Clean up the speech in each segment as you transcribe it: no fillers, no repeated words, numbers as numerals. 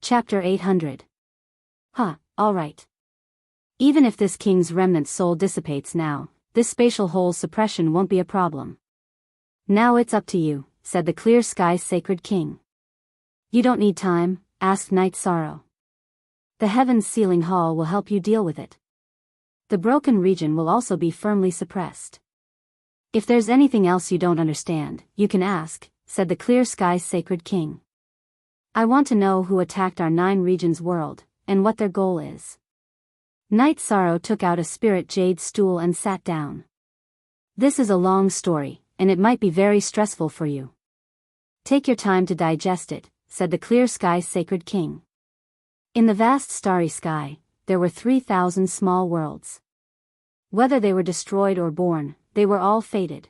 Chapter 800. Alright. Even if this king's remnant soul dissipates now, this spatial hole suppression won't be a problem. Now it's up to you, said the clear sky's sacred king. You don't need time, asked Night Sorrow. The heaven's sealing hall will help you deal with it. The broken region will also be firmly suppressed. If there's anything else you don't understand, you can ask, said the clear sky's sacred king. I want to know who attacked our 9 regions world, and what their goal is. Night Sorrow took out a spirit jade stool and sat down. This is a long story, and it might be very stressful for you. Take your time to digest it, said the clear sky's sacred king. In the vast starry sky, there were 3,000 small worlds. Whether they were destroyed or born, they were all fated.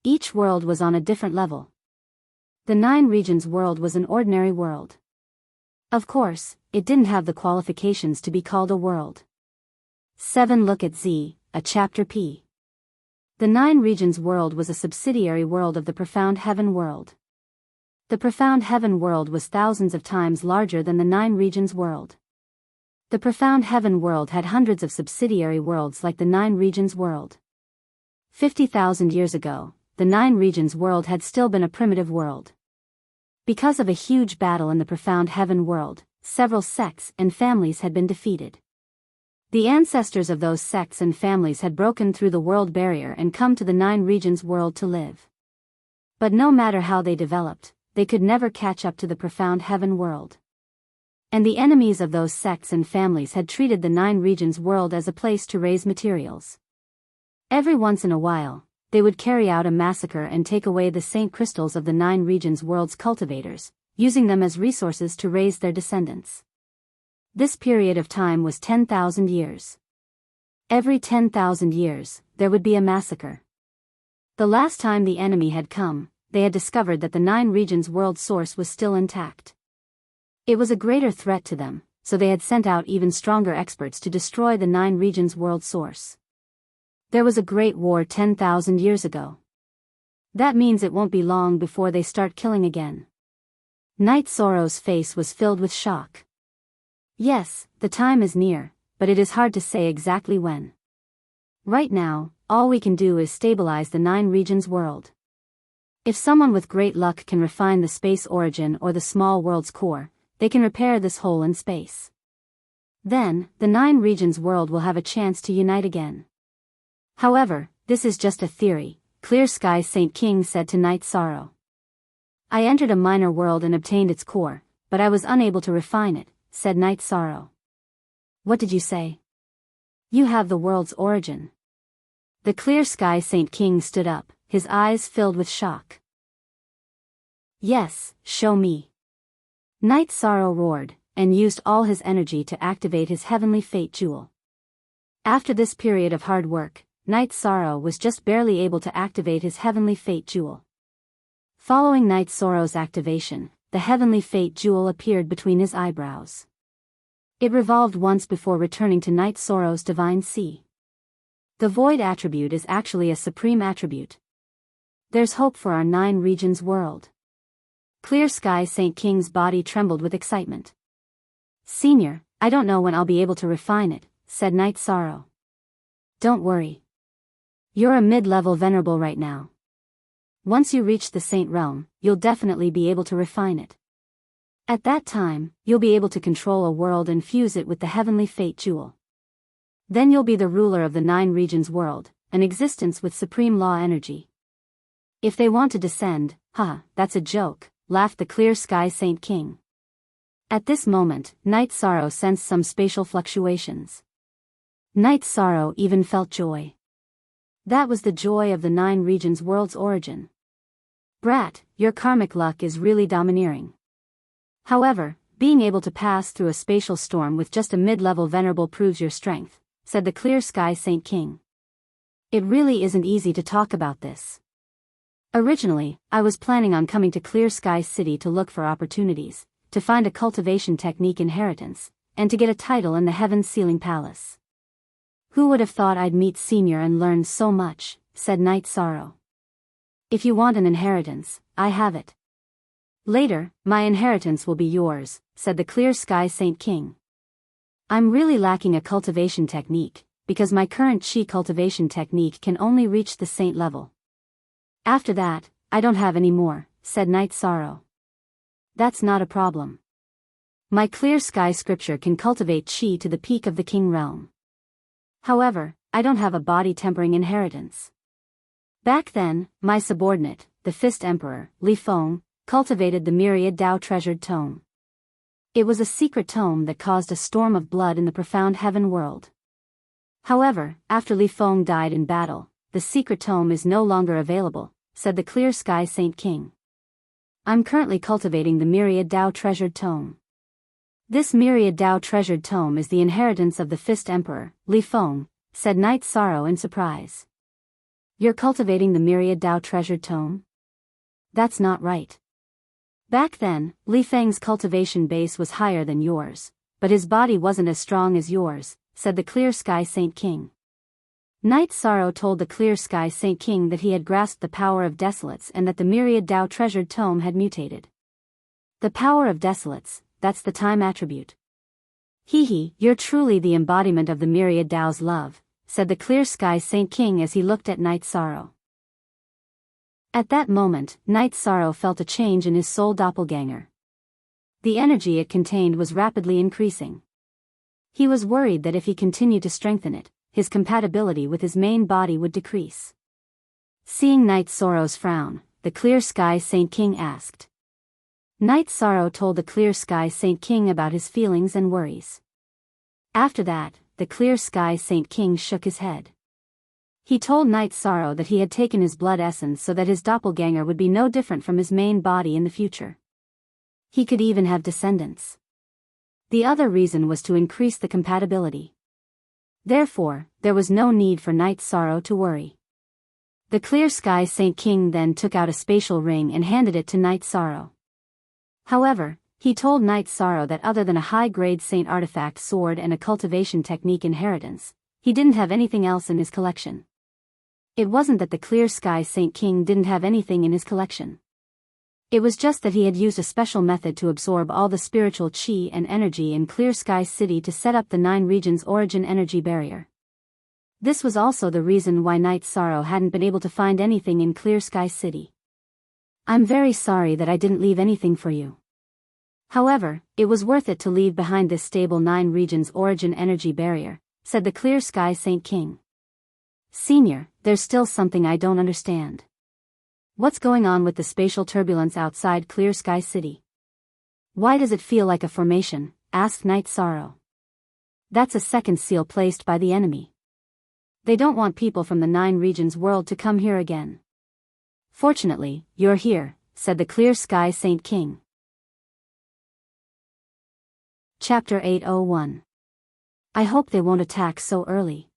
Each world was on a different level. The 9 regions world was an ordinary world. Of course, it didn't have the qualifications to be called a world. 7 Look at Z, a chapter P. The 9 regions world was a subsidiary world of the profound heaven world. The profound heaven world was thousands of times larger than the 9 regions world. The profound heaven world had hundreds of subsidiary worlds like the 9 regions world. 50,000 years ago, the 9 regions world had still been a primitive world. Because of a huge battle in the profound heaven world, several sects and families had been defeated. The ancestors of those sects and families had broken through the world barrier and come to the 9 regions world to live. But no matter how they developed, they could never catch up to the profound heaven world. And the enemies of those sects and families had treated the 9 regions world as a place to raise materials. Every once in a while, they would carry out a massacre and take away the saint crystals of the 9 regions world's cultivators, using them as resources to raise their descendants. This period of time was 10,000 years. Every 10,000 years, there would be a massacre. The last time the enemy had come, they had discovered that the 9 regions world source was still intact. It was a greater threat to them, so they had sent out even stronger experts to destroy the 9 regions world source. There was a great war 10,000 years ago. That means it won't be long before they start killing again. Night Sorrow's face was filled with shock. Yes, the time is near, but it is hard to say exactly when. Right now, all we can do is stabilize the 9 regions world. If someone with great luck can refine the space origin or the small world's core, they can repair this hole in space. Then, the 9 regions world will have a chance to unite again. However, this is just a theory, Clear Sky Saint King said to Night Sorrow. I entered a minor world and obtained its core, but I was unable to refine it, said Night Sorrow. What did you say? You have the world's origin. The Clear Sky Saint King stood up, his eyes filled with shock. Yes, show me. Night Sorrow roared, and used all his energy to activate his heavenly fate jewel. After this period of hard work, Night Sorrow was just barely able to activate his heavenly fate jewel. Following Night Sorrow's activation, the heavenly fate jewel appeared between his eyebrows. It revolved once before returning to Night Sorrow's divine sea. The void attribute is actually a supreme attribute. There's hope for our 9 regions world. Clear Sky Saint King's body trembled with excitement. Senior, I don't know when I'll be able to refine it, said Night Sorrow. Don't worry. You're a mid-level venerable right now. Once you reach the saint realm, you'll definitely be able to refine it. At that time, you'll be able to control a world and fuse it with the heavenly fate jewel. Then you'll be the ruler of the 9 regions world, an existence with supreme law energy. If they want to descend, that's a joke, laughed the Clear Sky Saint King. At this moment, Night Sorrow sensed some spatial fluctuations. Night Sorrow even felt joy. That was the joy of the 9 regions world's origin. Brat, your karmic luck is really domineering. However, being able to pass through a spatial storm with just a mid-level venerable proves your strength, said the Clear Sky Saint King. It really isn't easy to talk about this. Originally, I was planning on coming to Clear Sky City to look for opportunities, to find a cultivation technique inheritance, and to get a title in the Heaven Sealing Palace. Who would have thought I'd meet Senior and learn so much, said Night Sorrow. If you want an inheritance, I have it. Later, my inheritance will be yours, said the Clear Sky Saint King. I'm really lacking a cultivation technique, because my current chi cultivation technique can only reach the saint level. After that, I don't have any more, said Night Sorrow. That's not a problem. My Clear Sky scripture can cultivate chi to the peak of the king realm. However, I don't have a body tempering inheritance. Back then, my subordinate, the Fist Emperor, Li Feng, cultivated the myriad Tao treasured tome. It was a secret tome that caused a storm of blood in the profound heaven world. However, after Li Feng died in battle, the secret tome is no longer available, said the Clear Sky Saint King. I'm currently cultivating the myriad Tao treasured tome. This myriad Tao treasured tome is the inheritance of the Fist Emperor, Li Feng, said Night Sorrow in surprise. You're cultivating the myriad Tao treasured tome? That's not right. Back then, Li Feng's cultivation base was higher than yours, but his body wasn't as strong as yours, said the Clear Sky Saint King. Night Sorrow told the Clear Sky Saint King that he had grasped the power of Desolates and that the myriad Tao treasured tome had mutated. The power of Desolates, that's the time attribute. Hee, you're truly the embodiment of the myriad Tao's love, said the Clear Sky Saint King as he looked at Night Sorrow. At that moment, Night Sorrow felt a change in his soul doppelganger. The energy it contained was rapidly increasing. He was worried that if he continued to strengthen it, his compatibility with his main body would decrease. Seeing Night Sorrow's frown, the Clear Sky Saint King asked. Night Sorrow told the Clear Sky Saint King about his feelings and worries. After that, the Clear Sky Saint King shook his head. He told Night Sorrow that he had taken his blood essence so that his doppelganger would be no different from his main body in the future. He could even have descendants. The other reason was to increase the compatibility. Therefore, there was no need for Night Sorrow to worry. The Clear Sky Saint King then took out a spatial ring and handed it to Night Sorrow. However, he told Night Sorrow that other than a high-grade saint artifact sword and a cultivation technique inheritance, he didn't have anything else in his collection. It wasn't that the Clear Sky Saint King didn't have anything in his collection. It was just that he had used a special method to absorb all the spiritual chi and energy in Clear Sky City to set up the 9 regions origin energy barrier. This was also the reason why Night Sorrow hadn't been able to find anything in Clear Sky City. I'm very sorry that I didn't leave anything for you. However, it was worth it to leave behind this stable 9 regions origin energy barrier, said the Clear Sky Saint King. Senior, there's still something I don't understand. What's going on with the spatial turbulence outside Clear Sky City? Why does it feel like a formation? Asked Night Sorrow. That's a second seal placed by the enemy. They don't want people from the 9 regions world to come here again. Fortunately, you're here, said the Clear Sky Saint King. Chapter 801. I hope they won't attack so early.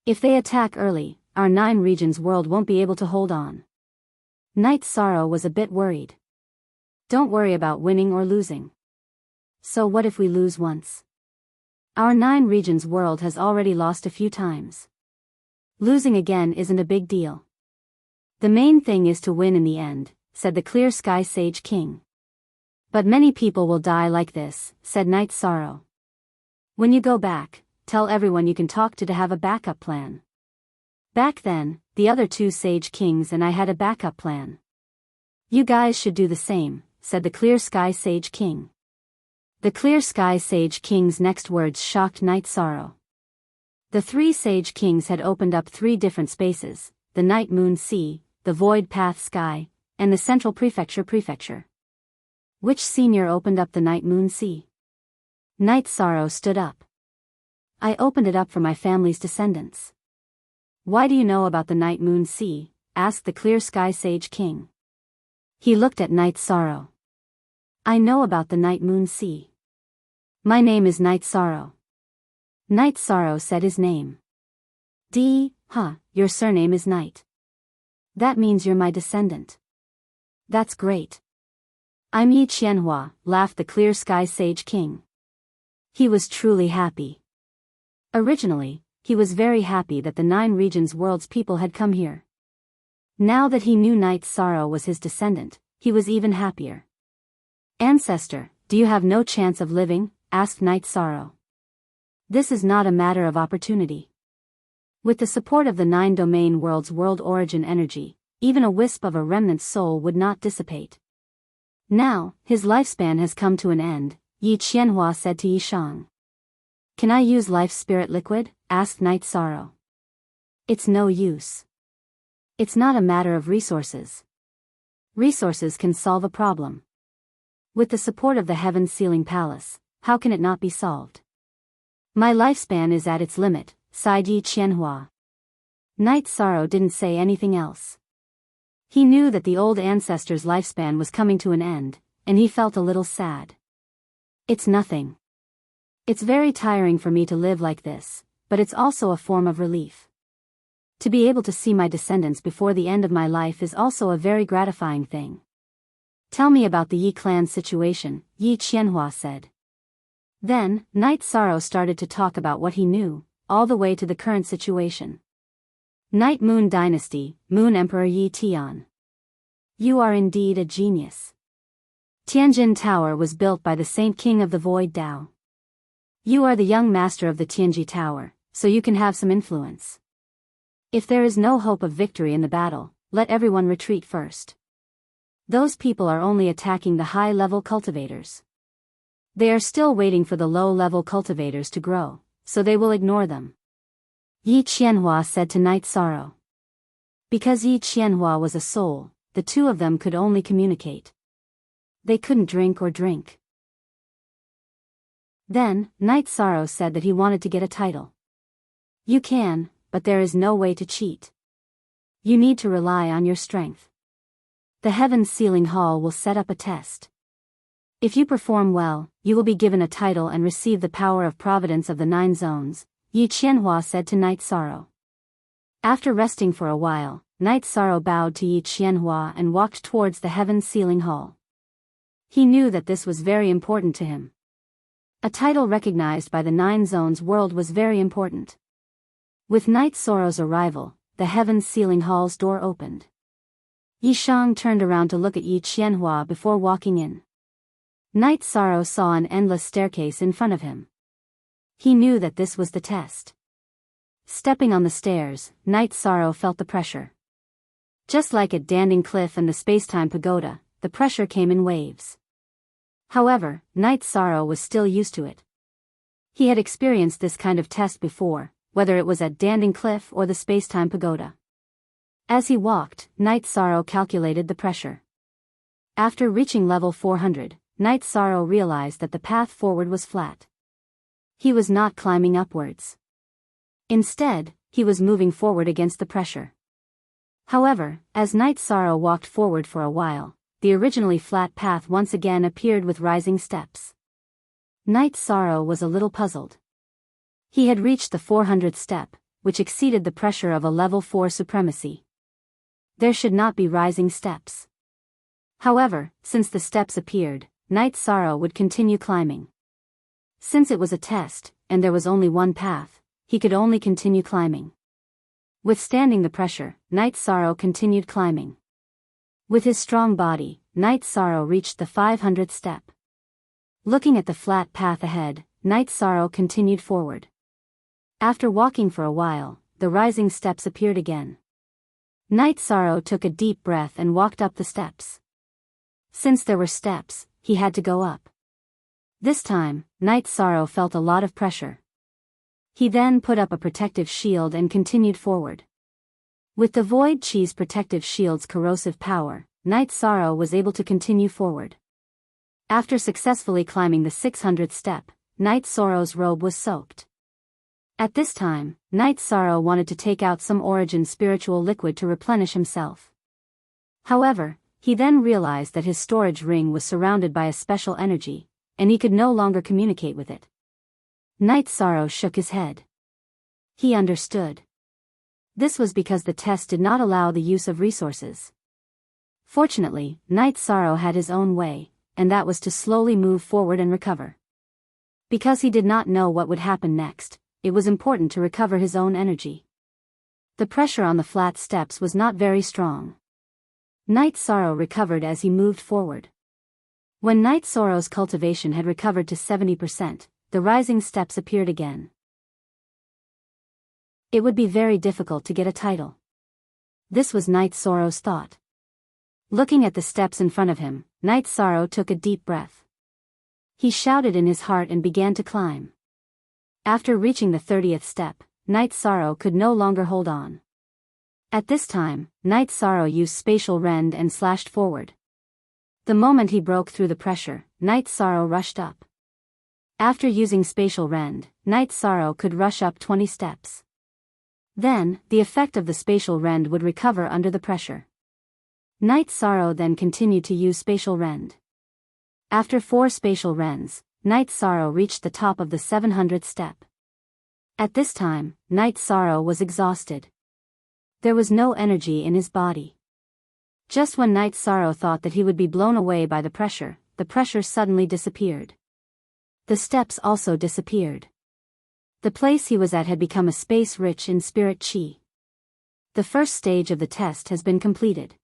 If they attack early, our 9 regions world won't be able to hold on. Night Sorrow was a bit worried. Don't worry about winning or losing. So what if we lose once? Our 9 regions world has already lost a few times. Losing again isn't a big deal. The main thing is to win in the end, said the Clear Sky Sage King. But many people will die like this, said Night Sorrow. When you go back, tell everyone you can talk to have a backup plan. Back then, the other 2 Sage Kings and I had a backup plan. You guys should do the same, said the Clear Sky Sage King. The Clear Sky Sage King's next words shocked Night Sorrow. The 3 Sage Kings had opened up 3 different spaces, the Night Moon Sea, the Void Path Sky, and the Central Prefecture. Which senior opened up the Night Moon Sea? Night Sorrow stood up. I opened it up for my family's descendants. Why do you know about the Night Moon Sea? Asked the Clear Sky Sage King. He looked at Night Sorrow. I know about the Night Moon Sea. My name is Night Sorrow. Night Sorrow said his name. Your surname is Night. That means you're my descendant. That's great. I'm Yi Qianhua, laughed the Clear Sky Sage King. He was truly happy. Originally, he was very happy that the 9 regions world's people had come here. Now that he knew Night Sorrow was his descendant, he was even happier. Ancestor, do you have no chance of living? Asked Night Sorrow. This is not a matter of opportunity. With the support of the 9-domain world's world origin energy, even a wisp of a remnant soul would not dissipate. Now, his lifespan has come to an end, Yi Qianhua said to Yi Shang. Can I use life spirit liquid? Asked Night Sorrow. It's no use. It's not a matter of resources. Resources can solve a problem. With the support of the Heaven Sealing Palace, how can it not be solved? My lifespan is at its limit, sighed Yi Qianhua. Night Sorrow didn't say anything else. He knew that the old ancestor's lifespan was coming to an end, and he felt a little sad. It's nothing. It's very tiring for me to live like this, but it's also a form of relief. To be able to see my descendants before the end of my life is also a very gratifying thing. Tell me about the Yi clan's situation, Yi Qianhua said. Then, Night Sorrow started to talk about what he knew, all the way to the current situation. Night Moon Dynasty, Moon Emperor Yi Tian. You are indeed a genius. Tianjin Tower was built by the Saint King of the Void Tao. You are the young master of the Tianji Tower, so you can have some influence. If there is no hope of victory in the battle, let everyone retreat first. Those people are only attacking the high-level cultivators. They are still waiting for the low-level cultivators to grow, so they will ignore them. Yi Qianhua said to Night Sorrow. Because Yi Qianhua was a soul, the two of them could only communicate. They couldn't drink or drink. Then, Night Sorrow said that he wanted to get a title. You can, but there is no way to cheat. You need to rely on your strength. The Heaven Sealing Hall will set up a test. If you perform well, you will be given a title and receive the power of providence of the 9 zones, Yi Qianhua said to Night Sorrow. After resting for a while, Night Sorrow bowed to Yi Qianhua and walked towards the Heaven Sealing Hall. He knew that this was very important to him. A title recognized by the 9 zones world was very important. With Night Sorrow's arrival, the Heaven Sealing Hall's door opened. Yi Shang turned around to look at Yi Qianhua before walking in. Night Sorrow saw an endless staircase in front of him. He knew that this was the test. Stepping on the stairs, Night Sorrow felt the pressure. Just like at Danding Cliff and the Spacetime Pagoda, the pressure came in waves. However, Night Sorrow was still used to it. He had experienced this kind of test before, whether it was at Danding Cliff or the Spacetime Pagoda. As he walked, Night Sorrow calculated the pressure. After reaching level 400, Night Sorrow realized that the path forward was flat. He was not climbing upwards. Instead, he was moving forward against the pressure. However, as Night Sorrow walked forward for a while, the originally flat path once again appeared with rising steps. Night Sorrow was a little puzzled. He had reached the 400th step, which exceeded the pressure of a level 4 supremacy. There should not be rising steps. However, since the steps appeared, Night Sorrow would continue climbing. Since it was a test, and there was only one path, he could only continue climbing. Withstanding the pressure, Night Sorrow continued climbing. With his strong body, Night Sorrow reached the 500th step. Looking at the flat path ahead, Night Sorrow continued forward. After walking for a while, the rising steps appeared again. Night Sorrow took a deep breath and walked up the steps. Since there were steps, he had to go up. This time, Night Sorrow felt a lot of pressure. He then put up a protective shield and continued forward. With the Void Chi's protective shield's corrosive power, Night Sorrow was able to continue forward. After successfully climbing the 600th step, Night Sorrow's robe was soaked. At this time, Night Sorrow wanted to take out some origin spiritual liquid to replenish himself. However, he then realized that his storage ring was surrounded by a special energy, and he could no longer communicate with it. Night Sorrow shook his head. He understood. This was because the test did not allow the use of resources. Fortunately, Night Sorrow had his own way, and that was to slowly move forward and recover. Because he did not know what would happen next, it was important to recover his own energy. The pressure on the flat steps was not very strong. Night Sorrow recovered as he moved forward. When Night Sorrow's cultivation had recovered to 70%, the rising steps appeared again. It would be very difficult to get a title. This was Night Sorrow's thought. Looking at the steps in front of him, Night Sorrow took a deep breath. He shouted in his heart and began to climb. After reaching the 30th step, Night Sorrow could no longer hold on. At this time, Night Sorrow used spatial rend and slashed forward. The moment he broke through the pressure, Night Sorrow rushed up. After using spatial rend, Night Sorrow could rush up 20 steps. Then, the effect of the spatial rend would recover under the pressure. Night Sorrow then continued to use spatial rend. After 4 spatial rends, Night Sorrow reached the top of the 700th step. At this time, Night Sorrow was exhausted. There was no energy in his body. Just when Night Sorrow thought that he would be blown away by the pressure suddenly disappeared. The steps also disappeared. The place he was at had become a space rich in spirit chi. The first stage of the test has been completed.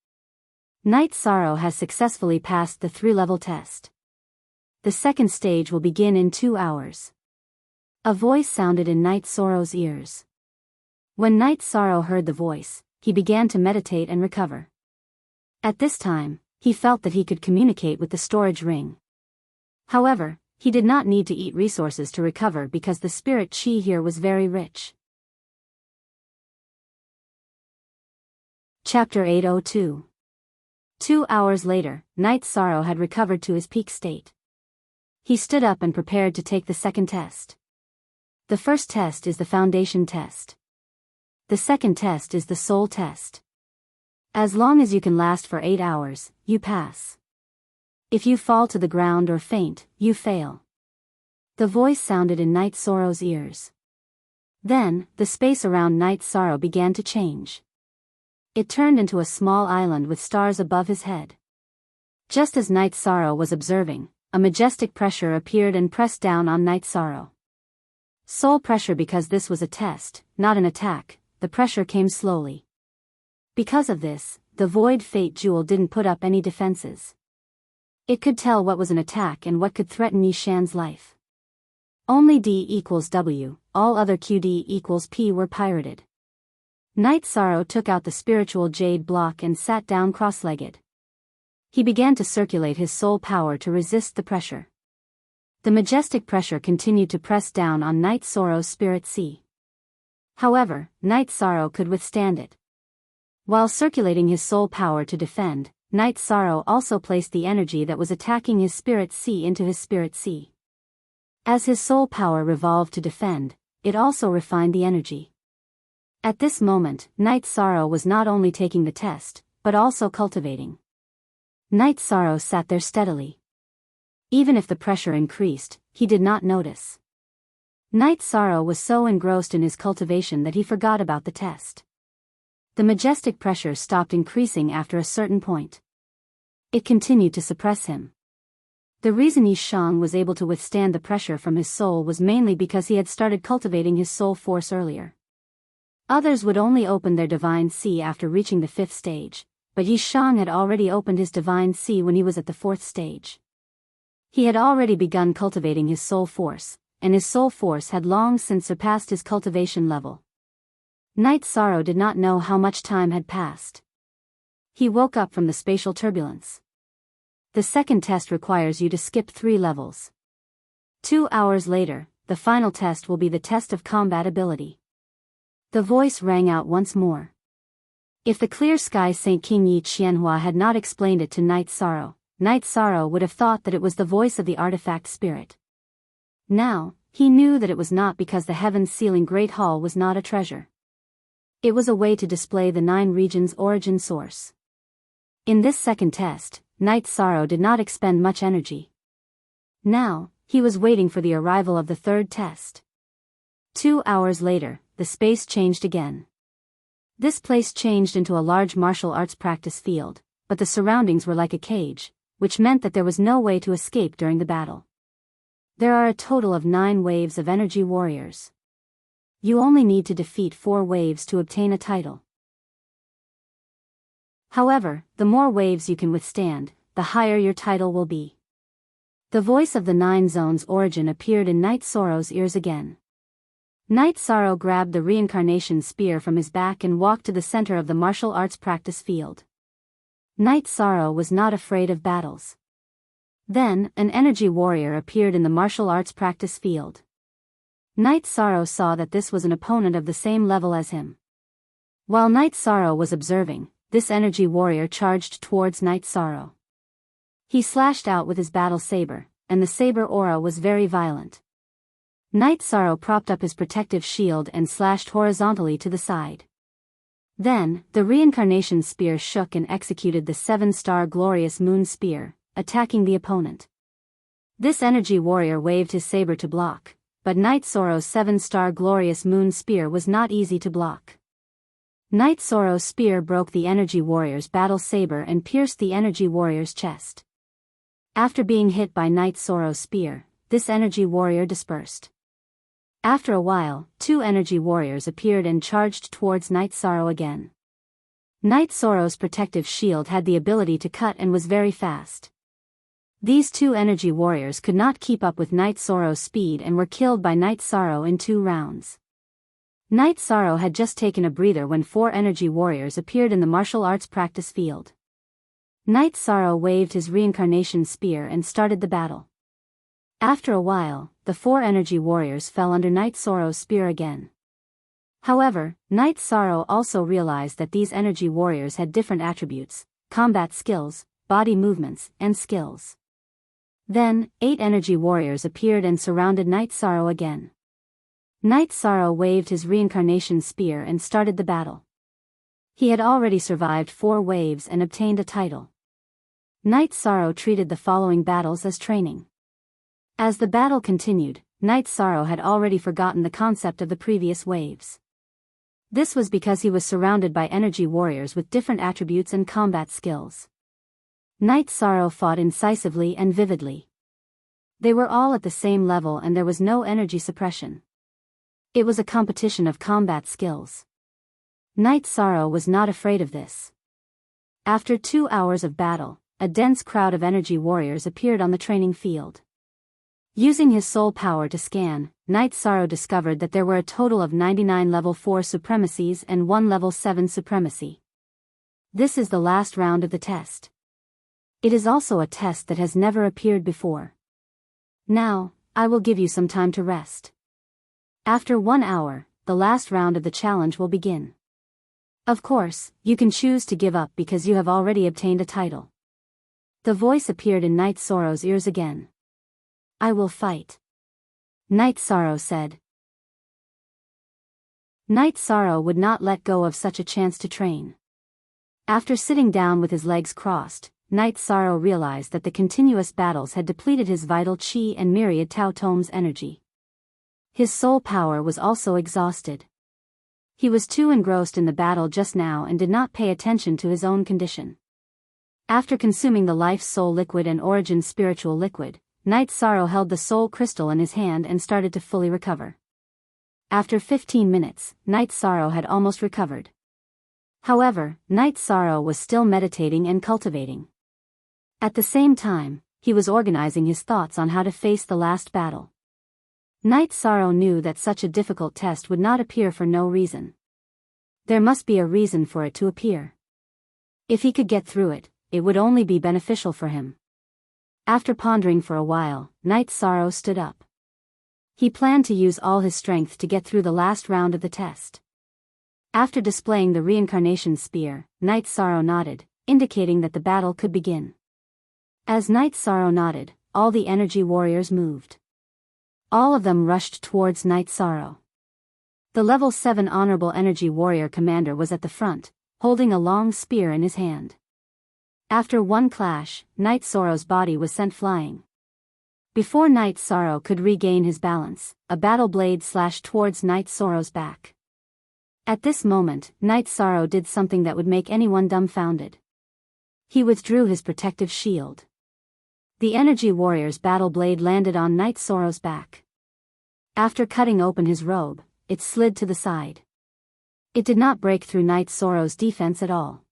Night Sorrow has successfully passed the 3-level test. The second stage will begin in 2 hours. A voice sounded in Night Sorrow's ears. When Night Sorrow heard the voice, he began to meditate and recover. At this time, he felt that he could communicate with the storage ring. However, he did not need to eat resources to recover because the spirit chi here was very rich. Chapter 802. 2 hours later, Night Sorrow had recovered to his peak state. He stood up and prepared to take the second test. The first test is the foundation test. The second test is the soul test. As long as you can last for 8 hours, you pass. If you fall to the ground or faint, you fail. The voice sounded in Night Sorrow's ears. Then, the space around Night Sorrow began to change. It turned into a small island with stars above his head. Just as Night Sorrow was observing, a majestic pressure appeared and pressed down on Night Sorrow. Soul pressure. Because this was a test, not an attack, the pressure came slowly. Because of this, the Void Fate Jewel didn't put up any defenses. It could tell what was an attack and what could threaten Yishan's life. Only D equals W, all other QD equals P were pirated. Night Sorrow took out the spiritual jade block and sat down cross-legged. He began to circulate his soul power to resist the pressure. The majestic pressure continued to press down on Night Sorrow's spirit sea. However, Night Sorrow could withstand it. While circulating his soul power to defend, Night Sorrow also placed the energy that was attacking his spirit sea into his spirit sea. As his soul power revolved to defend, it also refined the energy. At this moment, Night Sorrow was not only taking the test, but also cultivating. Night Sorrow sat there steadily. Even if the pressure increased, he did not notice. Night Sorrow was so engrossed in his cultivation that he forgot about the test. The majestic pressure stopped increasing after a certain point. It continued to suppress him. The reason Yishang was able to withstand the pressure from his soul was mainly because he had started cultivating his soul force earlier. Others would only open their divine sea after reaching the 5th stage, but Yishang had already opened his divine sea when he was at the 4th stage. He had already begun cultivating his soul force, and his soul force had long since surpassed his cultivation level. Night Sorrow did not know how much time had passed. He woke up from the spatial turbulence. The second test requires you to skip 3 levels. 2 hours later, the final test will be the test of combat ability. The voice rang out once more. If the clear sky Saint King Yi Qianhua had not explained it to Night Sorrow would have thought that it was the voice of the artifact spirit. Now, he knew that it was not because the heaven-sealing Great Hall was not a treasure. It was a way to display the 9 regions' origin source. In this second test, Night Sorrow did not expend much energy. Now, he was waiting for the arrival of the 3rd test. 2 hours later, the space changed again. This place changed into a large martial arts practice field, but the surroundings were like a cage, which meant that there was no way to escape during the battle. There are a total of 9 waves of energy warriors. You only need to defeat 4 waves to obtain a title. However, the more waves you can withstand, the higher your title will be. The voice of the Nine Zones' origin appeared in Night Sorrow's ears again. Night Sorrow grabbed the reincarnation spear from his back and walked to the center of the martial arts practice field. Night Sorrow was not afraid of battles. Then, an energy warrior appeared in the martial arts practice field. Night Sorrow saw that this was an opponent of the same level as him. While Night Sorrow was observing, this energy warrior charged towards Night Sorrow. He slashed out with his battle saber, and the saber aura was very violent. Night Sorrow propped up his protective shield and slashed horizontally to the side. Then, the reincarnation spear shook and executed the 7-star glorious moon spear, attacking the opponent. This energy warrior waved his saber to block, but Night Sorrow's 7-star glorious moon spear was not easy to block. Night Sorrow's spear broke the energy warrior's battle saber and pierced the energy warrior's chest. After being hit by Night Sorrow's spear, this energy warrior dispersed. After a while, 2 energy warriors appeared and charged towards Night Sorrow again. Night Sorrow's protective shield had the ability to cut and was very fast. These 2 energy warriors could not keep up with Night Sorrow's speed and were killed by Night Sorrow in 2 rounds. Night Sorrow had just taken a breather when 4 energy warriors appeared in the martial arts practice field. Night Sorrow waved his reincarnation spear and started the battle. After a while, the 4 energy warriors fell under Night Sorrow's spear again. However, Night Sorrow also realized that these energy warriors had different attributes, combat skills, body movements, and skills. Then, 8 energy warriors appeared and surrounded Night Sorrow again. Night Sorrow waved his reincarnation spear and started the battle. He had already survived 4 waves and obtained a title. Night Sorrow treated the following battles as training. As the battle continued, Night Sorrow had already forgotten the concept of the previous waves. This was because he was surrounded by energy warriors with different attributes and combat skills. Night Sorrow fought incisively and vividly. They were all at the same level and there was no energy suppression. It was a competition of combat skills. Night Sorrow was not afraid of this. After 2 hours of battle, a dense crowd of energy warriors appeared on the training field. Using his soul power to scan, Night Sorrow discovered that there were a total of 99 level 4 supremacies and 1 level 7 supremacy. This is the last round of the test. It is also a test that has never appeared before. Now, I will give you some time to rest. After 1 hour, the last round of the challenge will begin. Of course, you can choose to give up because you have already obtained a title. The voice appeared in Night Sorrow's ears again. I will fight. Night Sorrow said. Night Sorrow would not let go of such a chance to train. After sitting down with his legs crossed, Night Sorrow realized that the continuous battles had depleted his vital chi and myriad Tao Tome's energy. His soul power was also exhausted. He was too engrossed in the battle just now and did not pay attention to his own condition. After consuming the Life Soul Liquid and Origin Spiritual Liquid, Night Sorrow held the soul crystal in his hand and started to fully recover. After 15 minutes, Night Sorrow had almost recovered. However, Night Sorrow was still meditating and cultivating. At the same time, he was organizing his thoughts on how to face the last battle. Night Sorrow knew that such a difficult test would not appear for no reason. There must be a reason for it to appear. If he could get through it, it would only be beneficial for him. After pondering for a while, Night Sorrow stood up. He planned to use all his strength to get through the last round of the test. After displaying the reincarnation spear, Night Sorrow nodded, indicating that the battle could begin. As Night Sorrow nodded, all the energy warriors moved. All of them rushed towards Night Sorrow. The level 7 honorable energy warrior commander was at the front, holding a long spear in his hand. After one clash, Night Sorrow's body was sent flying. Before Night Sorrow could regain his balance, a battle blade slashed towards Night Sorrow's back. At this moment, Night Sorrow did something that would make anyone dumbfounded. He withdrew his protective shield. The energy warrior's battle blade landed on Night Sorrow's back. After cutting open his robe, it slid to the side. It did not break through Night Sorrow's defense at all.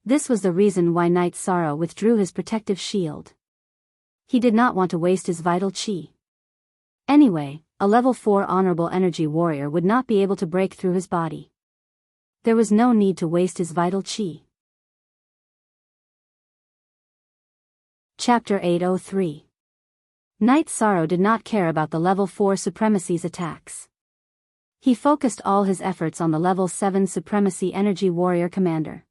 This was the reason why Night Sorrow withdrew his protective shield. He did not want to waste his vital chi. Anyway, a level 4 honorable energy warrior would not be able to break through his body. There was no need to waste his vital chi. Chapter 803. Knight Sorrow did not care about the level 4 supremacy's attacks. He focused all his efforts on the level 7 supremacy energy warrior commander.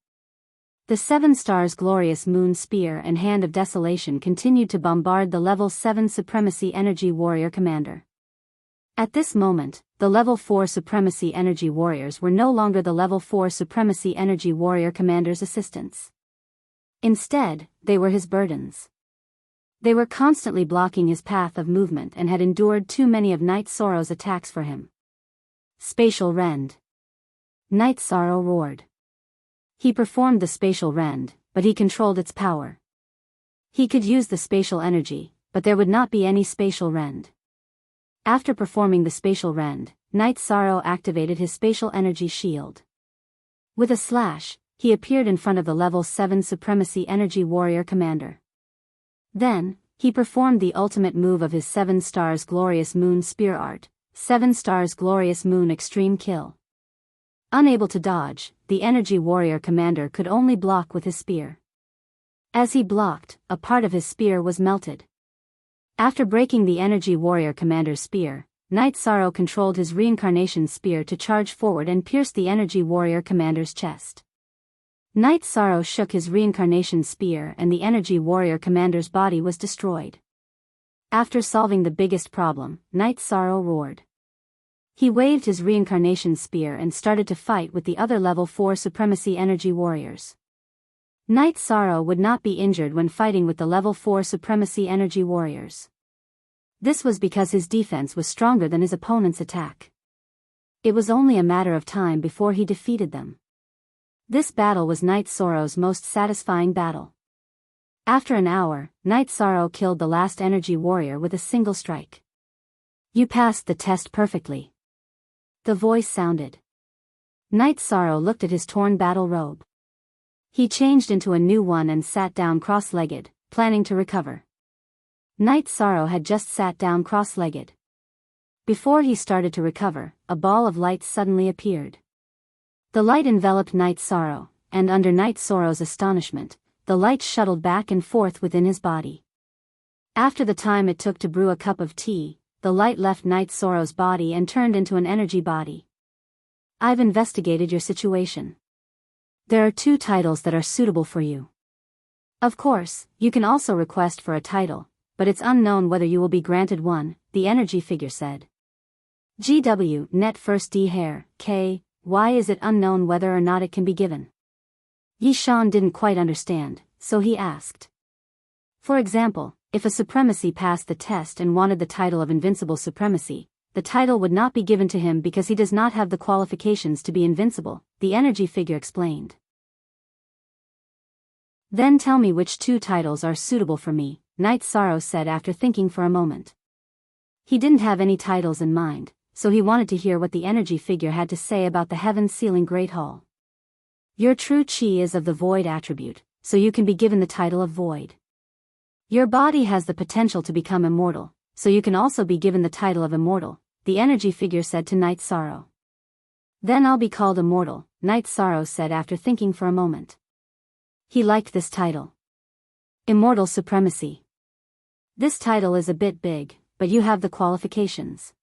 The 7 stars glorious moon spear and hand of desolation continued to bombard the level 7 supremacy energy warrior commander. At this moment, the level 4 supremacy energy warriors were no longer the level 4 supremacy energy warrior commander's assistants. Instead, they were his burdens. They were constantly blocking his path of movement and had endured too many of Knight Sorrow's attacks for him. Spatial Rend. Knight Sorrow roared. He performed the spatial rend, but he controlled its power. He could use the spatial energy, but there would not be any spatial rend. After performing the spatial rend, Knight Sorrow activated his spatial energy shield. With a slash, he appeared in front of the level 7 supremacy energy warrior commander. Then, he performed the ultimate move of his 7 stars glorious moon spear art, 7 stars glorious moon extreme kill. Unable to dodge, the energy warrior commander could only block with his spear. As he blocked, a part of his spear was melted. After breaking the energy warrior commander's spear, Knight Sorrow controlled his reincarnation spear to charge forward and pierce the energy warrior commander's chest. Knight Sorrow shook his reincarnation spear and the energy warrior commander's body was destroyed. After solving the biggest problem, Knight Sorrow roared. He waved his reincarnation spear and started to fight with the other level 4 supremacy energy warriors. Knight Sorrow would not be injured when fighting with the level 4 supremacy energy warriors. This was because his defense was stronger than his opponent's attack. It was only a matter of time before he defeated them. This battle was Knight Sorrow's most satisfying battle. After an hour, Knight Sorrow killed the last energy warrior with a single strike. You passed the test perfectly. The voice sounded. Knight Sorrow looked at his torn battle robe. He changed into a new one and sat down cross-legged, planning to recover. Knight Sorrow had just sat down cross-legged. Before he started to recover, a ball of light suddenly appeared. The light enveloped Knight Sorrow, and under Knight Sorrow's astonishment, the light shuttled back and forth within his body. After the time it took to brew a cup of tea, the light left Knight Sorrow's body and turned into an energy body. I've investigated your situation. There are 2 titles that are suitable for you. Of course, you can also request for a title, but it's unknown whether you will be granted one, the energy figure said. GW, net first D hair, K, why is it unknown whether or not it can be given? Yi Shan didn't quite understand, so he asked. For example, if a supremacy passed the test and wanted the title of invincible supremacy, the title would not be given to him because he does not have the qualifications to be invincible, the energy figure explained. Then tell me which 2 titles are suitable for me, Knight Sorrow said after thinking for a moment. He didn't have any titles in mind, so he wanted to hear what the energy figure had to say about the heaven-sealing Great Hall. Your true chi is of the Void attribute, so you can be given the title of Void. Your body has the potential to become immortal, so you can also be given the title of Immortal, the energy figure said to Knight Sorrow. Then I'll be called Immortal, Knight Sorrow said after thinking for a moment. He liked this title. Immortal Supremacy. This title is a bit big, but you have the qualifications.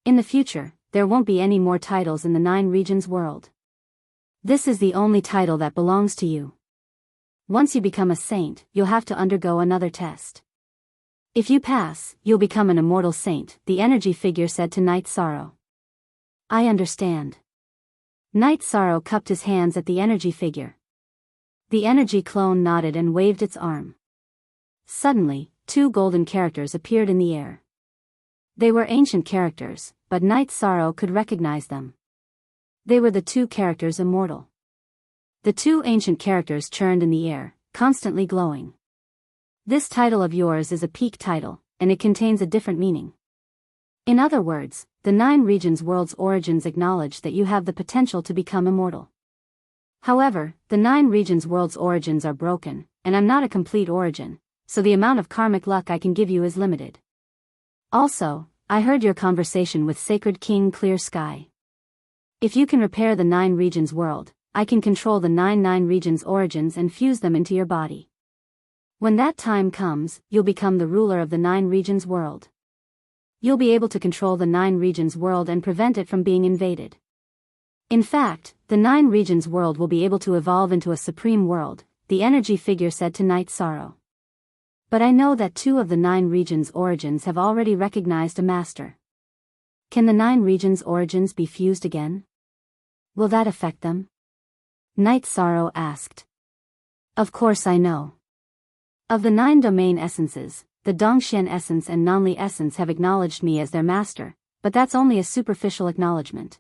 In the future, there won't be any more titles in the 9 regions world. This is the only title that belongs to you. Once you become a saint, you'll have to undergo another test. If you pass, you'll become an immortal saint, the energy figure said to Knight Sorrow. I understand. Knight Sorrow cupped his hands at the energy figure. The energy clone nodded and waved its arm. Suddenly, 2 golden characters appeared in the air. They were ancient characters, but Knight Sorrow could recognize them. They were the 2 characters immortal. The 2 ancient characters churned in the air, constantly glowing. This title of yours is a peak title, and it contains a different meaning. In other words, the 9 regions world's origins acknowledge that you have the potential to become immortal. However, the 9 regions world's origins are broken, and I'm not a complete origin, so the amount of karmic luck I can give you is limited. Also, I heard your conversation with Sacred King Clear Sky. If you can repair the 9 regions world, I can control the 9 regions origins and fuse them into your body. When that time comes, you'll become the ruler of the 9 regions world. You'll be able to control the 9 regions world and prevent it from being invaded. In fact, the 9 regions world will be able to evolve into a supreme world, the energy figure said to Night Sorrow. But I know that 2 of the 9 regions origins have already recognized a master. Can the 9 regions origins be fused again? Will that affect them? Night Sorrow asked. Of course I know. Of the 9 domain essences, the Dongxian essence and Nanli essence have acknowledged me as their master, but that's only a superficial acknowledgement.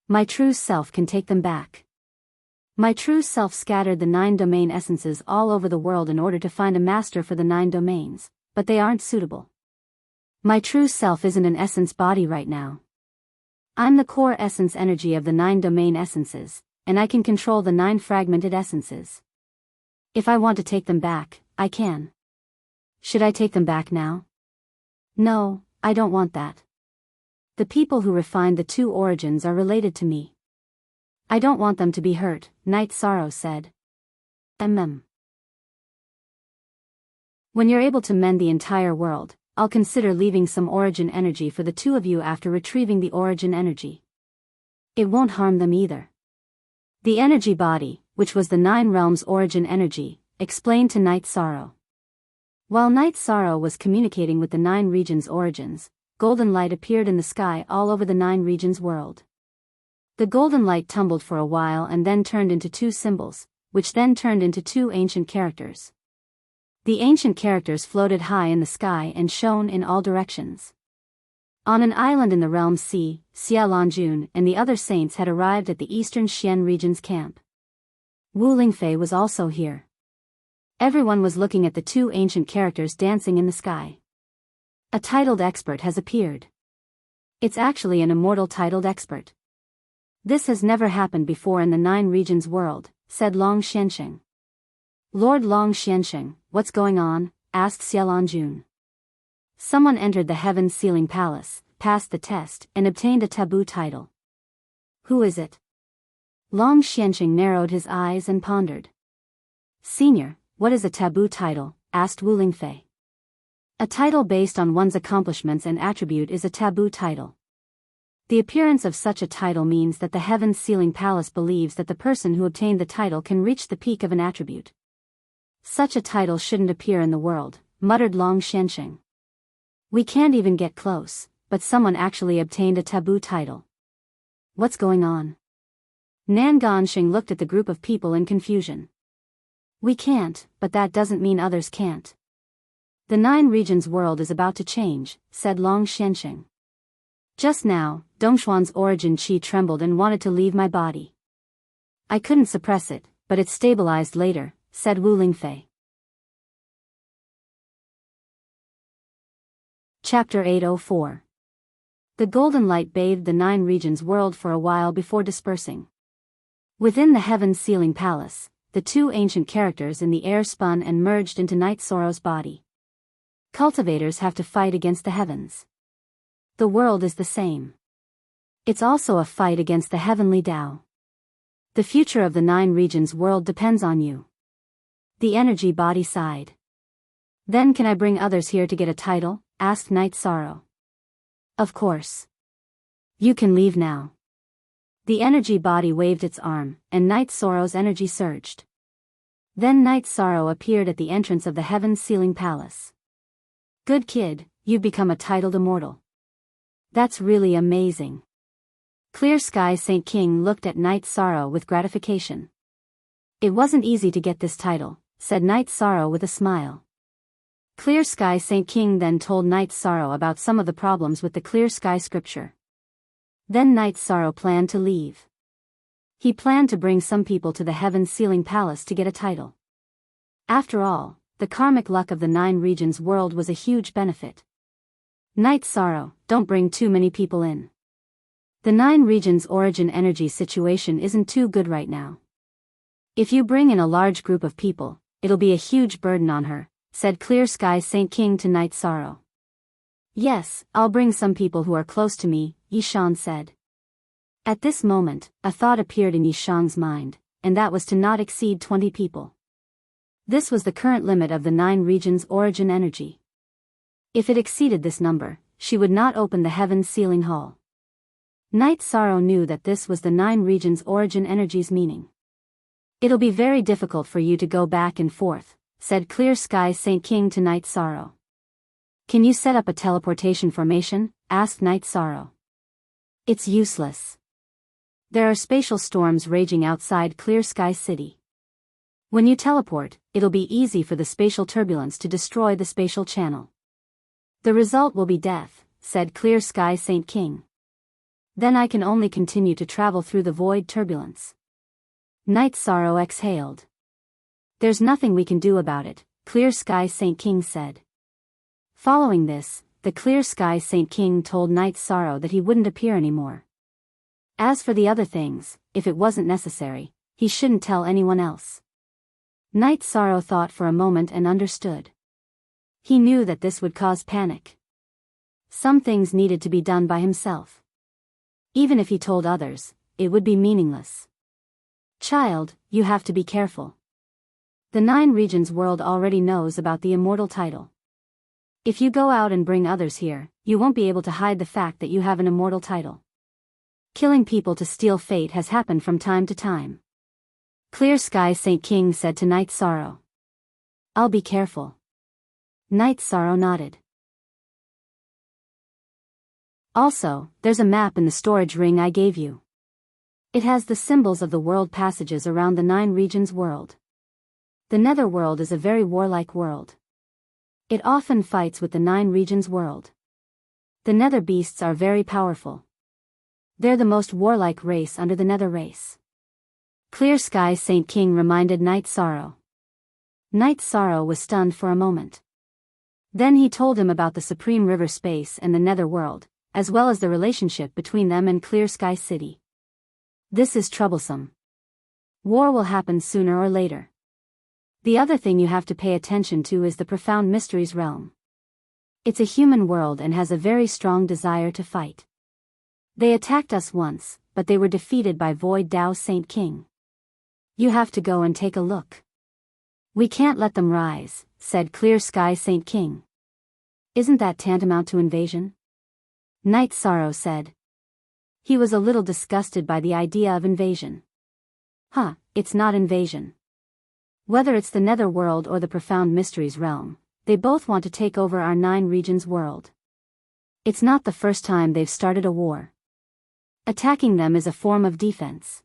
My true self can take them back. My true self scattered the 9 domain essences all over the world in order to find a master for the 9 domains, but they aren't suitable. My true self isn't an essence body right now. I'm the core essence energy of the 9 domain essences, and I can control the 9 fragmented essences. If I want to take them back, I can. Should I take them back now? No, I don't want that. The people who refined the 2 origins are related to me. I don't want them to be hurt, Night Sorrow said. When you're able to mend the entire world, I'll consider leaving some origin energy for the 2 of you after retrieving the origin energy. It won't harm them either. The energy body, which was the 9 realms origin energy, explained to Night Sorrow. While Night Sorrow was communicating with the 9 regions origins, golden light appeared in the sky all over the 9 regions world. The golden light tumbled for a while and then turned into 2 symbols, which then turned into 2 ancient characters. The ancient characters floated high in the sky and shone in all directions. On an island in the realm sea, Xia Lanjun and the other saints had arrived at the eastern Xian region's camp. Wu Lingfei was also here. Everyone was looking at the 2 ancient characters dancing in the sky. A titled expert has appeared. It's actually an immortal titled expert. This has never happened before in the 9 regions world, said Long Xiansheng. Lord Long Xiansheng, what's going on? Asked Xialanjun. Someone entered the Heaven's Sealing Palace, passed the test, and obtained a taboo title. Who is it? Long Xiansheng narrowed his eyes and pondered. Senior, what is a taboo title? Asked Wu Lingfei. A title based on one's accomplishments and attribute is a taboo title. The appearance of such a title means that the Heaven's Sealing Palace believes that the person who obtained the title can reach the peak of an attribute. Such a title shouldn't appear in the world, muttered Long Xiansheng. We can't even get close, but someone actually obtained a taboo title. What's going on? Nan Gansheng looked at the group of people in confusion. We can't, but that doesn't mean others can't. The 9 regions world is about to change, said Long Xiansheng. Just now, Dongxuan's origin chi trembled and wanted to leave my body. I couldn't suppress it, but it stabilized later, said Wu Lingfei. Chapter 804. The golden light bathed the 9 regions world for a while before dispersing. Within the Heaven's Sealing Palace, the 2 ancient characters in the air spun and merged into Night Sorrow's body. Cultivators have to fight against the heavens. The world is the same. It's also a fight against the heavenly Tao. The future of the 9 regions world depends on you. The energy body sighed. Then can I bring others here to get a title? Asked Night Sorrow. Of course. You can leave now. The energy body waved its arm, and Night Sorrow's energy surged. Then Night Sorrow appeared at the entrance of the Heaven's Sealing Palace. Good kid, you've become a titled immortal. That's really amazing. Clear Sky Saint King looked at Night Sorrow with gratification. It wasn't easy to get this title, said Night Sorrow with a smile. Clear Sky Saint King then told Night Sorrow about some of the problems with the Clear Sky scripture. Then Night Sorrow planned to leave. He planned to bring some people to the Heaven's Sealing Palace to get a title. After all, the karmic luck of the 9 regions world was a huge benefit. Night Sorrow, don't bring too many people in. The 9 regions origin energy situation isn't too good right now. If you bring in a large group of people, it'll be a huge burden on her, said Clear Sky Saint King to Night Sorrow. Yes, I'll bring some people who are close to me, Yishan said. At this moment, a thought appeared in Yishang's mind, and that was to not exceed 20 people. This was the current limit of the 9 regions' origin energy. If it exceeded this number, she would not open the Heaven Sealing Hall. Night Sorrow knew that this was the 9 regions' origin energy's meaning. It'll be very difficult for you to go back and forth, said Clear Sky Saint King to Night Sorrow. Can you set up a teleportation formation? Asked Night Sorrow. It's useless. There are spatial storms raging outside Clear Sky City. When you teleport, it'll be easy for the spatial turbulence to destroy the spatial channel. The result will be death, said Clear Sky Saint King. Then I can only continue to travel through the void turbulence. Night Sorrow exhaled. There's nothing we can do about it, Clear Sky Saint King said. Following this, the Clear Sky Saint King told Night Sorrow that he wouldn't appear anymore. As for the other things, if it wasn't necessary, he shouldn't tell anyone else. Night Sorrow thought for a moment and understood. He knew that this would cause panic. Some things needed to be done by himself. Even if he told others, it would be meaningless. Child, you have to be careful. The 9 regions world already knows about the immortal title. If you go out and bring others here, you won't be able to hide the fact that you have an immortal title. Killing people to steal fate has happened from time to time. Clear Sky Saint King said to Night Sorrow. I'll be careful. Night Sorrow nodded. Also, there's a map in the storage ring I gave you. It has the symbols of the world passages around the 9 regions world. The Netherworld is a very warlike world. It often fights with the 9 regions world. The Nether beasts are very powerful. They're the most warlike race under the Nether race. Clear Sky Saint King reminded Night Sorrow. Night Sorrow was stunned for a moment. Then he told him about the Supreme River Space and the Nether world, as well as the relationship between them and Clear Sky City. This is troublesome. War will happen sooner or later. The other thing you have to pay attention to is the Profound Mysteries realm. It's a human world and has a very strong desire to fight. They attacked us once, but they were defeated by Void Dao Saint King. You have to go and take a look. We can't let them rise, said Clear Sky Saint King. Isn't that tantamount to invasion? Night Sorrow said. He was a little disgusted by the idea of invasion. It's not invasion. Whether it's the Netherworld or the Profound Mysteries realm, they both want to take over our 9 regions world. It's not the first time they've started a war. Attacking them is a form of defense.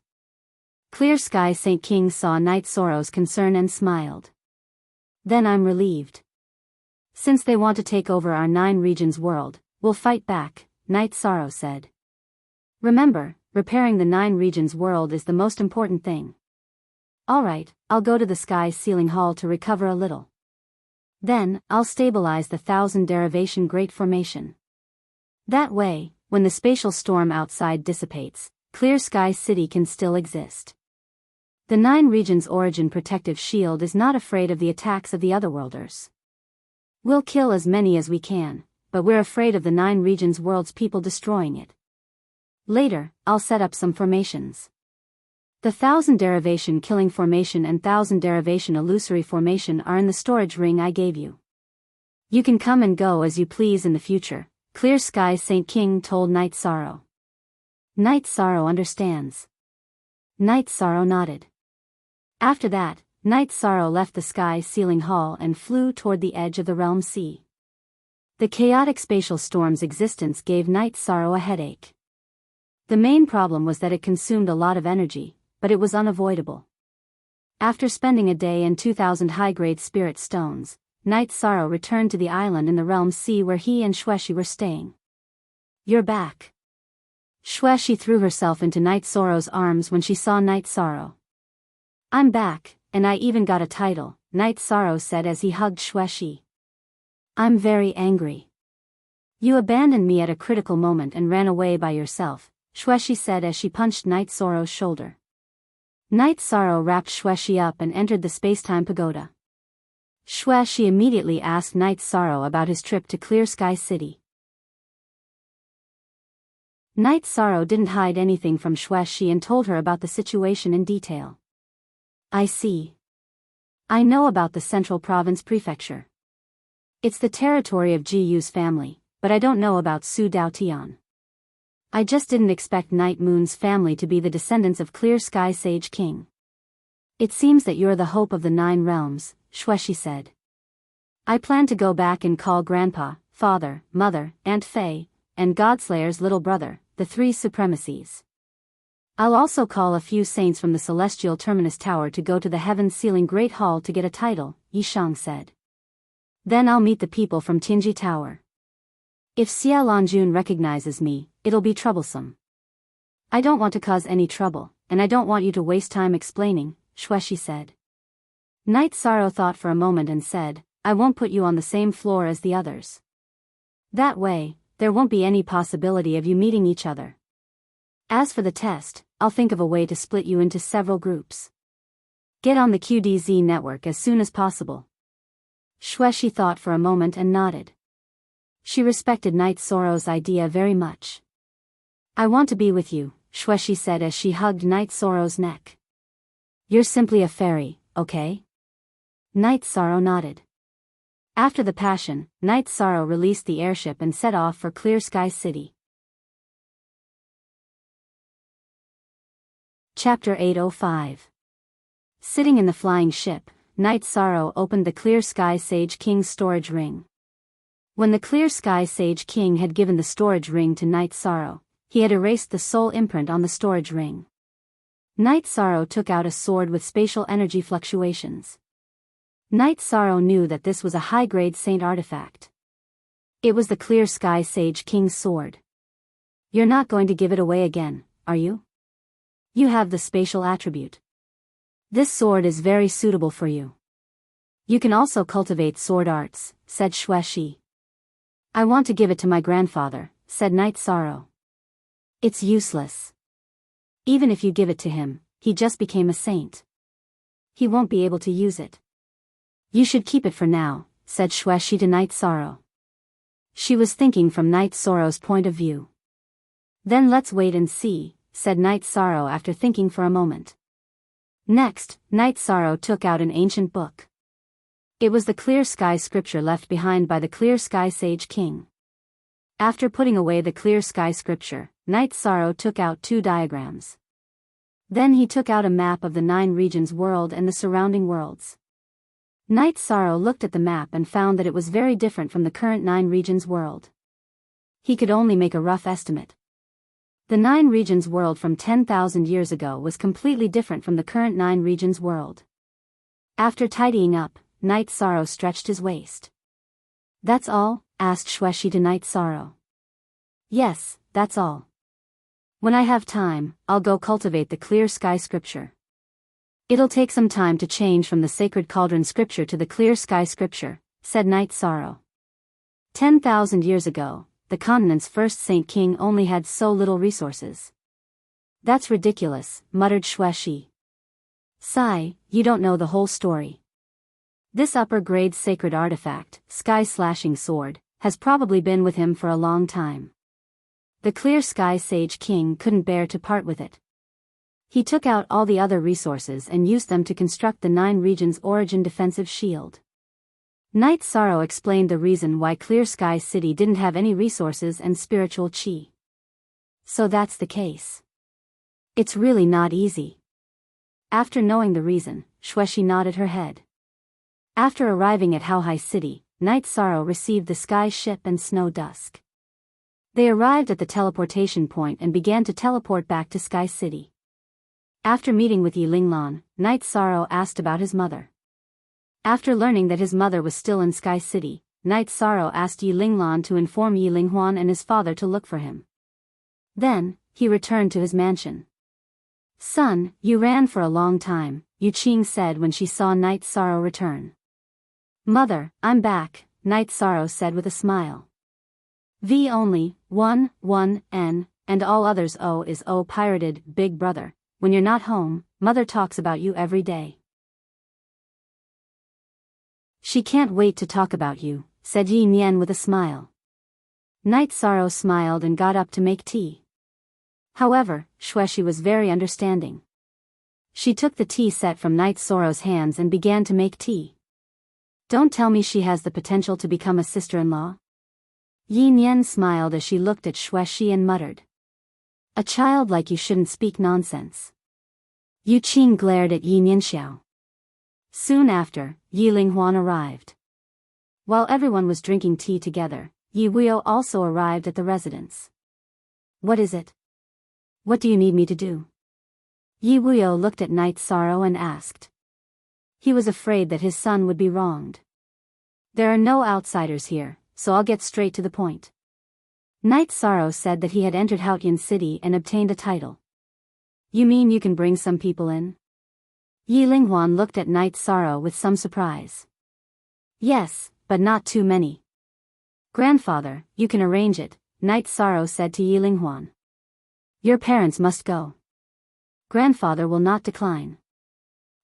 Clear Sky Saint King saw Night Sorrow's concern and smiled. Then I'm relieved. Since they want to take over our 9 regions world, we'll fight back, Night Sorrow said. Remember, repairing the 9 regions world is the most important thing. Alright, I'll go to the Sky Sealing Hall to recover a little. Then, I'll stabilize the 1000 Derivation Great Formation. That way, when the spatial storm outside dissipates, Clear Sky City can still exist. The 9 regions origin protective shield is not afraid of the attacks of the Otherworlders. We'll kill as many as we can, but we're afraid of the 9 regions world's people destroying it. Later, I'll set up some formations. The 1000 Derivation Killing Formation and 1000 Derivation Illusory Formation are in the storage ring I gave you. You can come and go as you please in the future, Clear Sky Saint King told Night Sorrow. Night Sorrow understands. Night Sorrow nodded. After that, Night Sorrow left the Sky Sealing Hall and flew toward the edge of the Realm Sea. The chaotic spatial storm's existence gave Night Sorrow a headache. The main problem was that it consumed a lot of energy, but it was unavoidable. After spending a day and 2,000 high-grade spirit stones, Night Sorrow returned to the island in the Realm Sea where he and Xueshi were staying. You're back. Xueshi threw herself into Night Sorrow's arms when she saw Night Sorrow. I'm back, and I even got a title, Night Sorrow said as he hugged Xueshi. I'm very angry. You abandoned me at a critical moment and ran away by yourself, Xueshi said as she punched Night Sorrow's shoulder. Night Sorrow wrapped Xueshi up and entered the Spacetime Pagoda. She immediately asked Night Sorrow about his trip to Clear Sky City. Night Sorrow didn't hide anything from She and told her about the situation in detail. I see. I know about the Central Province Prefecture. It's the territory of Ji Yu's family, but I don't know about Su Dao Tian. I just didn't expect Night Moon's family to be the descendants of Clear Sky Sage King. It seems that you're the hope of the 9 realms, She said. I plan to go back and call Grandpa, Father, Mother, Aunt Faye, and Godslayer's little brother, the 3 supremacies. I'll also call a few saints from the Celestial Terminus Tower to go to the Heaven-Sealing Great Hall to get a title, Yishang said. Then I'll meet the people from Tinji Tower. If Xia Lanjun recognizes me, it'll be troublesome. I don't want to cause any trouble, and I don't want you to waste time explaining, She said. Night Sorrow thought for a moment and said, I won't put you on the same floor as the others. That way, there won't be any possibility of you meeting each other. As for the test, I'll think of a way to split you into several groups. Get on the QDZ network as soon as possible. She thought for a moment and nodded. She respected Night Sorrow's idea very much. I want to be with you, She said as she hugged Night Sorrow's neck. You're simply a fairy, okay? Night Sorrow nodded. After the passion, Night Sorrow released the airship and set off for Clear Sky City. Chapter 805. Sitting in the flying ship, Night Sorrow opened the Clear Sky Sage King's storage ring. When the Clear Sky Sage King had given the storage ring to Night Sorrow, he had erased the soul imprint on the storage ring. Night Sorrow took out a sword with spatial energy fluctuations. Night Sorrow knew that this was a high-grade saint artifact. It was the Clear Sky Sage King's sword. You're not going to give it away again, are you? You have the spatial attribute. This sword is very suitable for you. You can also cultivate sword arts, said She. I want to give it to my grandfather, said Night Sorrow. It's useless. Even if you give it to him, he just became a saint. He won't be able to use it. You should keep it for now, said She to Night Sorrow. She was thinking from Night Sorrow's point of view. Then let's wait and see, said Night Sorrow after thinking for a moment. Next, Night Sorrow took out an ancient book. It was the Clear Sky Scripture left behind by the Clear Sky Sage King. After putting away the Clear Sky Scripture, Night Sorrow took out 2 diagrams. Then he took out a map of the 9 regions world and the surrounding worlds. Night Sorrow looked at the map and found that it was very different from the current 9 regions world. He could only make a rough estimate. The 9 regions world from 10,000 years ago was completely different from the current 9 regions world. After tidying up, Night Sorrow stretched his waist. That's all? Asked She to Night Sorrow. Yes, that's all. When I have time, I'll go cultivate the Clear Sky Scripture. It'll take some time to change from the Sacred Cauldron Scripture to the Clear Sky Scripture, said Night Sorrow. 10,000 years ago, the continent's first Saint King only had so little resources. That's ridiculous, muttered She. Sigh, you don't know the whole story. This upper-grade sacred artifact, Sky-Slashing Sword, has probably been with him for a long time. The Clear Sky Sage King couldn't bear to part with it. He took out all the other resources and used them to construct the 9 regions' origin defensive shield. Night Sorrow explained the reason why Clear Sky City didn't have any resources and spiritual chi. So that's the case. It's really not easy. After knowing the reason, She nodded her head. After arriving at Haohai City, Night Sorrow received the sky ship and Snow Dusk. They arrived at the teleportation point and began to teleport back to Sky City. After meeting with Yi Linglan, Night Sorrow asked about his mother. After learning that his mother was still in Sky City, Night Sorrow asked Yi Linglan to inform Yi Linghuan and his father to look for him. Then, he returned to his mansion. Son, you ran for a long time, Yu Qing said when she saw Night Sorrow return. Mother, I'm back, Night Sorrow said with a smile. V only, 1, N, and all others O is O pirated, big brother. When you're not home, Mother talks about you every day. She can't wait to talk about you, said Yi Nian with a smile. Night Sorrow smiled and got up to make tea. However, Xueshi was very understanding. She took the tea set from Night Sorrow's hands and began to make tea. Don't tell me she has the potential to become a sister-in-law? Yi Nian smiled as she looked at Xueshi and muttered. A child like you shouldn't speak nonsense. Yu Qing glared at Yi Nianxiao. Soon after, Yi Linghuan arrived. While everyone was drinking tea together, Yi Wuyo also arrived at the residence. What is it? What do you need me to do? Yi Wuyo looked at Night Sorrow and asked. He was afraid that his son would be wronged. There are no outsiders here, so I'll get straight to the point. Night Sorrow said that he had entered Haotian City and obtained a title. You mean you can bring some people in? Yi Linghuan looked at Night Sorrow with some surprise. Yes, but not too many. Grandfather, you can arrange it, Night Sorrow said to Yi Linghuan. Your parents must go. Grandfather will not decline.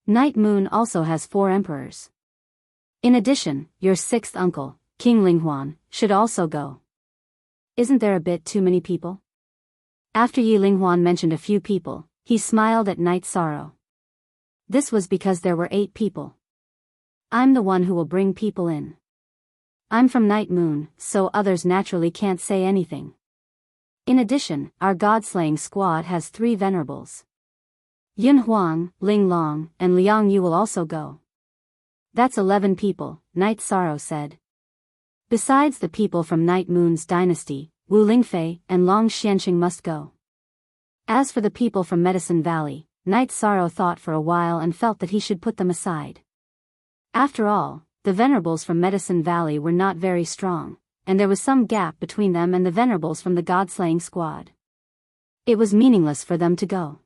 Night Moon also has 4 emperors. In addition, your 6th uncle, King Linghuan, should also go. Isn't there a bit too many people? After Yi Linghuan mentioned a few people, he smiled at Night Sorrow. This was because there were 8 people. I'm the one who will bring people in. I'm from Night Moon, so others naturally can't say anything. In addition, our god-slaying squad has 3 venerables. Yun Huang, Ling Long, and Liang Yu will also go. That's 11 people, Night Sorrow said. Besides the people from Night Moon's dynasty, Wu Lingfei and Long Xianxing must go. As for the people from Medicine Valley, Night Sorrow thought for a while and felt that he should put them aside. After all, the venerables from Medicine Valley were not very strong, and there was some gap between them and the venerables from the god-slaying squad. It was meaningless for them to go.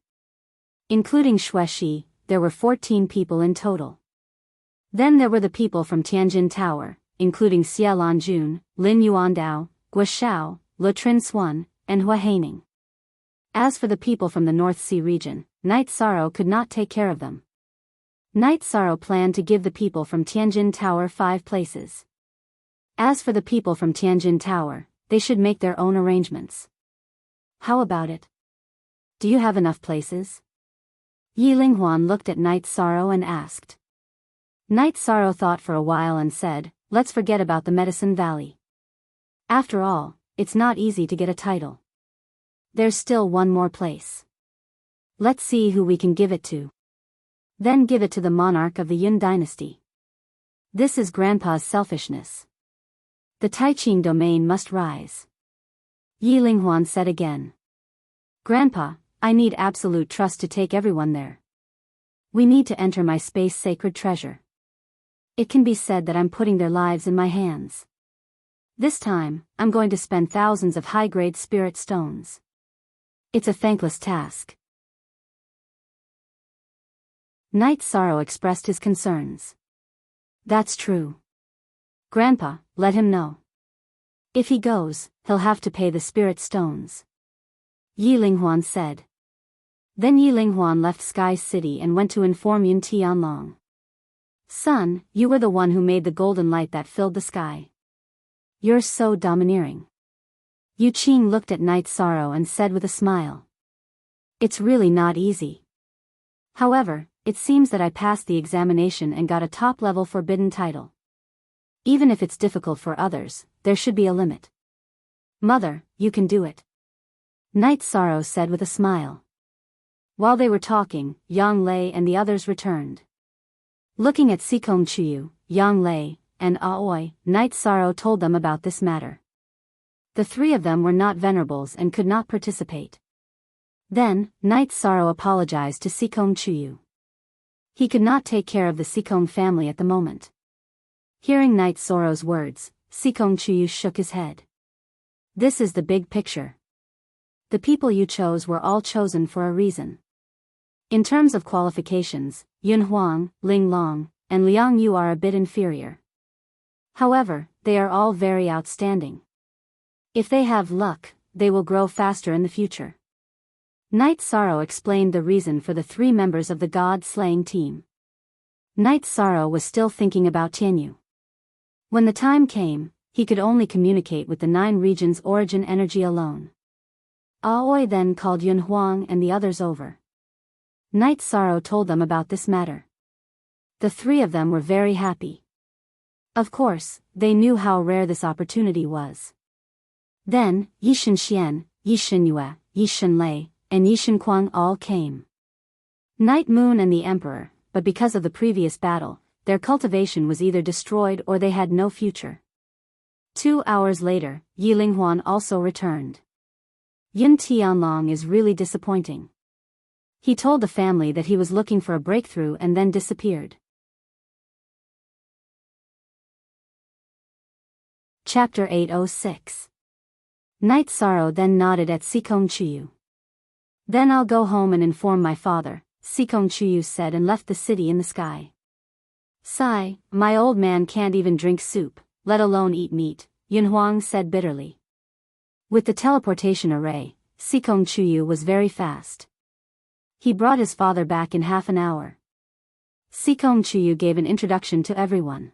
Including Xueshi, there were 14 people in total. Then there were the people from Tianjin Tower, including Xie Lanjun, Lin Yuandao, Guo Shao, Le Trin Xuan, and Hua Haining. As for the people from the North Sea region, Night Sorrow could not take care of them. Night Sorrow planned to give the people from Tianjin Tower 5 places. As for the people from Tianjin Tower, they should make their own arrangements. How about it? Do you have enough places? Yi Linghuan looked at Night Sorrow and asked. Night Sorrow thought for a while and said, let's forget about the Medicine Valley. After all, it's not easy to get a title. There's still one more place. Let's see who we can give it to. Then give it to the monarch of the Yun dynasty. This is Grandpa's selfishness. The Taiqing domain must rise. Yi Linghuan said again. Grandpa, I need absolute trust to take everyone there. We need to enter my space sacred treasure. It can be said that I'm putting their lives in my hands. This time, I'm going to spend thousands of high-grade spirit stones. It's a thankless task. Night Sorrow expressed his concerns. That's true. Grandpa, let him know. If he goes, he'll have to pay the spirit stones. Yi Linghuan said. Then Yi Linghuan left Sky City and went to inform Yun Tianlong. Son, you were the one who made the golden light that filled the sky. You're so domineering. Yu Qing looked at Night Sorrow and said with a smile. It's really not easy. However, it seems that I passed the examination and got a top-level forbidden title. Even if it's difficult for others, there should be a limit. Mother, you can do it. Night Sorrow said with a smile. While they were talking, Yang Lei and the others returned. Looking at Sikong Chuyu, Yang Lei, and Aoi, Night Sorrow told them about this matter. The 3 of them were not venerables and could not participate. Then, Night Sorrow apologized to Sikong Chuyu. He could not take care of the Sikong family at the moment. Hearing Night Sorrow's words, Sikong Chuyu shook his head. This is the big picture. The people you chose were all chosen for a reason. In terms of qualifications, Yun Huang, Ling Long, and Liang Yu are a bit inferior. However, they are all very outstanding. If they have luck, they will grow faster in the future. Night Sorrow explained the reason for the 3 members of the god-slaying team. Night Sorrow was still thinking about Tianyu. When the time came, he could only communicate with the 9 regions' origin energy alone. Aoi then called Yun Huang and the others over. Night Sorrow told them about this matter. The 3 of them were very happy. Of course, they knew how rare this opportunity was. Then, Yishan Xian, Yishan Yue, Yishan Lei, and Yishan Kuang all came. Night Moon and the Emperor, but because of the previous battle, their cultivation was either destroyed or they had no future. 2 hours later, Yi Linghuan also returned. Yun Tianlong is really disappointing. He told the family that he was looking for a breakthrough and then disappeared. Chapter 806. Night Sorrow then nodded at Sikong Chuyu. Then I'll go home and inform my father, Sikong Chuyu said and left the city in the sky. Sigh, my old man can't even drink soup, let alone eat meat, Yun Huang said bitterly. With the teleportation array, Sikong Chuyu was very fast. He brought his father back in half an hour. Sikong Chuyu gave an introduction to everyone.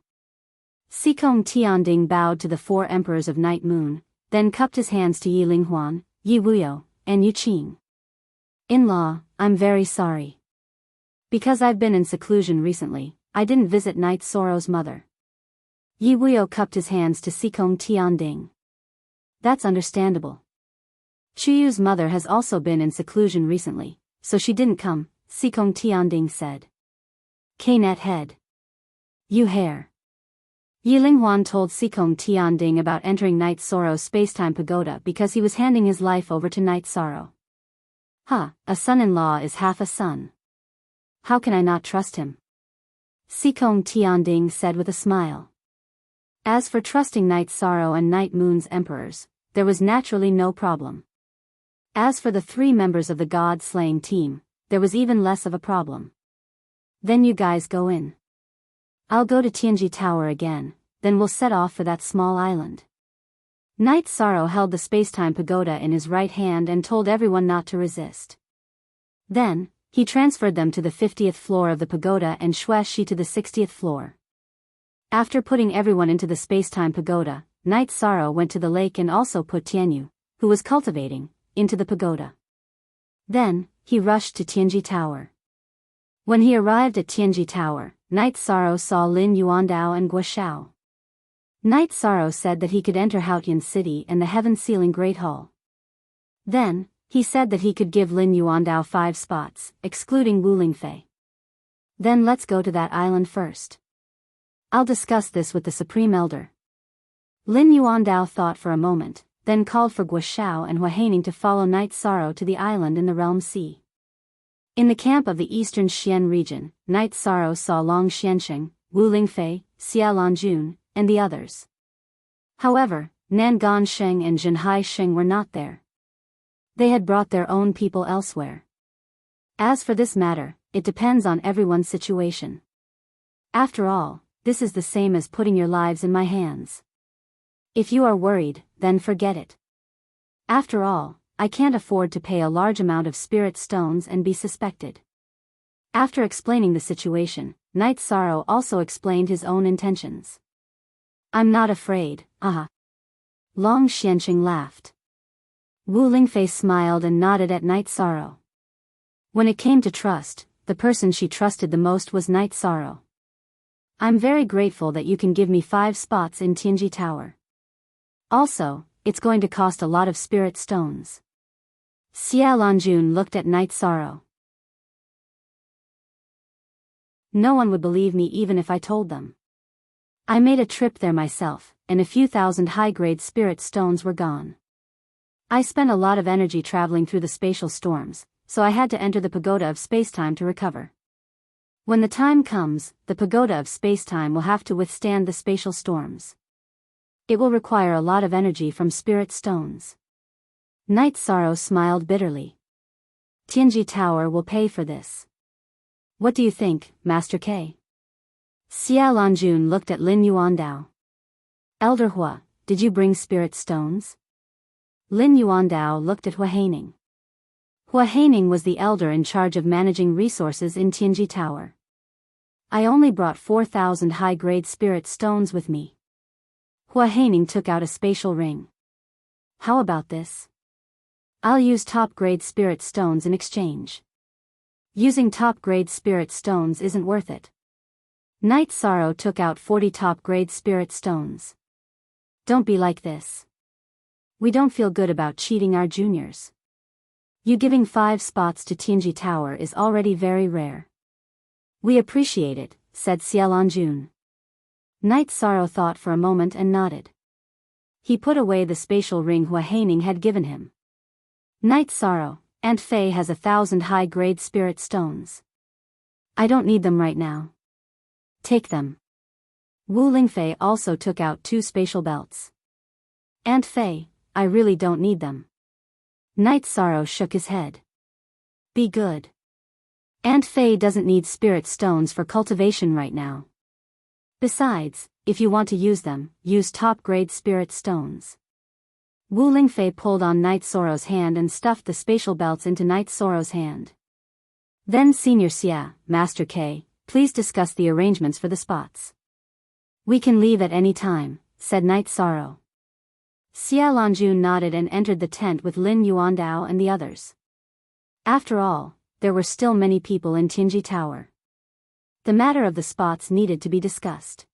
Sikong Tianding bowed to the 4 emperors of Night Moon, then cupped his hands to Yi Linghuan, Yi Wuyo, and Yu Qing. In-law, I'm very sorry. Because I've been in seclusion recently, I didn't visit Night Sorrow's mother. Yi Wuyo cupped his hands to Sikong Tianding. That's understandable. Chuyu's mother has also been in seclusion recently, so she didn't come, Sikong Tianding said. K-net head. You hair. Yi Linghuan told Sikong Tianding about entering Night Sorrow's spacetime pagoda because he was handing his life over to Night Sorrow. A son-in-law is half a son. How can I not trust him? Sikong Tianding said with a smile. As for trusting Night Sorrow and Night Moon's emperors, there was naturally no problem. As for the 3 members of the God-slaying team, there was even less of a problem. Then you guys go in. I'll go to Tianji Tower again, then we'll set off for that small island. Night Sorrow held the spacetime pagoda in his right hand and told everyone not to resist. Then, he transferred them to the 50th floor of the pagoda and Xue Shi to the 60th floor. After putting everyone into the spacetime pagoda, Night Sorrow went to the lake and also put Tianyu, who was cultivating, into the pagoda. Then, he rushed to Tianji Tower. When he arrived at Tianji Tower, Night Sorrow saw Lin Yuandao and Guo Xiao. Night Sorrow said that he could enter Haotian City and the Heaven-Sealing Great Hall. Then, he said that he could give Lin Yuandao 5 spots, excluding Wu Lingfei. Then let's go to that island first. I'll discuss this with the Supreme Elder. Lin Yuandao thought for a moment, then called for Guo Xiao and Hua Haining to follow Night Sorrow to the island in the Realm Sea. In the camp of the Eastern Xian region, Night Sorrow saw Long Xiansheng, Wu Lingfei, Xia Lanjun, and the others. However, Nangan Sheng and Zhenhai Sheng were not there. They had brought their own people elsewhere. As for this matter, it depends on everyone's situation. After all, this is the same as putting your lives in my hands. If you are worried, then forget it. After all, I can't afford to pay a large amount of spirit stones and be suspected. After explaining the situation, Night Sorrow also explained his own intentions. I'm not afraid, Long Xianqing laughed. Wu Lingfei smiled and nodded at Night Sorrow. When it came to trust, the person she trusted the most was Night Sorrow. I'm very grateful that you can give me 5 spots in Tianji Tower. Also, it's going to cost a lot of spirit stones. Xia Lanjun looked at Night Sorrow. No one would believe me even if I told them. I made a trip there myself, and a few thousand high-grade spirit stones were gone. I spent a lot of energy traveling through the spatial storms, so I had to enter the pagoda of spacetime to recover. When the time comes, the pagoda of spacetime will have to withstand the spatial storms. It will require a lot of energy from spirit stones. Night Sorrow smiled bitterly. Tianji Tower will pay for this. What do you think, Master K? Xia Lanjun looked at Lin Yuandao. Elder Hua, did you bring spirit stones? Lin Yuandao looked at Hua Haining. Hua Haining was the elder in charge of managing resources in Tianji Tower. I only brought 4,000 high-grade spirit stones with me. Hua Haining took out a spatial ring. How about this? I'll use top-grade spirit stones in exchange. Using top-grade spirit stones isn't worth it. Night Sorrow took out 40 top-grade spirit stones. Don't be like this. We don't feel good about cheating our juniors. You giving 5 spots to Tianji Tower is already very rare. We appreciate it, said Xiaolanjun. Night Sorrow thought for a moment and nodded. He put away the spatial ring Hua Haining had given him. Night Sorrow, Aunt Fei has 1,000 high-grade spirit stones. I don't need them right now. Take them. Wu Lingfei also took out 2 spatial belts. Aunt Fei, I really don't need them. Night Sorrow shook his head. Be good. Aunt Fei doesn't need spirit stones for cultivation right now. Besides, if you want to use them, use top-grade spirit stones. Wu Lingfei pulled on Night Sorrow's hand and stuffed the spatial belts into Night Sorrow's hand. Then Senior Xia, Master K, please discuss the arrangements for the spots. We can leave at any time, said Night Sorrow. Xia Lanjun nodded and entered the tent with Lin Yuandao and the others. After all, there were still many people in Tianji Tower. The matter of the spots needed to be discussed.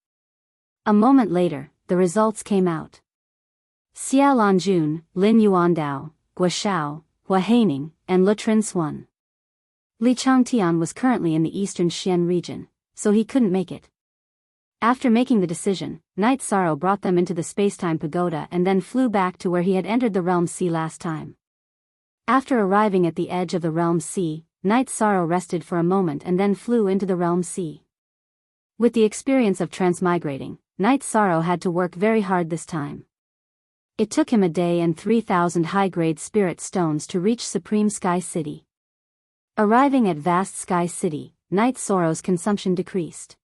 A moment later, the results came out. Xia Lanjun, Lin Yuandao, Guo Shao, Hua Haining, and Le Trin Xuan. Li Changtian was currently in the eastern Xian region, so he couldn't make it. After making the decision, Night Sorrow brought them into the Spacetime Pagoda and then flew back to where he had entered the Realm Sea last time. After arriving at the edge of the Realm Sea, Night Sorrow rested for a moment and then flew into the Realm Sea. With the experience of transmigrating, Night Sorrow had to work very hard this time. It took him a day and 3,000 high-grade spirit stones to reach Supreme Sky City. Arriving at Vast Sky City, Night Sorrow's consumption decreased.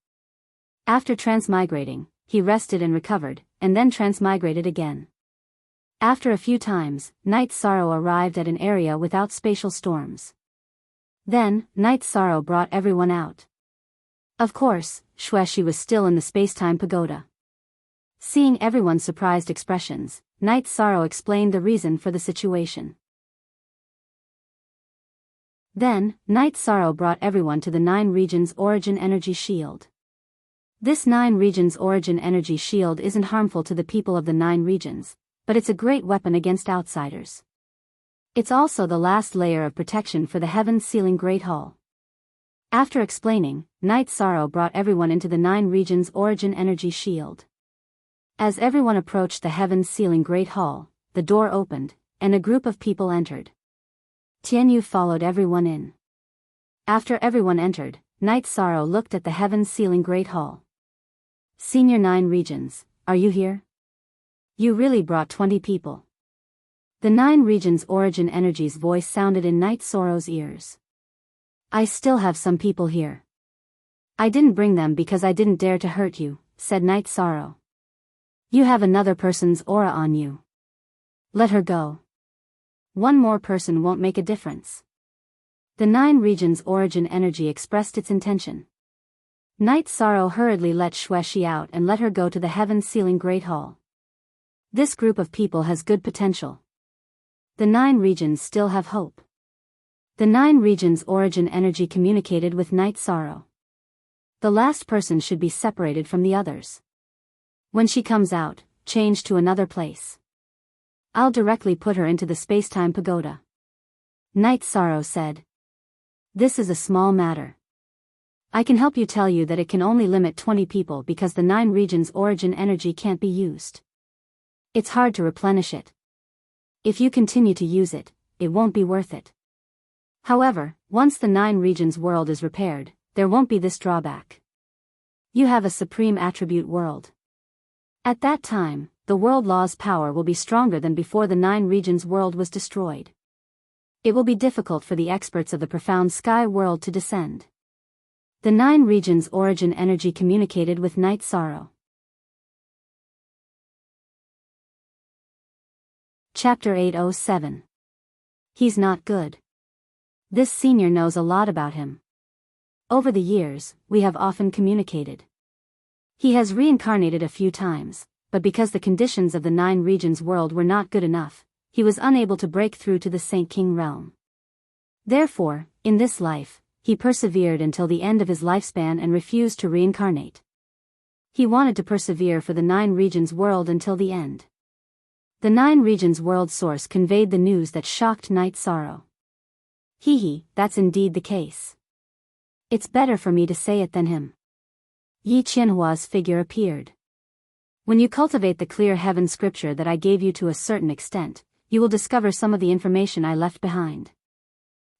After transmigrating, he rested and recovered, and then transmigrated again. After a few times, Night Sorrow arrived at an area without spatial storms. Then, Night Sorrow brought everyone out. Of course, Xueshi was still in the Spacetime Pagoda. Seeing everyone's surprised expressions, Night Sorrow explained the reason for the situation. Then, Night Sorrow brought everyone to the 9 Regions Origin Energy Shield. This 9 Regions Origin Energy Shield isn't harmful to the people of the 9 regions, but it's a great weapon against outsiders. It's also the last layer of protection for the Heaven Sealing Great Hall. After explaining, Night Sorrow brought everyone into the 9 Regions Origin Energy Shield. As everyone approached the Heaven Sealing Great Hall, the door opened, and a group of people entered. Tianyu followed everyone in. After everyone entered, Night Sorrow looked at the Heaven Sealing Great Hall. Senior 9 Regions, are you here? You really brought 20 people. The 9 Regions Origin Energy's voice sounded in Night Sorrow's ears. I still have some people here. I didn't bring them because I didn't dare to hurt you, said Night Sorrow. You have another person's aura on you. Let her go. One more person won't make a difference. The 9 Regions Origin Energy expressed its intention. Night Sorrow hurriedly let Xueshi out and let her go to the Heaven Sealing Great Hall. This group of people has good potential. The 9 regions still have hope. The 9 Regions Origin Energy communicated with Night Sorrow. The last person should be separated from the others. When she comes out, change to another place. I'll directly put her into the Spacetime Pagoda. Night Sorrow said. This is a small matter. I can help you tell you that it can only limit 20 people because the 9 regions origin energy can't be used. It's hard to replenish it. If you continue to use it, it won't be worth it. However, once the 9 regions world is repaired, there won't be this drawback. You have a supreme attribute world. At that time, the world law's power will be stronger than before the 9 regions world was destroyed. It will be difficult for the experts of the profound sky world to descend. The 9 regions origin energy communicated with Night Sorrow. Chapter 807. He's not good. This senior knows a lot about him. Over the years, we have often communicated. He has reincarnated a few times, but because the conditions of the Nine Regions world were not good enough, he was unable to break through to the Saint King realm. Therefore, in this life, he persevered until the end of his lifespan and refused to reincarnate. He wanted to persevere for the Nine Regions world until the end. The Nine Regions world source conveyed the news that shocked Night Sorrow. That's indeed the case. It's better for me to say it than him. Yi Qianhua's figure appeared. When you cultivate the clear heaven scripture that I gave you to a certain extent, you will discover some of the information I left behind.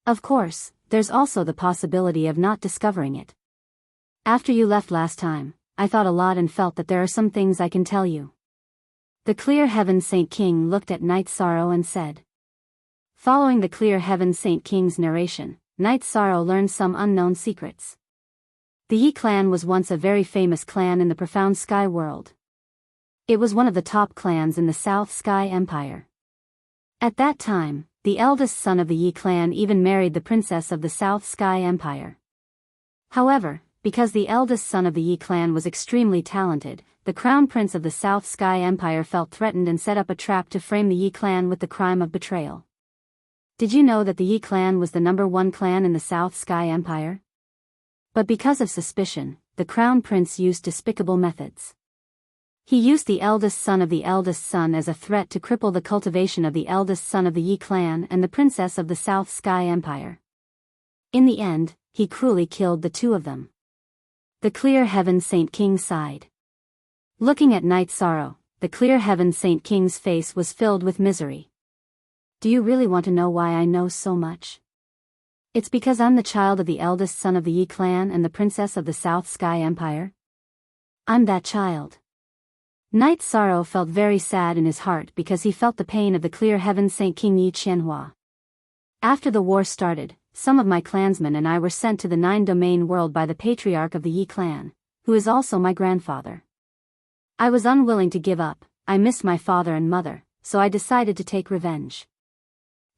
Of course, there's also the possibility of not discovering it. After you left last time, I thought a lot and felt that there are some things I can tell you. The Clear Heaven Saint King looked at Night Sorrow and said. Following the Clear Heaven Saint King's narration, Night Sorrow learned some unknown secrets. The Yi clan was once a very famous clan in the profound sky world. It was one of the top clans in the South Sky Empire. At that time, the eldest son of the Yi clan even married the princess of the South Sky Empire. However, because the eldest son of the Yi clan was extremely talented, the crown prince of the South Sky Empire felt threatened and set up a trap to frame the Yi clan with the crime of betrayal. Did you know that the Yi clan was the #1 clan in the South Sky Empire? But because of suspicion, the crown prince used despicable methods. He used the eldest son of the eldest son as a threat to cripple the cultivation of the eldest son of the Yi clan and the princess of the South Sky Empire. In the end, he cruelly killed the two of them. The Clear Heaven Saint King sighed. Looking at Night Sorrow, the Clear Heaven Saint King's face was filled with misery. Do you really want to know why I know so much? It's because I'm the child of the eldest son of the Yi clan and the princess of the South Sky Empire. I'm that child. Night Sorrow felt very sad in his heart because he felt the pain of the Clear Heaven Saint King Yi Qianhua. After the war started, some of my clansmen and I were sent to the Nine Domain world by the patriarch of the Yi clan, who is also my grandfather. I was unwilling to give up. I missed my father and mother, so I decided to take revenge.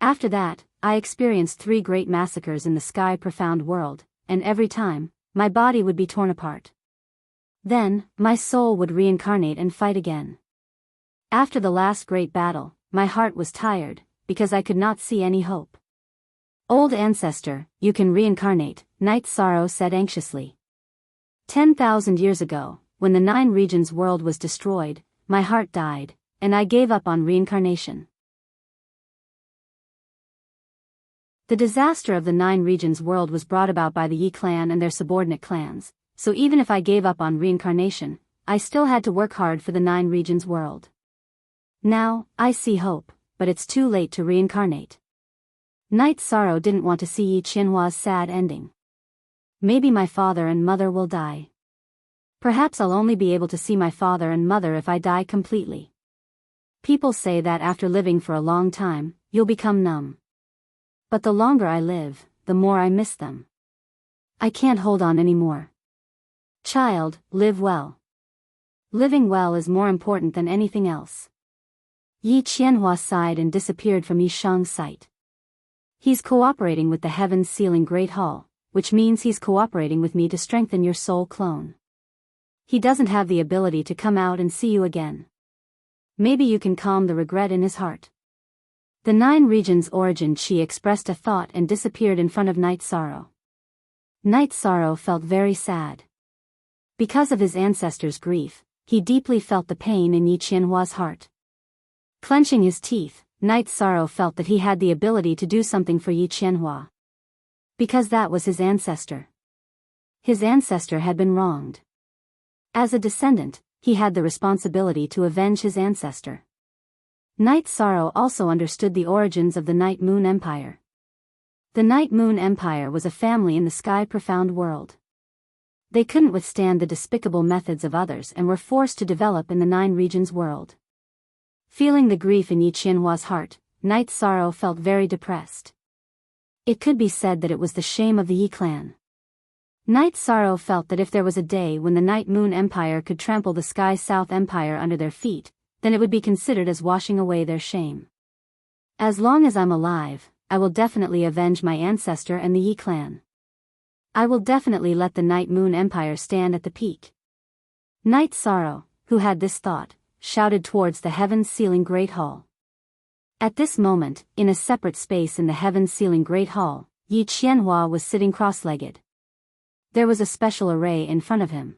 After that, I experienced 3 great massacres in the sky profound world, and every time, my body would be torn apart. Then, my soul would reincarnate and fight again. After the last great battle, my heart was tired, because I could not see any hope. Old ancestor, you can reincarnate, Night Sorrow said anxiously. 10,000 years ago, when the Nine Regions world was destroyed, my heart died, and I gave up on reincarnation. The disaster of the Nine Regions world was brought about by the Yi clan and their subordinate clans, so even if I gave up on reincarnation, I still had to work hard for the Nine Regions world. Now, I see hope, but it's too late to reincarnate. Night Sorrow didn't want to see Yi Qianhua's sad ending. Maybe my father and mother will die. Perhaps I'll only be able to see my father and mother if I die completely. People say that after living for a long time, you'll become numb. But the longer I live, the more I miss them. I can't hold on anymore. Child, live well. Living well is more important than anything else. Yi Qianhua sighed and disappeared from Yi Shang's sight. He's cooperating with the Heavens Sealing Great Hall, which means he's cooperating with me to strengthen your soul clone. He doesn't have the ability to come out and see you again. Maybe you can calm the regret in his heart. The Nine Regions Origin Chi expressed a thought and disappeared in front of Night Sorrow. Night Sorrow felt very sad. Because of his ancestors' grief, he deeply felt the pain in Yi Qianhua's heart. Clenching his teeth, Night Sorrow felt that he had the ability to do something for Yi Qianhua. Because that was his ancestor. His ancestor had been wronged. As a descendant, he had the responsibility to avenge his ancestor. Night Sorrow also understood the origins of the Night Moon Empire. The Night Moon Empire was a family in the sky profound world. They couldn't withstand the despicable methods of others and were forced to develop in the Nine Regions world. Feeling the grief in Yi Qianhua's heart, Night Sorrow felt very depressed. It could be said that it was the shame of the Yi clan. Night Sorrow felt that if there was a day when the Night Moon Empire could trample the Sky South Empire under their feet, then it would be considered as washing away their shame. As long as I'm alive, I will definitely avenge my ancestor and the Yi clan. I will definitely let the Night Moon Empire stand at the peak. Night Sorrow, who had this thought, shouted towards the heaven-sealing Great Hall. At this moment, in a separate space in the heaven-sealing Great Hall, Yi Qianhua was sitting cross-legged. There was a special array in front of him.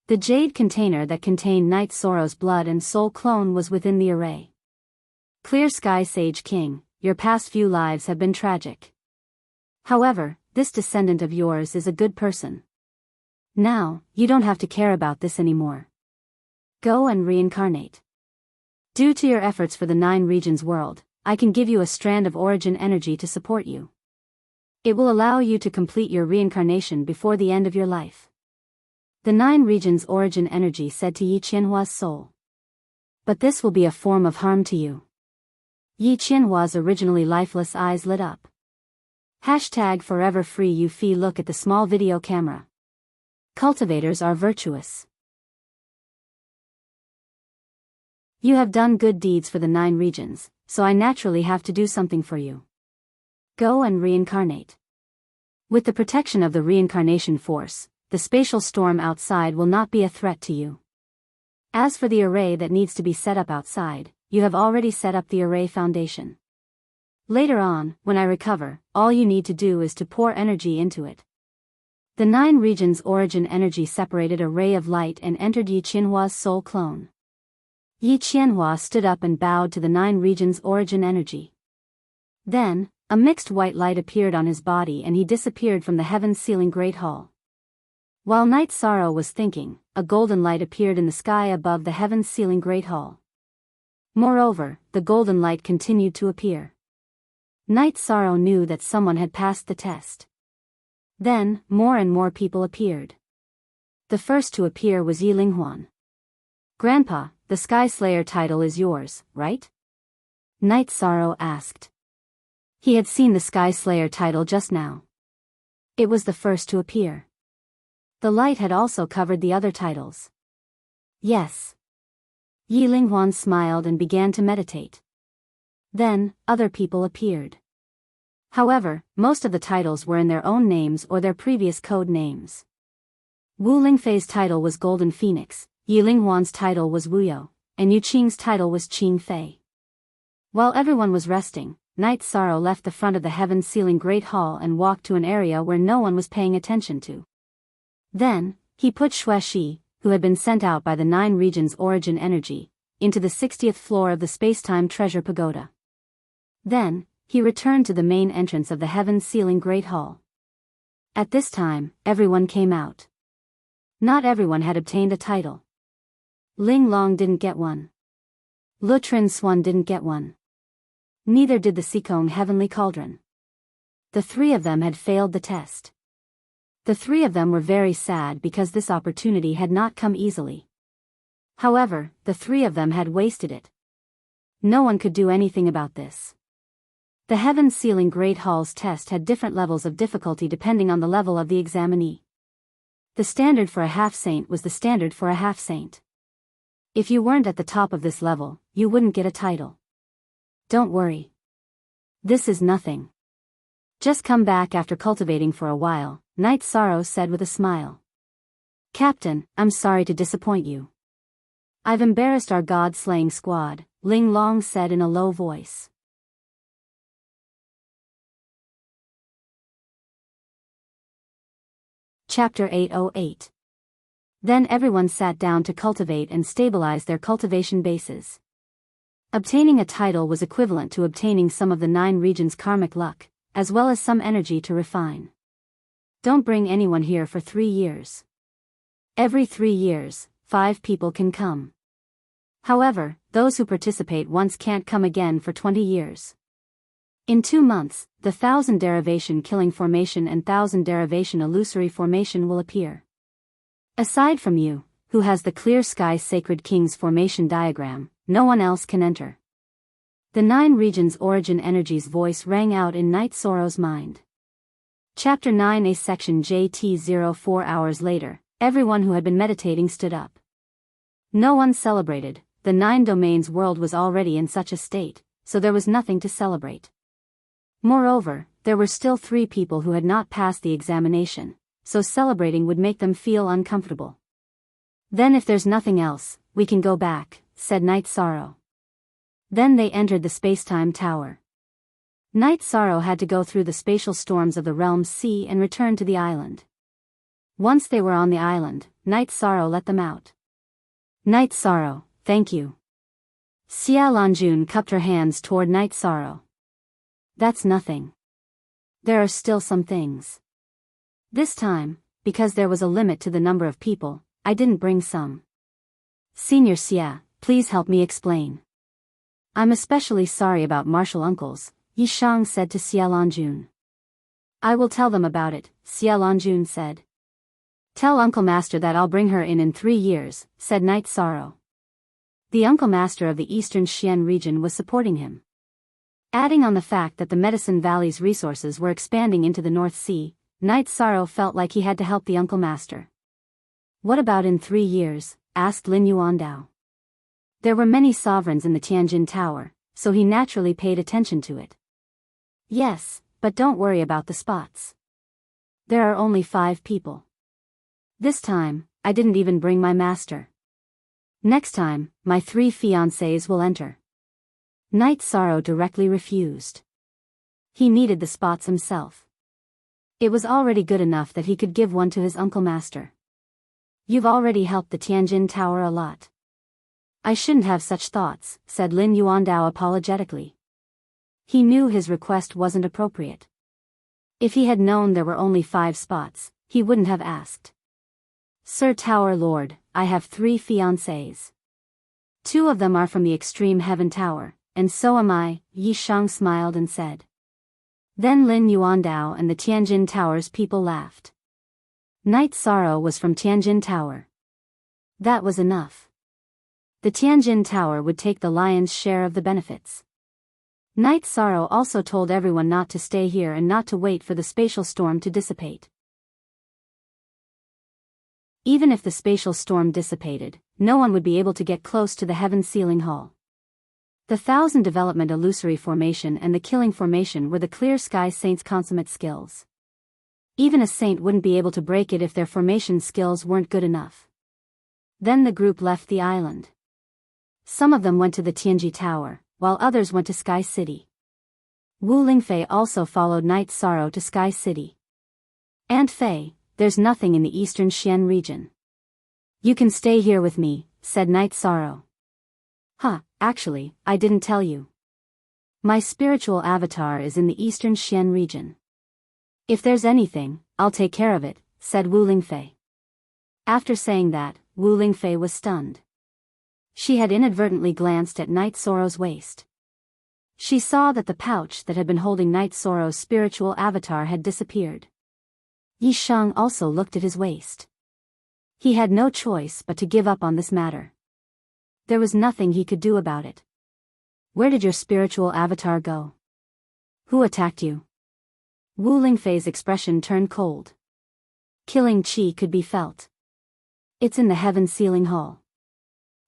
The jade container that contained Knight Sorrow's blood and soul clone was within the array. Clear Sky Sage King, your past few lives have been tragic. However, this descendant of yours is a good person. Now, you don't have to care about this anymore. Go and reincarnate. Due to your efforts for the 9 regions world, I can give you a strand of origin energy to support you. It will allow you to complete your reincarnation before the end of your life. The 9 regions origin energy said to Yi Qianhua's soul. But this will be a form of harm to you. Yi Qianhua's originally lifeless eyes lit up. #forever free Yufi. Look at the small video camera. Cultivators are virtuous. You have done good deeds for the 9 regions, so I naturally have to do something for you. Go and reincarnate. With the protection of the reincarnation force, the spatial storm outside will not be a threat to you. As for the array that needs to be set up outside, you have already set up the array foundation. Later on, when I recover, all you need to do is to pour energy into it. The 9 regions origin energy separated a ray of light and entered Yi Qianhua's soul clone. Yi Qianhua stood up and bowed to the 9 regions origin energy. Then, a mixed white light appeared on his body and he disappeared from the heaven-sealing Great Hall. While Knight Sorrow was thinking, a golden light appeared in the sky above the heaven-sealing Great Hall. Moreover, the golden light continued to appear. Knight Sorrow knew that someone had passed the test. Then, more and more people appeared. The first to appear was Yi Linghuan. Grandpa, the Sky Slayer title is yours, right? Knight Sorrow asked. He had seen the Sky Slayer title just now. It was the first to appear. The light had also covered the other titles. Yes. Yi Linghuan smiled and began to meditate. Then, other people appeared. However, most of the titles were in their own names or their previous code names. Wu Lingfei's title was Golden Phoenix, Yi Linghuan's title was Wuyou, and Yu Qing's title was Qing Fei. While everyone was resting, Knight Sorrow left the front of the heaven-sealing Great Hall and walked to an area where no one was paying attention to. Then, he put Xue Shi, who had been sent out by the 9 regions origin energy, into the 60th floor of the Space-Time Treasure Pagoda. Then, he returned to the main entrance of the heaven-sealing Great Hall. At this time, everyone came out. Not everyone had obtained a title. Ling Long didn't get one. Lutrin Swan didn't get one. Neither did the Sikong Heavenly Cauldron. The 3 of them had failed the test. The 3 of them were very sad because this opportunity had not come easily. However, the 3 of them had wasted it. No one could do anything about this. The heaven-sealing Great Hall's test had different levels of difficulty depending on the level of the examinee. The standard for a half-saint was the standard for a half-saint. If you weren't at the top of this level, you wouldn't get a title. Don't worry. This is nothing. Just come back after cultivating for a while, Knight Sorrow said with a smile. Captain, I'm sorry to disappoint you. I've embarrassed our god-slaying squad, Ling Long said in a low voice. Chapter 808. Then everyone sat down to cultivate and stabilize their cultivation bases. Obtaining a title was equivalent to obtaining some of the 9 regions' karmic luck, as well as some energy to refine. Don't bring anyone here for 3 years. Every 3 years, 5 people can come. However, those who participate once can't come again for 20 years. In 2 months, the 1000 derivation killing formation and 1000 derivation illusory formation will appear. Aside from you, who has the Clear Sky Sacred King's formation diagram, no one else can enter. The 9 regions origin energy's voice rang out in Knight Sorrow's mind. Chapter 9a Section JT 04 hours later, everyone who had been meditating stood up. No one celebrated, the 9 domains world was already in such a state, so there was nothing to celebrate. Moreover, there were still 3 people who had not passed the examination, so celebrating would make them feel uncomfortable. Then if there's nothing else, we can go back, said Night Sorrow. Then they entered the space-time tower. Night Sorrow had to go through the spatial storms of the realm's sea and return to the island. Once they were on the island, Night Sorrow let them out. Night Sorrow, thank you. Xia Lanjun cupped her hands toward Night Sorrow. That's nothing. There are still some things. This time, because there was a limit to the number of people, I didn't bring some. Senior Xia, please help me explain. I'm especially sorry about martial uncles, Yi Shang said to Xia Lanjun. I will tell them about it, Xia Lanjun said. Tell Uncle Master that I'll bring her in 3 years, said Night Sorrow. The Uncle Master of the Eastern Xian region was supporting him. Adding on the fact that the Medicine Valley's resources were expanding into the North Sea, Night Sorrow felt like he had to help the Uncle Master. What about in 3 years? Asked Lin Yuandao. There were many sovereigns in the Tianjin Tower, so he naturally paid attention to it. Yes, but don't worry about the spots. There are only 5 people. This time, I didn't even bring my master. Next time, my 3 fiancés will enter. Night Sorrow directly refused. He needed the spots himself. It was already good enough that he could give one to his Uncle Master. You've already helped the Tianjin Tower a lot. I shouldn't have such thoughts, said Lin Yuandao apologetically. He knew his request wasn't appropriate. If he had known there were only 5 spots, he wouldn't have asked. Sir Tower Lord, I have 3 fiancés. 2 of them are from the Extreme Heaven Tower, and so am I, Yi Shang smiled and said. Then Lin Yuandao and the Tianjin Tower's people laughed. Night Sorrow was from Tianjin Tower. That was enough. The Tianjin Tower would take the lion's share of the benefits. Night Sorrow also told everyone not to stay here and not to wait for the spatial storm to dissipate. Even if the spatial storm dissipated, no one would be able to get close to the Heaven Sealing Hall. The Thousand Development Illusory Formation and the Killing Formation were the Clear Sky Saints' consummate skills. Even a saint wouldn't be able to break it if their formation skills weren't good enough. Then the group left the island. Some of them went to the Tianji Tower, while others went to Sky City. Wu Lingfei also followed Night Sorrow to Sky City. Aunt Fei, there's nothing in the Eastern Xian region. You can stay here with me, said Night Sorrow. Actually, I didn't tell you. My spiritual avatar is in the Eastern Xian region. If there's anything, I'll take care of it, said Wu Lingfei. After saying that, Wu Lingfei was stunned. She had inadvertently glanced at Night Sorrow's waist. She saw that the pouch that had been holding Night Sorrow's spiritual avatar had disappeared. Yi Shang also looked at his waist. He had no choice but to give up on this matter. There was nothing he could do about it. Where did your spiritual avatar go? Who attacked you? Wu Lingfei's expression turned cold. Killing qi could be felt. It's in the Heaven Sealing Hall.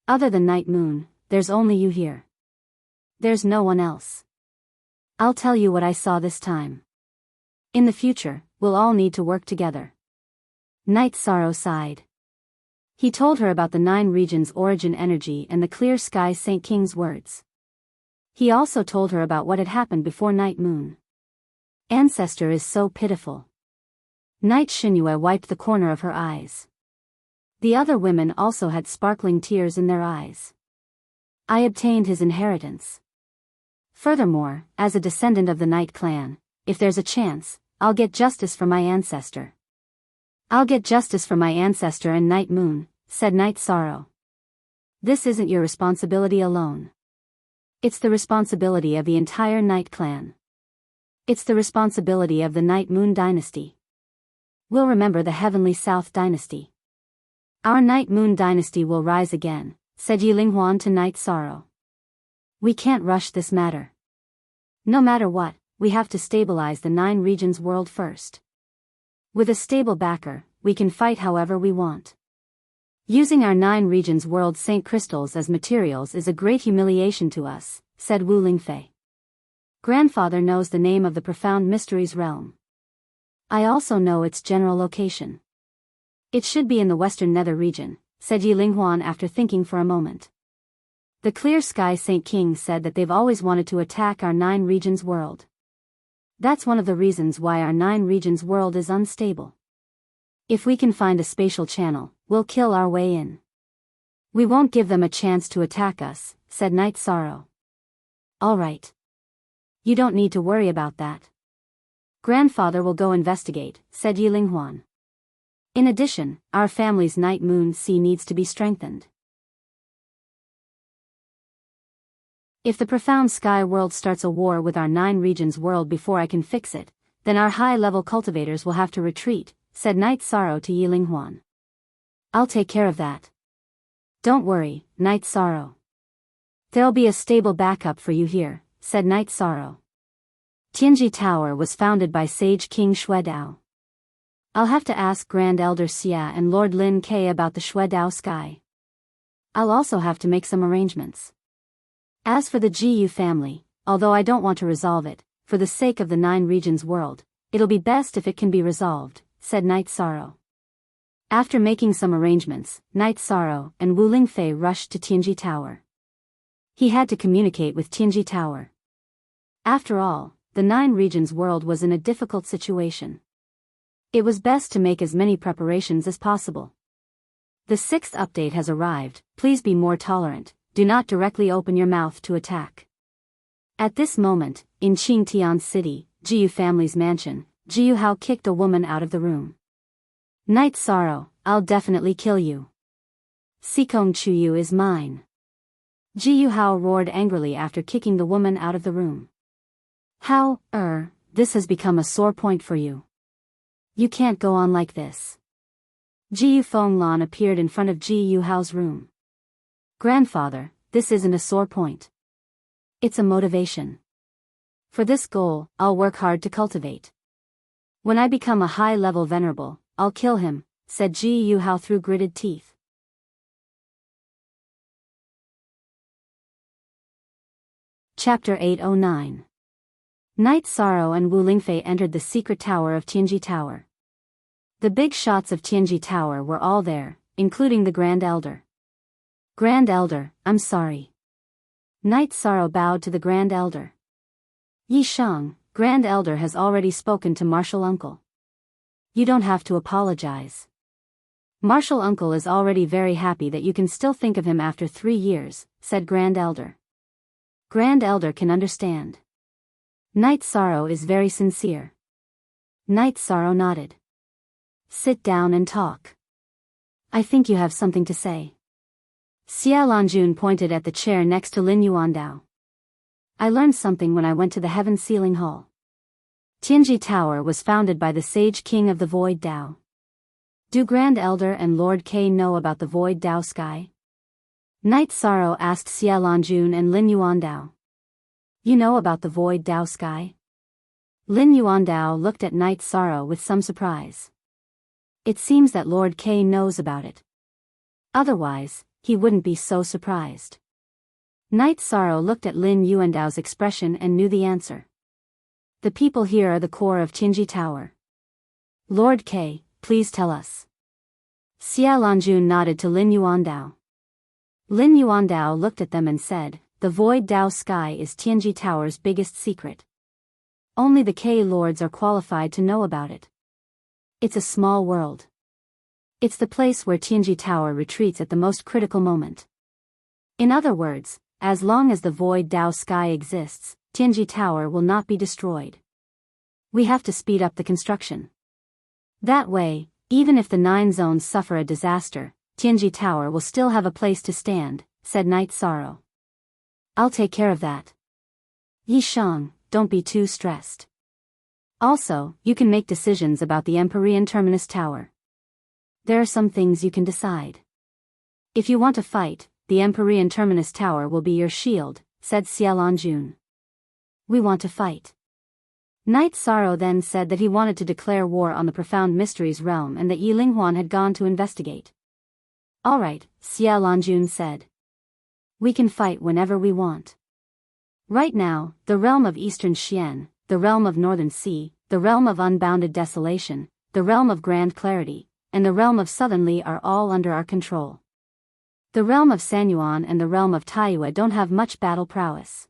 Other than Night Moon, there's only you here. There's no one else. I'll tell you what I saw this time. In the future, we'll all need to work together. Night Sorrow sighed. He told her about the 9 regions' origin energy and the Clear Sky Saint King's words. He also told her about what had happened before Night Moon. Ancestor is so pitiful. Night Xinyue wiped the corner of her eyes. The other women also had sparkling tears in their eyes. I obtained his inheritance. Furthermore, as a descendant of the Night Clan, if there's a chance, I'll get justice for my ancestor. I'll get justice for my ancestor and Night Moon, said Night Sorrow. This isn't your responsibility alone. It's the responsibility of the entire Night Clan. It's the responsibility of the Night Moon dynasty. We'll remember the Heavenly South dynasty. Our Night Moon dynasty will rise again, said Yi Linghuan to Night Sorrow. We can't rush this matter. No matter what, we have to stabilize the 9 regions world first. With a stable backer, we can fight however we want. Using our 9 regions world Saint crystals as materials is a great humiliation to us, said Wu Lingfei. Grandfather knows the name of the profound mysteries realm. I also know its general location. It should be in the western nether region, said Yi Linghuan after thinking for a moment. The Clear Sky Saint King said that they've always wanted to attack our 9 regions world. That's one of the reasons why our 9 regions world is unstable. If we can find a spatial channel, we'll kill our way in. We won't give them a chance to attack us, said Night Sorrow. All right. You don't need to worry about that. Grandfather will go investigate, said Yilinghuan. In addition, our family's Night Moon Sea needs to be strengthened. If the Profound Sky world starts a war with our 9 regions world before I can fix it, then our high-level cultivators will have to retreat, said Night Sorrow to Yilinghuan. I'll take care of that. Don't worry, Night Sorrow. There'll be a stable backup for you here, said Night Sorrow. Tianji Tower was founded by Sage King Xuedao. I'll have to ask Grand Elder Xia and Lord Lin Ke about the Xuedao sky. I'll also have to make some arrangements. As for the Jiyu family, although I don't want to resolve it, for the sake of the 9 regions world, it'll be best if it can be resolved, said Night Sorrow. After making some arrangements, Night Sorrow and Wu Lingfei rushed to Tianji Tower. He had to communicate with Tianji Tower. After all, the 9 regions world was in a difficult situation. It was best to make as many preparations as possible. The 6th update has arrived, please be more tolerant, do not directly open your mouth to attack. At this moment, in Qingtian City, Jiyu family's mansion, Jiyu Hao kicked a woman out of the room. Night Sorrow, I'll definitely kill you. Sikong Chuyu is mine. Jiyu Hao roared angrily after kicking the woman out of the room. How, this has become a sore point for you. You can't go on like this. Jiyu Fenglan appeared in front of Jiyu Hao's room. Grandfather, this isn't a sore point. It's a motivation. For this goal, I'll work hard to cultivate. When I become a high-level venerable, I'll kill him, said Jiyu Hao through gritted teeth. Chapter 809. Night Sorrow and Wu Lingfei entered the secret tower of Tianji Tower. The big shots of Tianji Tower were all there, including the Grand Elder. Grand Elder, I'm sorry. Night Sorrow bowed to the Grand Elder. Yi Shang, Grand Elder has already spoken to Martial Uncle. You don't have to apologize. Martial Uncle is already very happy that you can still think of him after 3 years, said Grand Elder. Grand Elder can understand. Night Sorrow is very sincere. Night Sorrow nodded. Sit down and talk. I think you have something to say. Xia Lanjun pointed at the chair next to Lin Yuandao. I learned something when I went to the Heaven Sealing Hall. Tianji Tower was founded by the Sage King of the Void Dao. Do Grand Elder and Lord K know about the Void Dao sky? Night Sorrow asked Xia Lanjun and Lin Yuandao. You know about the Void Dao sky? Lin Yuandao looked at Night Sorrow with some surprise. It seems that Lord K knows about it. Otherwise, he wouldn't be so surprised. Night Sorrow looked at Lin Yuandao's expression and knew the answer. The people here are the core of Tianji Tower. Lord K, please tell us. Xia Lanjun nodded to Lin Yuandao. Lin Yuandao looked at them and said, the Void Dao sky is Tianji Tower's biggest secret. Only the K lords are qualified to know about it. It's a small world. It's the place where Tianji Tower retreats at the most critical moment. In other words, as long as the Void Dao sky exists, Tianji Tower will not be destroyed. We have to speed up the construction. That way, even if the 9 zones suffer a disaster, Tianji Tower will still have a place to stand, said Night Sorrow. I'll take care of that. Yi Shang, don't be too stressed. Also, you can make decisions about the Empyrean Terminus Tower. There are some things you can decide. If you want to fight, the Empyrean Terminus Tower will be your shield, said Xia Lanjun. We want to fight. Night Sorrow then said that he wanted to declare war on the Profound Mysteries realm and that Yilinghuan had gone to investigate. All right, Xia Lanjun said. We can fight whenever we want. Right now, the realm of Eastern Xian, the realm of Northern Sea, the realm of Unbounded Desolation, the realm of Grand Clarity, and the realm of Southern Li are all under our control. The realm of Sanyuan and the realm of Taiyue don't have much battle prowess.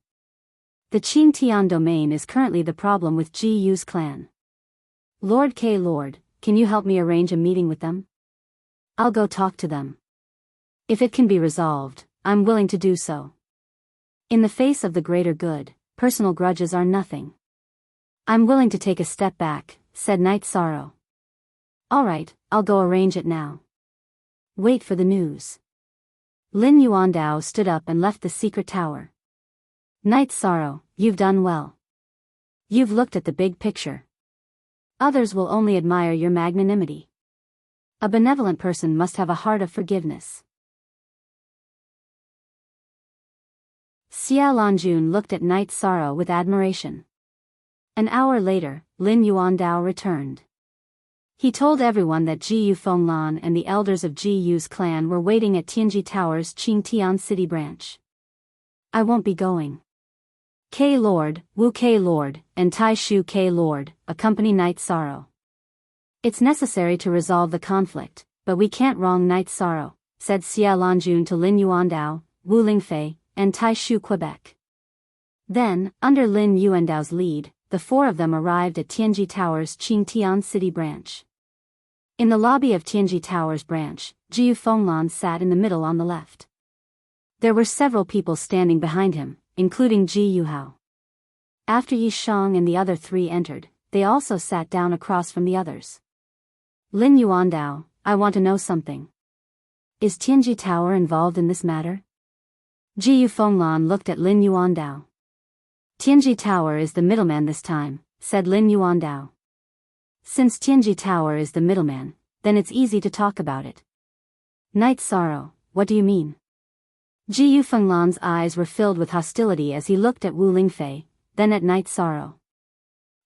The Qingtian domain is currently the problem with Ji Yu's clan. Lord, can you help me arrange a meeting with them? I'll go talk to them. If it can be resolved, I'm willing to do so. In the face of the greater good, personal grudges are nothing. I'm willing to take a step back, said Knight Sorrow. All right, I'll go arrange it now. Wait for the news. Lin Yuandao stood up and left the secret tower. Knight Sorrow, you've done well. You've looked at the big picture. Others will only admire your magnanimity. A benevolent person must have a heart of forgiveness. Xia Lanjun looked at Knight Sorrow with admiration. An hour later, Lin Yuandao returned. He told everyone that Ji Yu Fenglan and the elders of Ji Yu's clan were waiting at Tianji Tower's Qingtian City branch. I won't be going. K Lord, Wu K Lord, and Tai Shu K Lord accompany Knight Sorrow. It's necessary to resolve the conflict, but we can't wrong Knight Sorrow, said Xia Lanjun to Lin Yuandao, Wu Lingfei, and Tai Shu Quebec. Then, under Lin Yuandao's lead, the four of them arrived at Tianji Tower's Qingtian City branch. In the lobby of Tianji Tower's branch, Ji Yu Fenglan sat in the middle on the left. There were several people standing behind him, including Ji Yuhao. After Yi Shang and the other three entered, they also sat down across from the others. Lin Yuandao, I want to know something. Is Tianji Tower involved in this matter? Ji Yu Fenglan looked at Lin Yuandao. Tianji Tower is the middleman this time, said Lin Yuandao. Since Tianji Tower is the middleman, then it's easy to talk about it. Knight Sorrow, what do you mean? Ji Yu Fenglan's eyes were filled with hostility as he looked at Wu Lingfei, then at Knight Sorrow.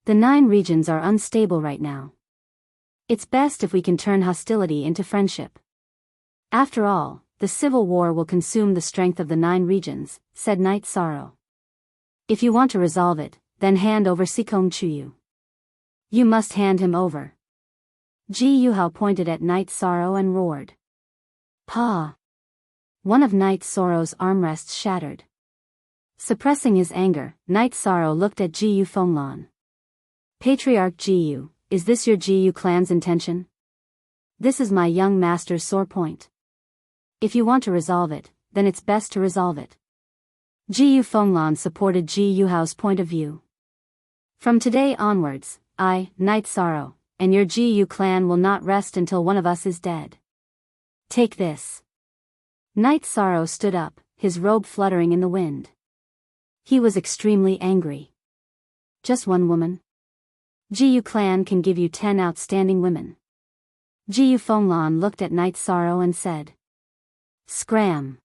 The 9 regions are unstable right now. It's best if we can turn hostility into friendship. After all, the civil war will consume the strength of the 9 regions, said Knight Sorrow. If you want to resolve it, then hand over Sikong Chuyu. You must hand him over. Ji Yuhao pointed at Knight Sorrow and roared. Pa! One of Knight Sorrow's armrests shattered. Suppressing his anger, Knight Sorrow looked at Ji Yu Fenglan. Patriarch Ji Yu, is this your Ji Yu clan's intention? This is my young master's sore point. If you want to resolve it, then it's best to resolve it. Ji Yu Fenglan supported Ji Yuhao's point of view. From today onwards, I, Knight Sorrow, and your Ji Yu clan will not rest until one of us is dead. Take this. Knight Sorrow stood up, his robe fluttering in the wind. He was extremely angry. Just one woman? Ji Yu clan can give you 10 outstanding women. Ji Yu Fenglan looked at Knight Sorrow and said. Scram.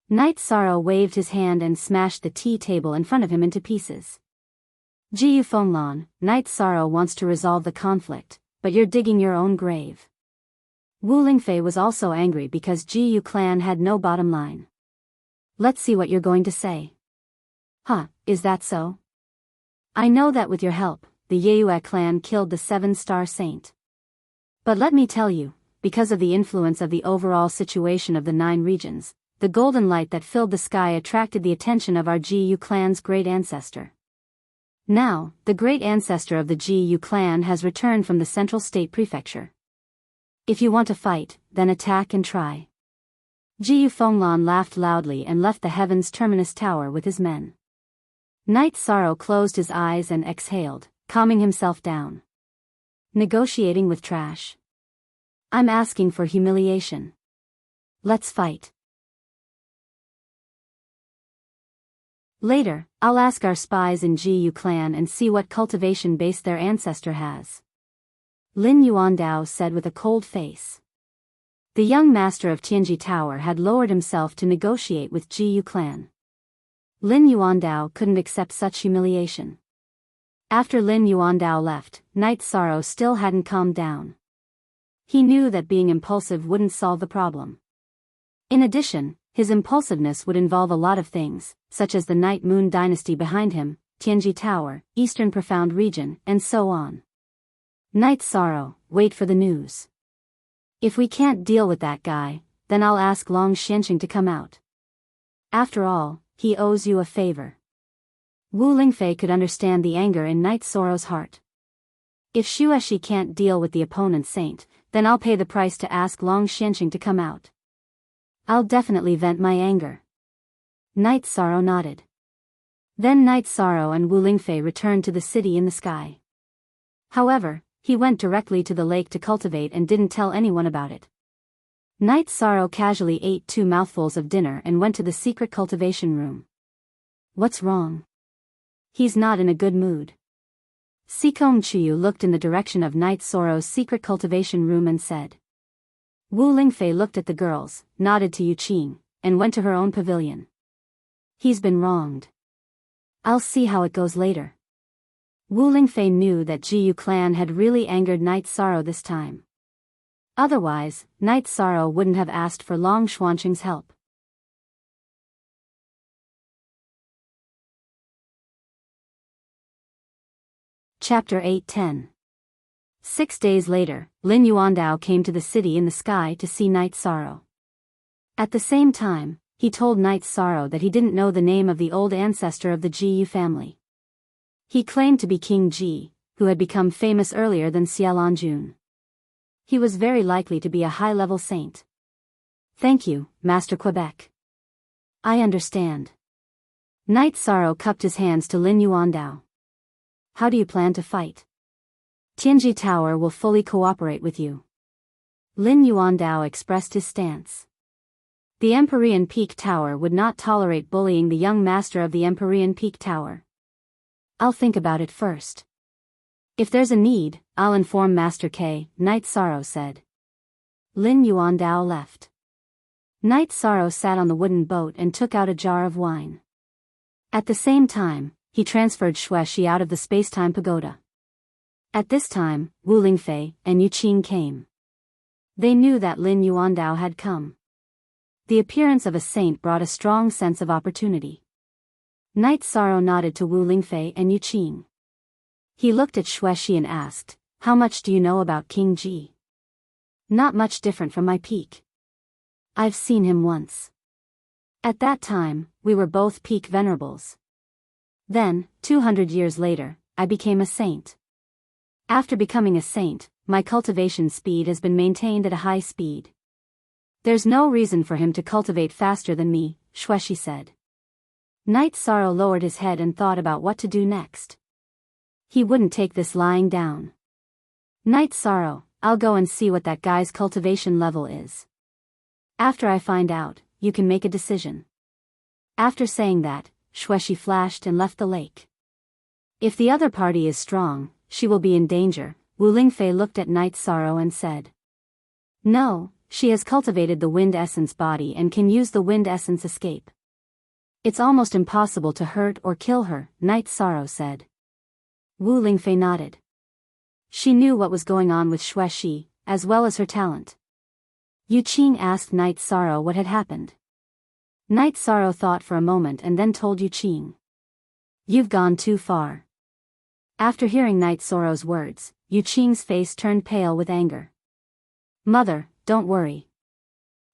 Knight Sorrow waved his hand and smashed the tea table in front of him into pieces. Ji Yu Fenglan, Knight Sorrow wants to resolve the conflict, but you're digging your own grave. Wu Lingfei was also angry because Ji Yu clan had no bottom line. Let's see what you're going to say. Huh, is that so? I know that with your help, the Yeyue clan killed the 7-star saint. But let me tell you, because of the influence of the overall situation of the 9 regions, the golden light that filled the sky attracted the attention of our Ji Yu clan's great ancestor. Now, the great ancestor of the Ji Yu clan has returned from the central state prefecture. If you want to fight, then attack and try. Ji Yu Fenglan laughed loudly and left the Heaven's Terminus Tower with his men. Knight Sorrow closed his eyes and exhaled, calming himself down. Negotiating with trash. I'm asking for humiliation. Let's fight. Later, I'll ask our spies in Ji Yu clan and see what cultivation base their ancestor has. Lin Yuandao said with a cold face. The young master of Tianji Tower had lowered himself to negotiate with Ji Yu clan. Lin Yuandao couldn't accept such humiliation. After Lin Yuandao left, Knight Sorrow still hadn't calmed down. He knew that being impulsive wouldn't solve the problem. In addition, his impulsiveness would involve a lot of things, such as the Night Moon dynasty behind him, Tianji Tower, Eastern Profound Region, and so on. Knight Sorrow, wait for the news. If we can't deal with that guy, then I'll ask Long Xianqing to come out. After all, he owes you a favor. Wu Lingfei could understand the anger in Knight Sorrow's heart. If Xueshi can't deal with the opponent's saint, then I'll pay the price to ask Long Xianqing to come out. I'll definitely vent my anger. Knight Sorrow nodded. Then Knight Sorrow and Wu Lingfei returned to the city in the sky. However, he went directly to the lake to cultivate and didn't tell anyone about it. Knight Sorrow casually ate 2 mouthfuls of dinner and went to the secret cultivation room. What's wrong? He's not in a good mood. Sikong Chuyu looked in the direction of Knight Sorrow's secret cultivation room and said. Wu Lingfei looked at the girls, nodded to Yu Qing, and went to her own pavilion. He's been wronged. I'll see how it goes later. Wu Lingfei knew that Jiyu clan had really angered Knight Sorrow this time. Otherwise, Knight Sorrow wouldn't have asked for Long Xuanqing's help. Chapter 8-10. 6 days later, Lin Yuandao came to the city in the sky to see Knight Sorrow. At the same time, he told Knight Sorrow that he didn't know the name of the old ancestor of the Jiyu family. He claimed to be King Ji, who had become famous earlier than Xiaolongjun. He was very likely to be a high-level saint. Thank you, Master Quebec. I understand. Knight Sorrow cupped his hands to Lin Yuandao. How do you plan to fight? Tianji Tower will fully cooperate with you. Lin Yuandao expressed his stance. The Empyrean Peak Tower would not tolerate bullying the young master of the Empyrean Peak Tower. I'll think about it first. If there's a need, I'll inform Master K, Knight Sorrow said. Lin Yuandao left. Knight Sorrow sat on the wooden boat and took out a jar of wine. At the same time, he transferred Xueshi out of the space-time pagoda. At this time, Wu Lingfei and Yu Qing came. They knew that Lin Yuandao had come. The appearance of a saint brought a strong sense of opportunity. Knight Sorrow nodded to Wu Lingfei and Yu Qing. He looked at Xueshi and asked, "How much do you know about King Ji?" "Not much different from my peak. I've seen him once. At that time, we were both peak venerables. Then, 200 years later, I became a saint. After becoming a saint, my cultivation speed has been maintained at a high speed. There's no reason for him to cultivate faster than me," Xueshi said. Knight Sorrow lowered his head and thought about what to do next. He wouldn't take this lying down. Knight Sorrow, I'll go and see what that guy's cultivation level is. After I find out, you can make a decision. After saying that, Xueshi flashed and left the lake. If the other party is strong, she will be in danger, Wu Lingfei looked at Knight Sorrow and said. No, she has cultivated the wind essence body and can use the wind essence escape. It's almost impossible to hurt or kill her, Knight Sorrow said. Wu Lingfei nodded. She knew what was going on with Xueshi, as well as her talent. Yu Qing asked Knight Sorrow what had happened. Knight Sorrow thought for a moment and then told Yu Qing. You've gone too far. After hearing Knight Sorrow's words, Yu Qing's face turned pale with anger. Mother, don't worry.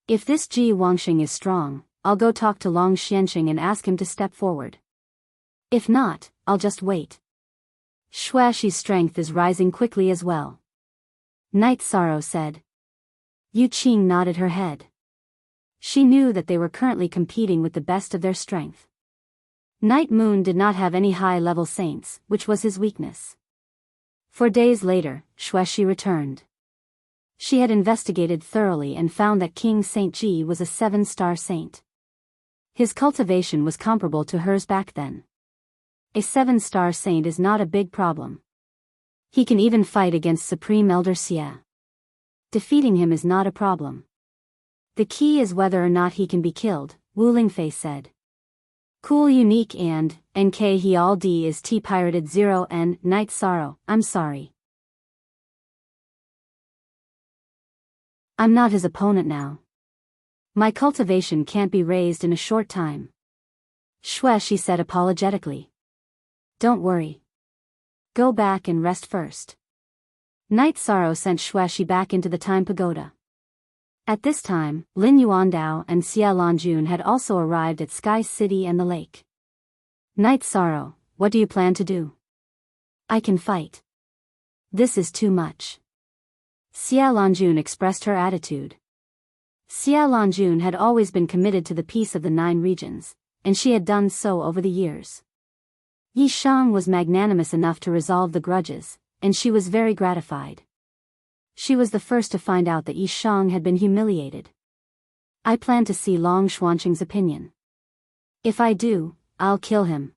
If this Ji Wangxing is strong, I'll go talk to Long Xianqing and ask him to step forward. If not, I'll just wait. Xueshi's strength is rising quickly as well. Knight Sorrow said. Yu Qing nodded her head. She knew that they were currently competing with the best of their strength. Night Moon did not have any high-level saints, which was his weakness. 4 days later, Xueshi returned. She had investigated thoroughly and found that King Saint Ji was a 7-star saint. His cultivation was comparable to hers back then. A 7-star saint is not a big problem. He can even fight against Supreme Elder Xie. Defeating him is not a problem. The key is whether or not he can be killed, Wu Lingfei said. Cool Unique and NK he all D is T pirated 0 N Night Sorrow, I'm sorry. I'm not his opponent now. My cultivation can't be raised in a short time. Xueshi said apologetically. Don't worry. Go back and rest first. Night Sorrow sent Xueshi back into the Time Pagoda. At this time, Lin Yuandao and Xia Longjun had also arrived at Sky City and the lake. Night Sorrow, what do you plan to do? I can fight. This is too much. Xia Longjun expressed her attitude. Xia Longjun had always been committed to the peace of the 9 regions, and she had done so over the years. Yi Shang was magnanimous enough to resolve the grudges, and she was very gratified. She was the first to find out that Yi Shang had been humiliated. I plan to see Long Xuanqing's opinion. If I do, I'll kill him.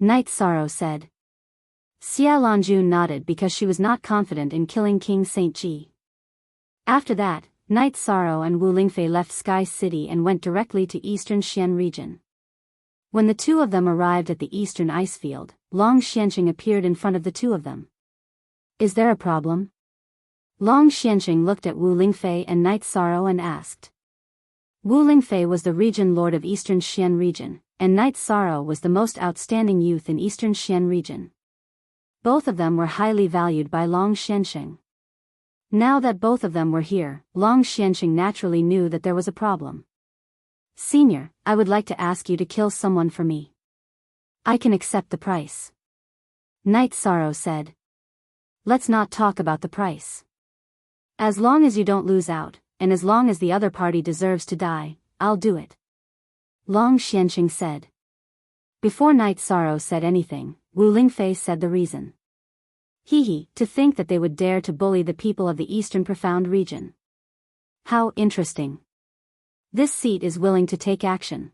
Night Sorrow said. Xia Longjun nodded because she was not confident in killing King Saint Ji. After that, Night Sorrow and Wu Lingfei left Sky City and went directly to Eastern Xian region. When the two of them arrived at the eastern ice field, Long Xuanqing appeared in front of the two of them. Is there a problem? Long Xuanqing looked at Wu Lingfei and Night Sorrow and asked. Wu Lingfei was the region lord of Eastern Xian region, and Night Sorrow was the most outstanding youth in Eastern Xian region. Both of them were highly valued by Long Xuanqing. Now that both of them were here, Long Xuanqing naturally knew that there was a problem. Senior, I would like to ask you to kill someone for me. I can accept the price. Night Sorrow said. Let's not talk about the price. As long as you don't lose out, and as long as the other party deserves to die, I'll do it. Long Xuanqing said. Before Night Sorrow said anything, Wu Lingfei said the reason. To think that they would dare to bully the people of the Eastern Profound region. How interesting. This seat is willing to take action.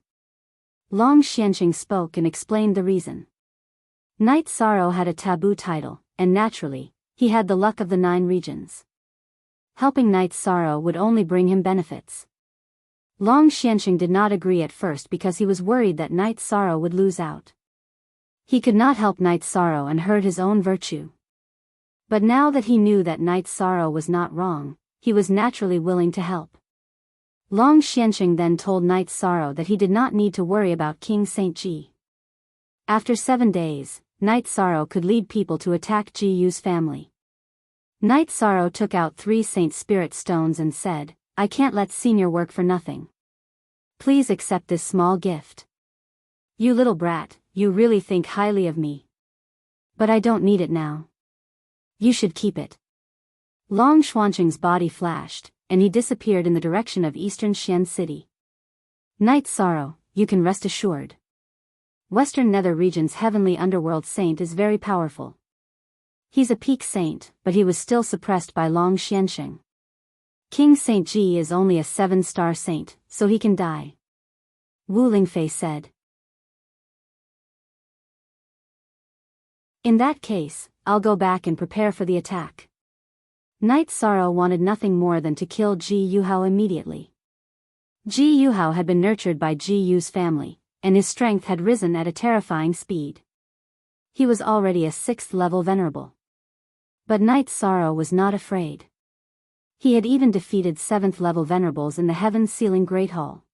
Long Xuanqing spoke and explained the reason. Night Sorrow had a taboo title, and naturally, he had the luck of the 9 regions. Helping Night Sorrow would only bring him benefits. Long Xuanqing did not agree at first because he was worried that Night Sorrow would lose out. He could not help Night Sorrow and hurt his own virtue. But now that he knew that Night Sorrow was not wrong, he was naturally willing to help. Long Xuanqing then told Night Sorrow that he did not need to worry about King Saint Ji. After 7 days, Night Sorrow could lead people to attack Ji Yu's family. Night Sorrow took out 3 Saint Spirit stones and said, I can't let Senior work for nothing. Please accept this small gift. You little brat, you really think highly of me. But I don't need it now. You should keep it. Long Xuanqing's body flashed, and he disappeared in the direction of Eastern Xian City. Night Sorrow, you can rest assured. Western Nether region's heavenly underworld saint is very powerful. He's a peak saint, but he was still suppressed by Long Xuanqing. King Saint Ji is only a 7-star saint, so he can die. Wu Lingfei said. In that case, I'll go back and prepare for the attack. Night Sorrow wanted nothing more than to kill Ji Yuhao immediately. Ji Yuhao had been nurtured by Ji Yu's family, and his strength had risen at a terrifying speed. He was already a 6th-level venerable. But Night Sorrow was not afraid. He had even defeated 7th-level venerables in the Heaven-Sealing Great Hall.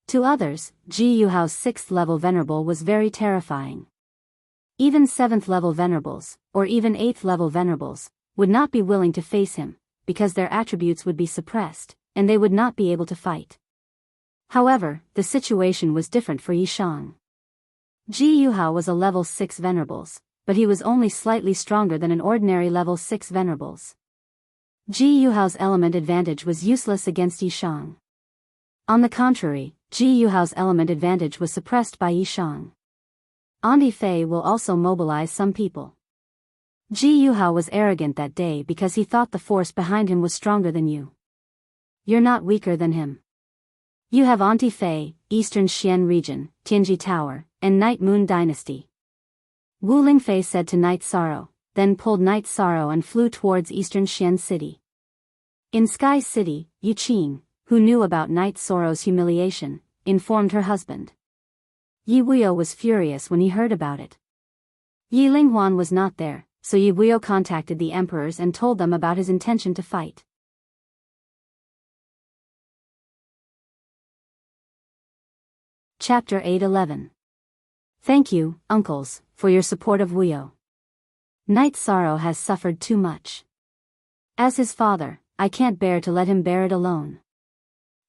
To others, Ji Yuhao's 6th-level venerable was very terrifying. Even 7th-level venerables, or even 8th-level venerables, would not be willing to face him, because their attributes would be suppressed, and they would not be able to fight. However, the situation was different for Yi Shang. Ji Yuhao was a level 6 venerables, but he was only slightly stronger than an ordinary level 6 venerables. Ji Yuhao's element advantage was useless against Yi Shang. On the contrary, Ji Yuhao's element advantage was suppressed by Yi Shang. Auntie Fei will also mobilize some people. Ji Yuhao was arrogant that day because he thought the force behind him was stronger than you. You're not weaker than him. You have Auntie Fei, Eastern Xian region, Tianji Tower, and Night Moon Dynasty. Wu Lingfei said to Night Sorrow, then pulled Night Sorrow and flew towards Eastern Xian City. In Sky City, Yu Qing, who knew about Night Sorrow's humiliation, informed her husband. Yi Wuyo was furious when he heard about it. Yi Linghuan was not there, so Yi Wuyo contacted the emperors and told them about his intention to fight. Chapter 8:11. Thank you, uncles, for your support of Wuyo. Night Sorrow has suffered too much. As his father, I can't bear to let him bear it alone.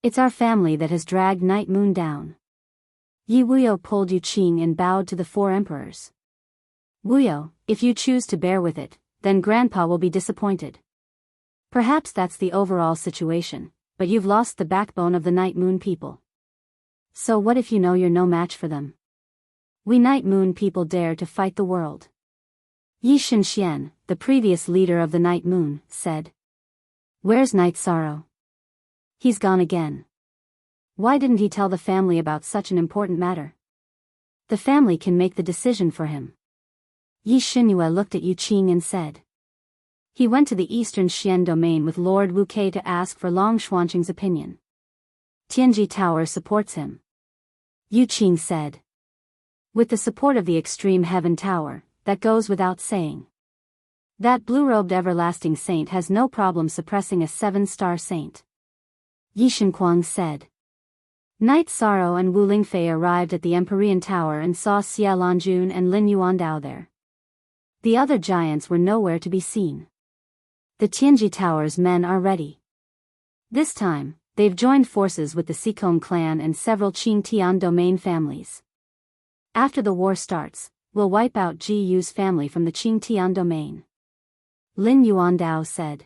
It's our family that has dragged Night Moon down. Yi Wuyo pulled Yu Qing and bowed to the 4 emperors. Wuyo, if you choose to bear with it, then Grandpa will be disappointed. Perhaps that's the overall situation, but you've lost the backbone of the Night Moon people. So what if you know you're no match for them? We Night Moon people dare to fight the world. Yi Shenxian, the previous leader of the Night Moon, said. Where's Night Sorrow? He's gone again. Why didn't he tell the family about such an important matter? The family can make the decision for him. Yi Xinyue looked at Yu Qing and said. He went to the Eastern Xian domain with Lord Wu Kei to ask for Long Xuanqing's opinion. Tianji Tower supports him. Yu Qing said. With the support of the Extreme Heaven Tower, that goes without saying. That blue-robed everlasting saint has no problem suppressing a 7-star saint. Yi Shenquang said. Night Sorrow and Wu Lingfei arrived at the Empyrean Tower and saw Xia Lanjun and Lin Yuandao there. The other giants were nowhere to be seen. The Tianji Tower's men are ready. This time, they've joined forces with the Xikong clan and several Qingtian domain families. After the war starts, we'll wipe out Ji Yu's family from the Qingtian domain. Lin Yuandao said.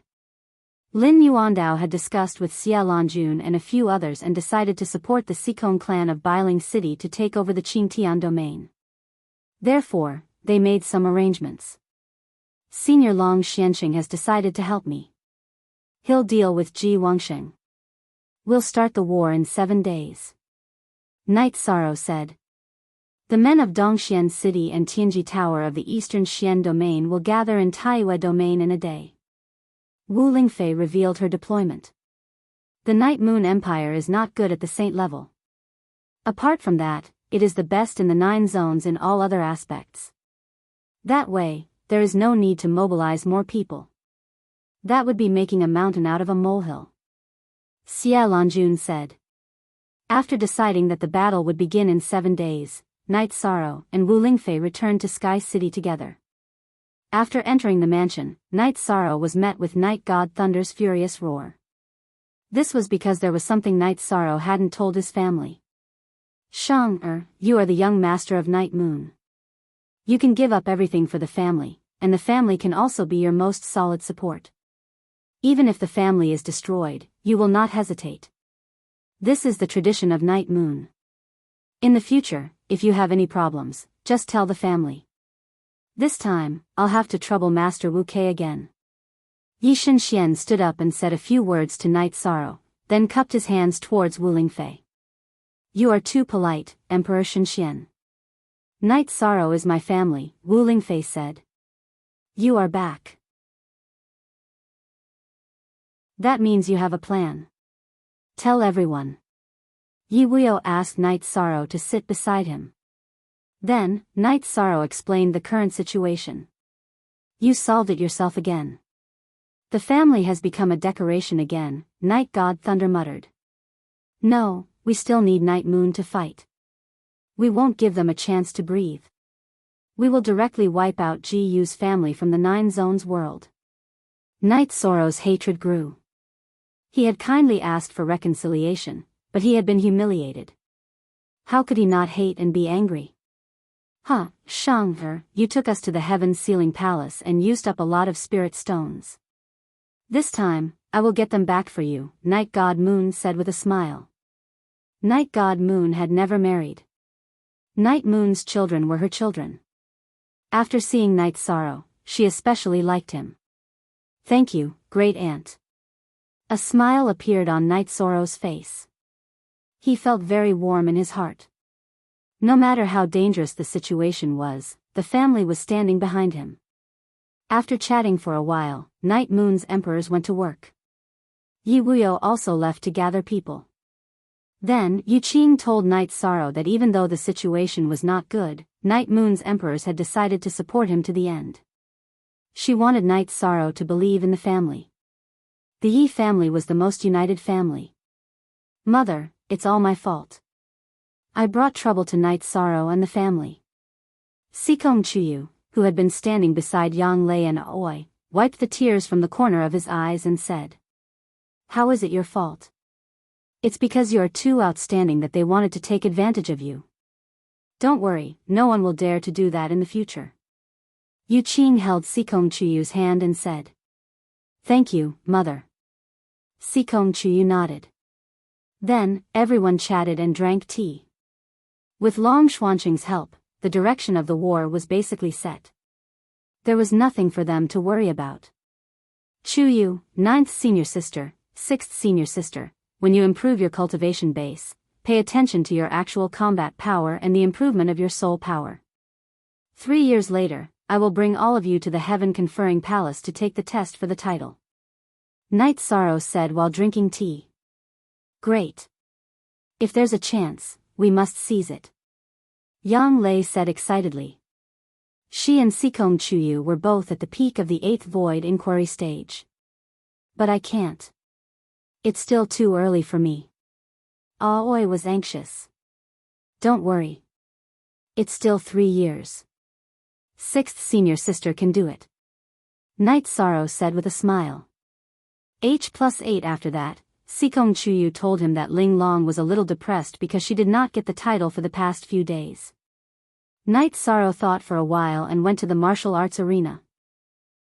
Lin Yuandao had discussed with Xia Lanjun and a few others and decided to support the Xikong clan of Bailing City to take over the Qingtian domain. Therefore, they made some arrangements. Senior Long Xianqing has decided to help me. He'll deal with Ji Wangsheng. We'll start the war in 7 days. Night Sorrow said. The men of Dongxian City and Tianji Tower of the Eastern Xian domain will gather in Taiyue domain in a day. Wu Lingfei revealed her deployment. The Night Moon Empire is not good at the saint level. Apart from that, it is the best in the 9 zones in all other aspects. That way, there is no need to mobilize more people. That would be making a mountain out of a molehill. Xia Lanjun said. After deciding that the battle would begin in 7 days, Night Sorrow and Wu Lingfei returned to Sky City together. After entering the mansion, Night Sorrow was met with Night God Thunder's furious roar. This was because there was something Night Sorrow hadn't told his family. Shang, you are the young master of Night Moon. You can give up everything for the family, and the family can also be your most solid support. Even if the family is destroyed, you will not hesitate. This is the tradition of Night Moon. In the future, if you have any problems, just tell the family. This time, I'll have to trouble Master Wu Kei again. Yi Shenxian stood up and said a few words to Night Sorrow, then cupped his hands towards Wu Lingfei. You are too polite, Emperor Shenxian. Night Sorrow is my family, Wu Lingfei said. You are back. That means you have a plan. Tell everyone. Yi Wuyo asked Night Sorrow to sit beside him. Then, Night Sorrow explained the current situation. You solved it yourself again. The family has become a decoration again, Night God Thunder muttered. No, we still need Night Moon to fight. We won't give them a chance to breathe. We will directly wipe out Ji Yu's family from the 9 zones world. Night Sorrow's hatred grew. He had kindly asked for reconciliation, but he had been humiliated. How could he not hate and be angry? Shang, you took us to the heaven-sealing palace and used up a lot of spirit stones. This time, I will get them back for you, Night God Moon said with a smile. Night God Moon had never married. Night Moon's children were her children. After seeing Night Sorrow, she especially liked him. Thank you, Great Aunt. A smile appeared on Night Sorrow's face. He felt very warm in his heart. No matter how dangerous the situation was, the family was standing behind him. After chatting for a while, Night Moon's emperors went to work. Yi Wuyo also left to gather people. Then, Yu Qing told Night Sorrow that even though the situation was not good, Night Moon's emperors had decided to support him to the end. She wanted Night Sorrow to believe in the family. The Yi family was the most united family. Mother, it's all my fault. I brought trouble to Night Sorrow and the family. Xikong Chuyu, who had been standing beside Yang Lei and Aoi, wiped the tears from the corner of his eyes and said. How is it your fault? It's because you are too outstanding that they wanted to take advantage of you. Don't worry, no one will dare to do that in the future. Yu Qing held Sikong Chuyu's hand and said, "Thank you, mother." Sikong Chuyu nodded. Then, everyone chatted and drank tea. With Long Xuanqing's help, the direction of the war was basically set. There was nothing for them to worry about. Chuyu, 9th senior sister, 6th senior sister, when you improve your cultivation base, pay attention to your actual combat power and the improvement of your soul power. 3 years later, I will bring all of you to the heaven-conferring palace to take the test for the title. Night Sorrow said while drinking tea. Great. If there's a chance, we must seize it. Yang Lei said excitedly. She and Sikong Chuyu were both at the peak of the 8th void inquiry stage. But I can't. It's still too early for me. Aoi was anxious. Don't worry. It's still 3 years. 6th senior sister can do it. Night Sorrow said with a smile. H+8 after that, Sikong Chuyu told him that Ling Long was a little depressed because she did not get the title for the past few days. Night Sorrow thought for a while and went to the martial arts arena.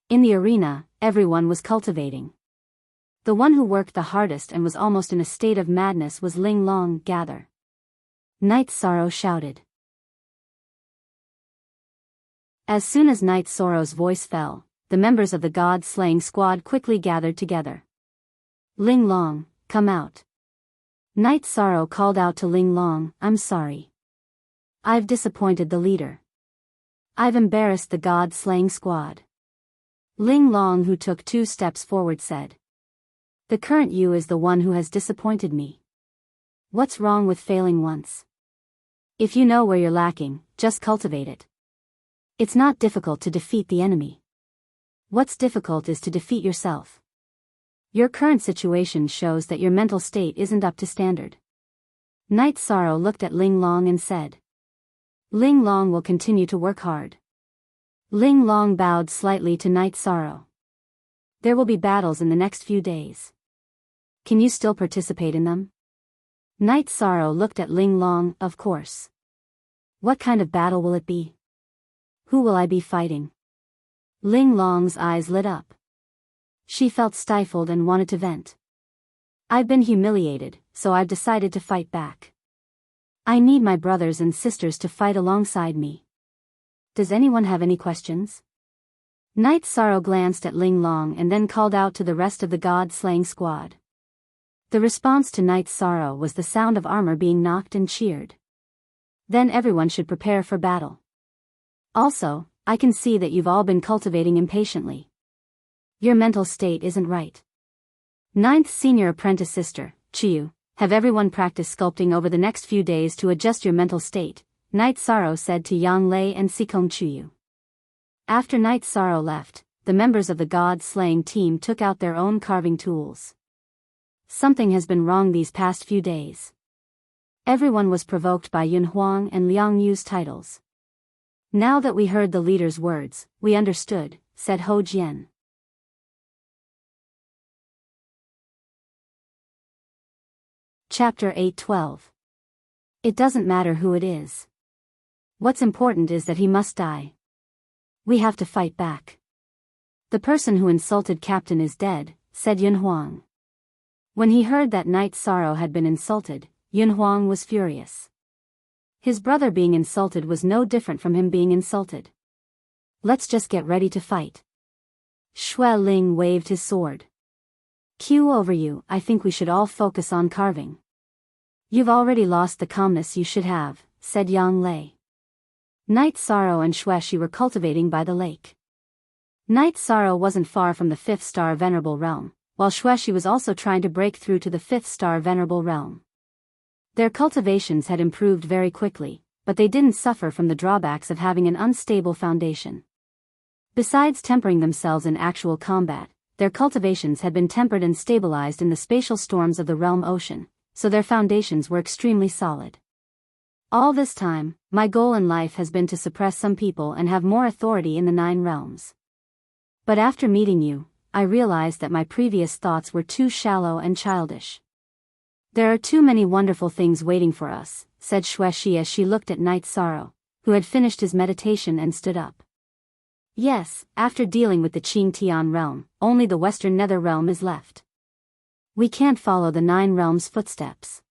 In the arena, everyone was cultivating. The one who worked the hardest and was almost in a state of madness was Ling Long. Gather. Night Sorrow shouted. As soon as Night Sorrow's voice fell, the members of the god-slaying squad quickly gathered together. Ling Long, come out. Night Sorrow called out to Ling Long, I'm sorry. I've disappointed the leader. I've embarrassed the god-slaying squad. Ling Long, who took 2 steps forward, said. The current you is the one who has disappointed me. What's wrong with failing once? If you know where you're lacking, just cultivate it. It's not difficult to defeat the enemy. What's difficult is to defeat yourself. Your current situation shows that your mental state isn't up to standard. Night Sorrow looked at Ling Long and said. Ling Long will continue to work hard. Ling Long bowed slightly to Night Sorrow. There will be battles in the next few days. Can you still participate in them? Night Sorrow looked at Ling Long, of course. What kind of battle will it be? Who will I be fighting? Ling Long's eyes lit up. She felt stifled and wanted to vent. I've been humiliated, so I've decided to fight back. I need my brothers and sisters to fight alongside me. Does anyone have any questions? Night Sorrow glanced at Ling Long and then called out to the rest of the god-slaying squad. The response to Night Sorrow was the sound of armor being knocked and cheered. Then everyone should prepare for battle. Also, I can see that you've all been cultivating impatiently. Your mental state isn't right. 9th senior apprentice sister, Chiyu, have everyone practice sculpting over the next few days to adjust your mental state, Night Sorrow said to Yang Lei and Sikong Chuyu. After Night Sorrow left, the members of the god-slaying team took out their own carving tools. Something has been wrong these past few days. Everyone was provoked by Yun Huang and Liang Yu's titles. Now that we heard the leader's words, we understood, said Ho Jian. Chapter 8:12. It doesn't matter who it is. What's important is that he must die. We have to fight back. The person who insulted Captain is dead, said Yun Huang. When he heard that Night Sorrow had been insulted, Yun Huang was furious. His brother being insulted was no different from him being insulted. Let's just get ready to fight. Xue Ling waved his sword. Q over you, I think we should all focus on carving. You've already lost the calmness you should have, said Yang Lei. Night Sorrow and Xueshi were cultivating by the lake. Night Sorrow wasn't far from the 5th star Venerable Realm, while Xueshi was also trying to break through to the 5th star Venerable Realm. Their cultivations had improved very quickly, but they didn't suffer from the drawbacks of having an unstable foundation. Besides tempering themselves in actual combat, their cultivations had been tempered and stabilized in the spatial storms of the realm ocean, so their foundations were extremely solid. All this time, my goal in life has been to suppress some people and have more authority in the 9 realms. But after meeting you, I realized that my previous thoughts were too shallow and childish. There are too many wonderful things waiting for us, said Xuexi as she looked at Knight Sorrow, who had finished his meditation and stood up. Yes, after dealing with the Qing Tian realm, only the Western Nether realm is left. We can't follow the 9 realms' footsteps.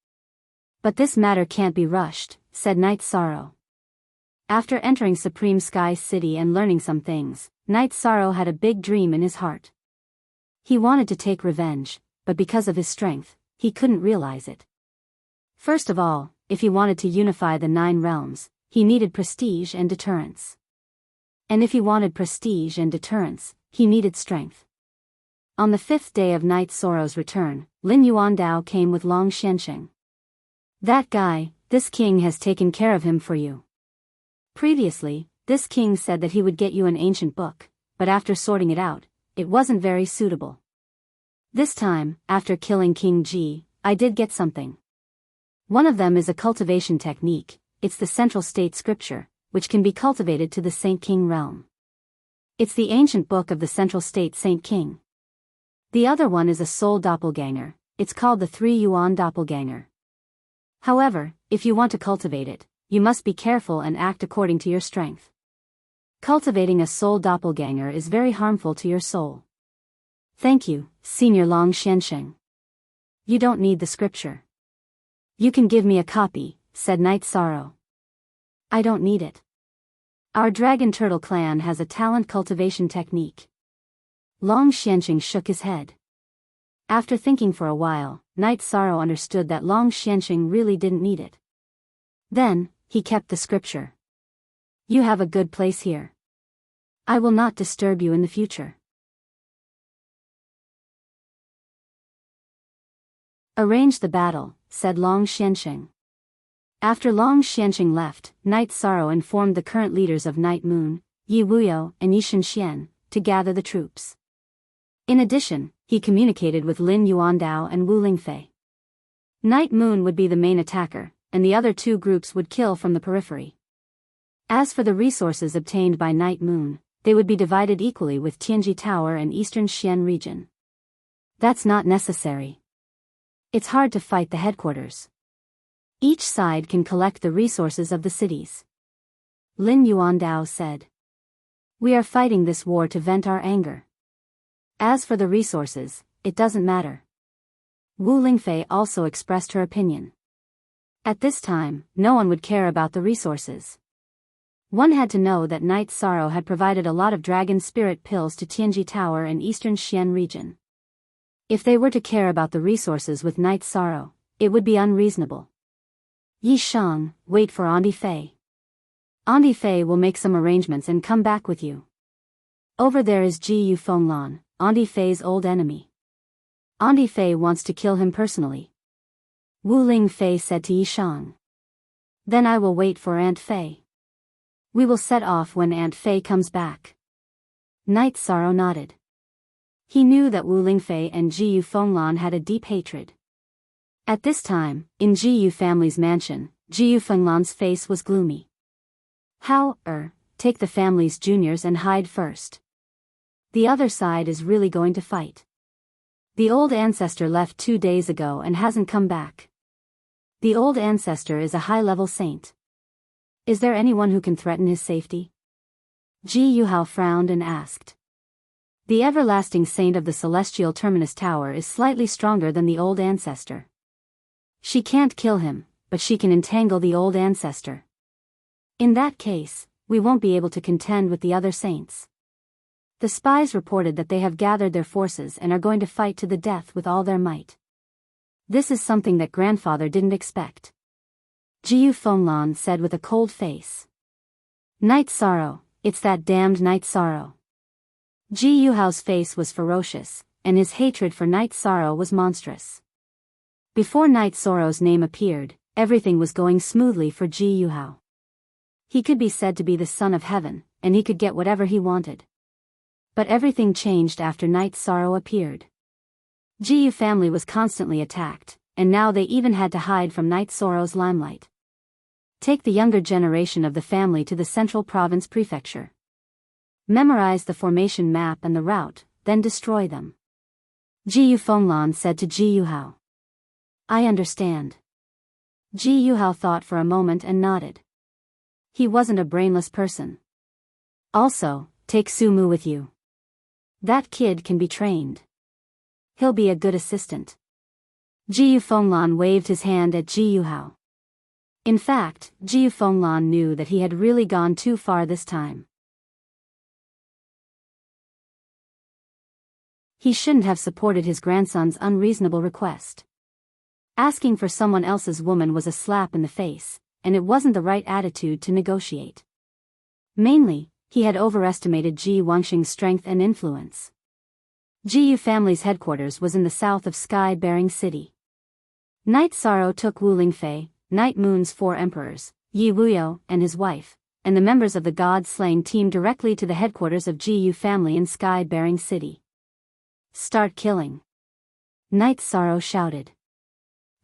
But this matter can't be rushed, said Knight Sorrow. After entering Supreme Sky City and learning some things, Knight Sorrow had a big dream in his heart. He wanted to take revenge, but because of his strength, he couldn't realize it. First of all, if he wanted to unify the 9 realms, he needed prestige and deterrence. And if he wanted prestige and deterrence, he needed strength. On the 5th day of Knight Sorrow's return, Lin Yuandao came with Long Xianxing. That guy, this king has taken care of him for you. Previously, this king said that he would get you an ancient book, but after sorting it out, it wasn't very suitable. This time, after killing King Ji, I did get something. One of them is a cultivation technique. It's the central state scripture, which can be cultivated to the Saint King realm. It's the ancient book of the central state Saint King. The other one is a soul doppelganger. It's called the 3 Yuan doppelganger. However, if you want to cultivate it, you must be careful and act according to your strength. Cultivating a soul doppelganger is very harmful to your soul. Thank you, Senior Long Xianxing. You don't need the scripture. You can give me a copy, said Knight Sorrow. I don't need it. Our Dragon Turtle clan has a talent cultivation technique. Long Xianxing shook his head. After thinking for a while, Knight Sorrow understood that Long Xianxing really didn't need it. Then, he kept the scripture. You have a good place here. I will not disturb you in the future. Arrange the battle, said Long Xianxing. After Long Xianxing left, Knight Sorrow informed the current leaders of Night Moon, Yi Wuyo and Yi Shenxian, to gather the troops. In addition, he communicated with Lin Yuandao and Wu Lingfei. Night Moon would be the main attacker, and the other 2 groups would kill from the periphery. As for the resources obtained by Night Moon, they would be divided equally with Tianji Tower and Eastern Xian region. That's not necessary. It's hard to fight the headquarters. Each side can collect the resources of the cities. Lin Yuandao said. We are fighting this war to vent our anger. As for the resources, it doesn't matter. Wu Lingfei also expressed her opinion. At this time, no one would care about the resources. One had to know that Knight Sorrow had provided a lot of dragon spirit pills to Tianji Tower and Eastern Xian region. If they were to care about the resources with Knight Sorrow, it would be unreasonable. Yi Shang, wait for Andi Fei. Andi Fei will make some arrangements and come back with you. Over there is Ji Yu Fenglan, Andi Fei's old enemy. Andi Fei wants to kill him personally. Wu Lingfei said to Yi Shang. Then I will wait for Aunt Fei. We will set off when Aunt Fei comes back. Knight Sorrow nodded. He knew that Wu Lingfei and Ji Yu Fenglan had a deep hatred. At this time, in Ji Yu family's mansion, Ji Yu Fenglan's face was gloomy. How, take the family's juniors and hide first. The other side is really going to fight. The old ancestor left 2 days ago and hasn't come back. The old ancestor is a high-level saint. Is there anyone who can threaten his safety? Ji Yuhao frowned and asked. The everlasting saint of the celestial terminus tower is slightly stronger than the old ancestor. She can't kill him, but she can entangle the old ancestor. In that case, we won't be able to contend with the other saints. The spies reported that they have gathered their forces and are going to fight to the death with all their might. This is something that grandfather didn't expect. Ji Yu Fenglan said with a cold face. Knight Sorrow, it's that damned Knight Sorrow. Ji Yuhao's face was ferocious, and his hatred for Knight Sorrow was monstrous. Before Knight Sorrow's name appeared, everything was going smoothly for Ji Yuhao. He could be said to be the son of heaven, and he could get whatever he wanted. But everything changed after Knight Sorrow appeared. Ji Yu family was constantly attacked, and now they even had to hide from Knight Sorrow's limelight. Take the younger generation of the family to the Central Province Prefecture. Memorize the formation map and the route, then destroy them. Ji Yufenglan said to Ji Yuhao. I understand. Ji Yuhao thought for a moment and nodded. He wasn't a brainless person. Also, take Sumu with you. That kid can be trained. He'll be a good assistant. Ji Yufenglan waved his hand at Ji Yuhao. In fact, Ji Yufenglan knew that he had really gone too far this time. He shouldn't have supported his grandson's unreasonable request. Asking for someone else's woman was a slap in the face, and it wasn't the right attitude to negotiate. Mainly, he had overestimated Ji Wangxing's strength and influence. Ji Yu family's headquarters was in the south of Sky-bearing City. Night Sorrow took Wu Lingfei, Night Moon's 4 emperors, Yi Wuyo and his wife, and the members of the God-slaying team directly to the headquarters of Ji Yu family in Sky-bearing City. Start killing. Night Sorrow shouted.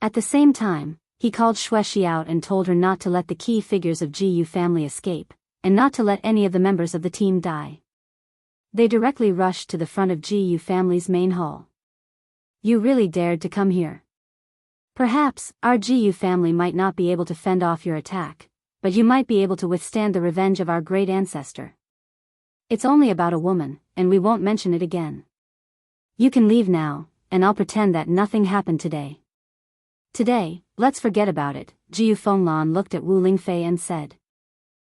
At the same time, he called Xuexi out and told her not to let the key figures of Ji Yu family escape, and not to let any of the members of the team die. They directly rushed to the front of Ji Yu family's main hall. You really dared to come here. Perhaps, our Ji Yu family might not be able to fend off your attack, but you might be able to withstand the revenge of our great ancestor. It's only about a woman, and we won't mention it again. You can leave now, and I'll pretend that nothing happened today. Today, let's forget about it, Ji Yufenglan looked at Wu Lingfei and said.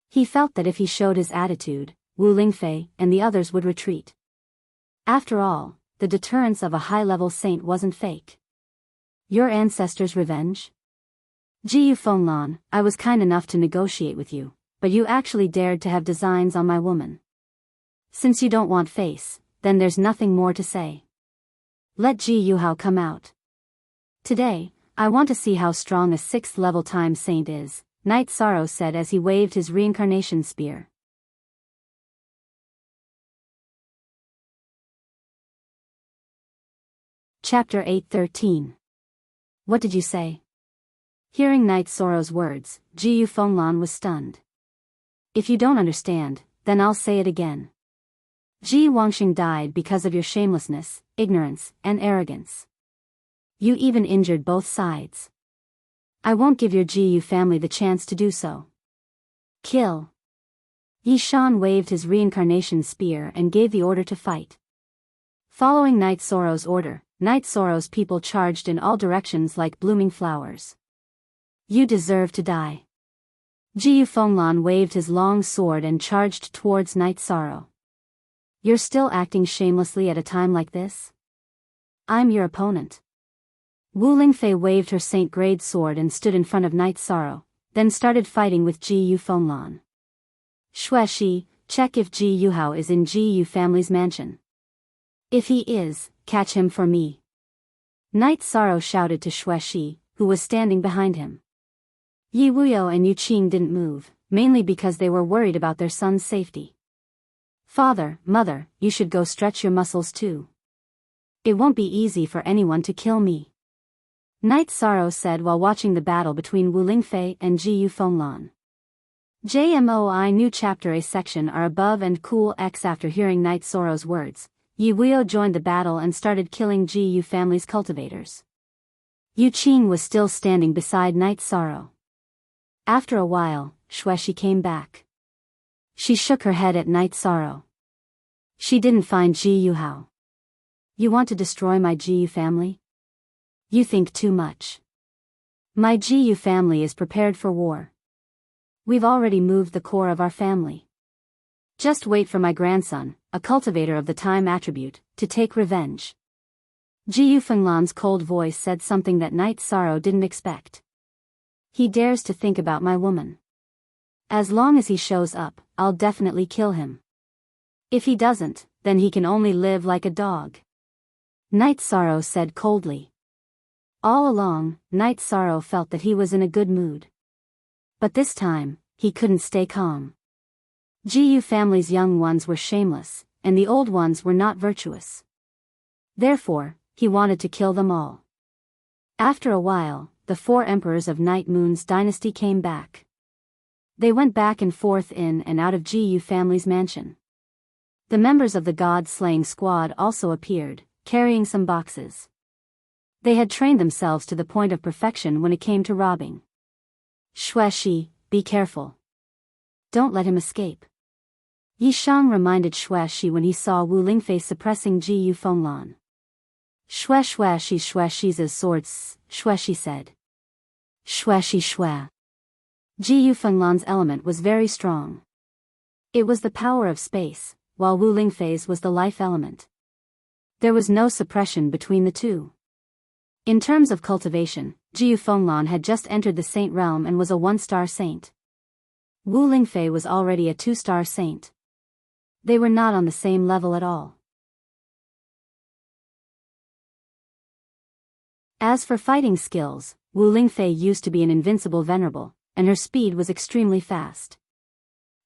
He felt that if he showed his attitude, Wu Lingfei and the others would retreat. After all, the deterrence of a high-level saint wasn't fake. Your ancestor's revenge? Ji Yufenglan, I was kind enough to negotiate with you, but you actually dared to have designs on my woman. Since you don't want face, then there's nothing more to say. Let Ji Yuhao come out. Today, I want to see how strong a 6th-level time saint is, Night Sorrow said as he waved his reincarnation spear. Chapter 8:13. What did you say? Hearing Night Sorrow's words, Ji Yufenglan was stunned. If you don't understand, then I'll say it again. Ji Wangxing died because of your shamelessness, ignorance, and arrogance. You even injured both sides. I won't give your Ji Yu family the chance to do so. Kill. Yi Shan waved his reincarnation spear and gave the order to fight. Following Night Sorrow's order, Night Sorrow's people charged in all directions like blooming flowers. You deserve to die. Ji Yufenglan waved his long sword and charged towards Night Sorrow. You're still acting shamelessly at a time like this? I'm your opponent. Wu Lingfei waved her saint-grade sword and stood in front of Night Sorrow, then started fighting with Ji Yufenglan. Xuexi, check if Ji Yuhao is in Ji Yu family's mansion. If he is, catch him for me. Night Sorrow shouted to Xuexi, who was standing behind him. Yi Wuyo and Yu Qing didn't move, mainly because they were worried about their son's safety. Father, mother, you should go stretch your muscles too. It won't be easy for anyone to kill me. Night Sorrow said while watching the battle between Wu Lingfei and Ji Yufenglan. JMOI new chapter A section are above and cool X. After hearing Night Sorrow's words, Yi Wuyo joined the battle and started killing Ji Yu family's cultivators. Yu Qing was still standing beside Night Sorrow. After a while, Xuexi came back. She shook her head at Night Sorrow. She didn't find Ji Yuhao. You want to destroy my Ji Yu family? You think too much. My Ji Yu family is prepared for war. We've already moved the core of our family. Just wait for my grandson, a cultivator of the time attribute, to take revenge. Ji Yufenglan's cold voice said something that Night Sorrow didn't expect. He dares to think about my woman. As long as he shows up, I'll definitely kill him. If he doesn't, then he can only live like a dog. Night Sorrow said coldly. All along, Night Sorrow felt that he was in a good mood. But this time, he couldn't stay calm. Ji Yu family's young ones were shameless, and the old ones were not virtuous. Therefore, he wanted to kill them all. After a while, the 4 emperors of Night Moon's dynasty came back. They went back and forth in and out of Ji Yu family's mansion. The members of the god-slaying squad also appeared, carrying some boxes. They had trained themselves to the point of perfection when it came to robbing. Xuexi, be careful. Don't let him escape. Yi Shang reminded Xuexi when he saw Wu Lingfei suppressing Ji Yu Fenglan. Xuexi's swords, Xuexi said. Xue. Ji Yu Fenglan's element was very strong. It was the power of space, while Wu Lingfei's was the life element. There was no suppression between the two. In terms of cultivation, Ji Yu Fenglan had just entered the saint realm and was a 1-star saint. Wu Lingfei was already a 2-star saint. They were not on the same level at all. As for fighting skills, Wu Lingfei used to be an invincible venerable, and her speed was extremely fast.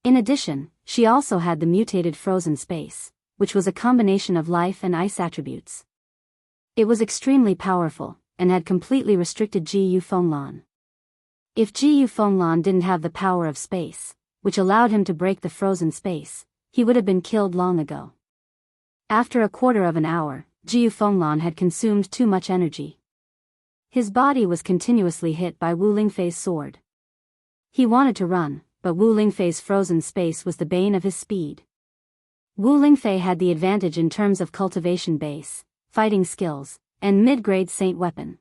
In addition, she also had the mutated frozen space, which was a combination of life and ice attributes. It was extremely powerful, and had completely restricted Ji Yu Fenglan. If Ji Yu Fenglan didn't have the power of space, which allowed him to break the frozen space, he would have been killed long ago. After a quarter of an hour, Ji Yu Fenglan had consumed too much energy. His body was continuously hit by Wu Lingfei's sword. He wanted to run, but Wu Lingfei's frozen space was the bane of his speed. Wu Lingfei had the advantage in terms of cultivation base, fighting skills, and mid-grade saint weapon.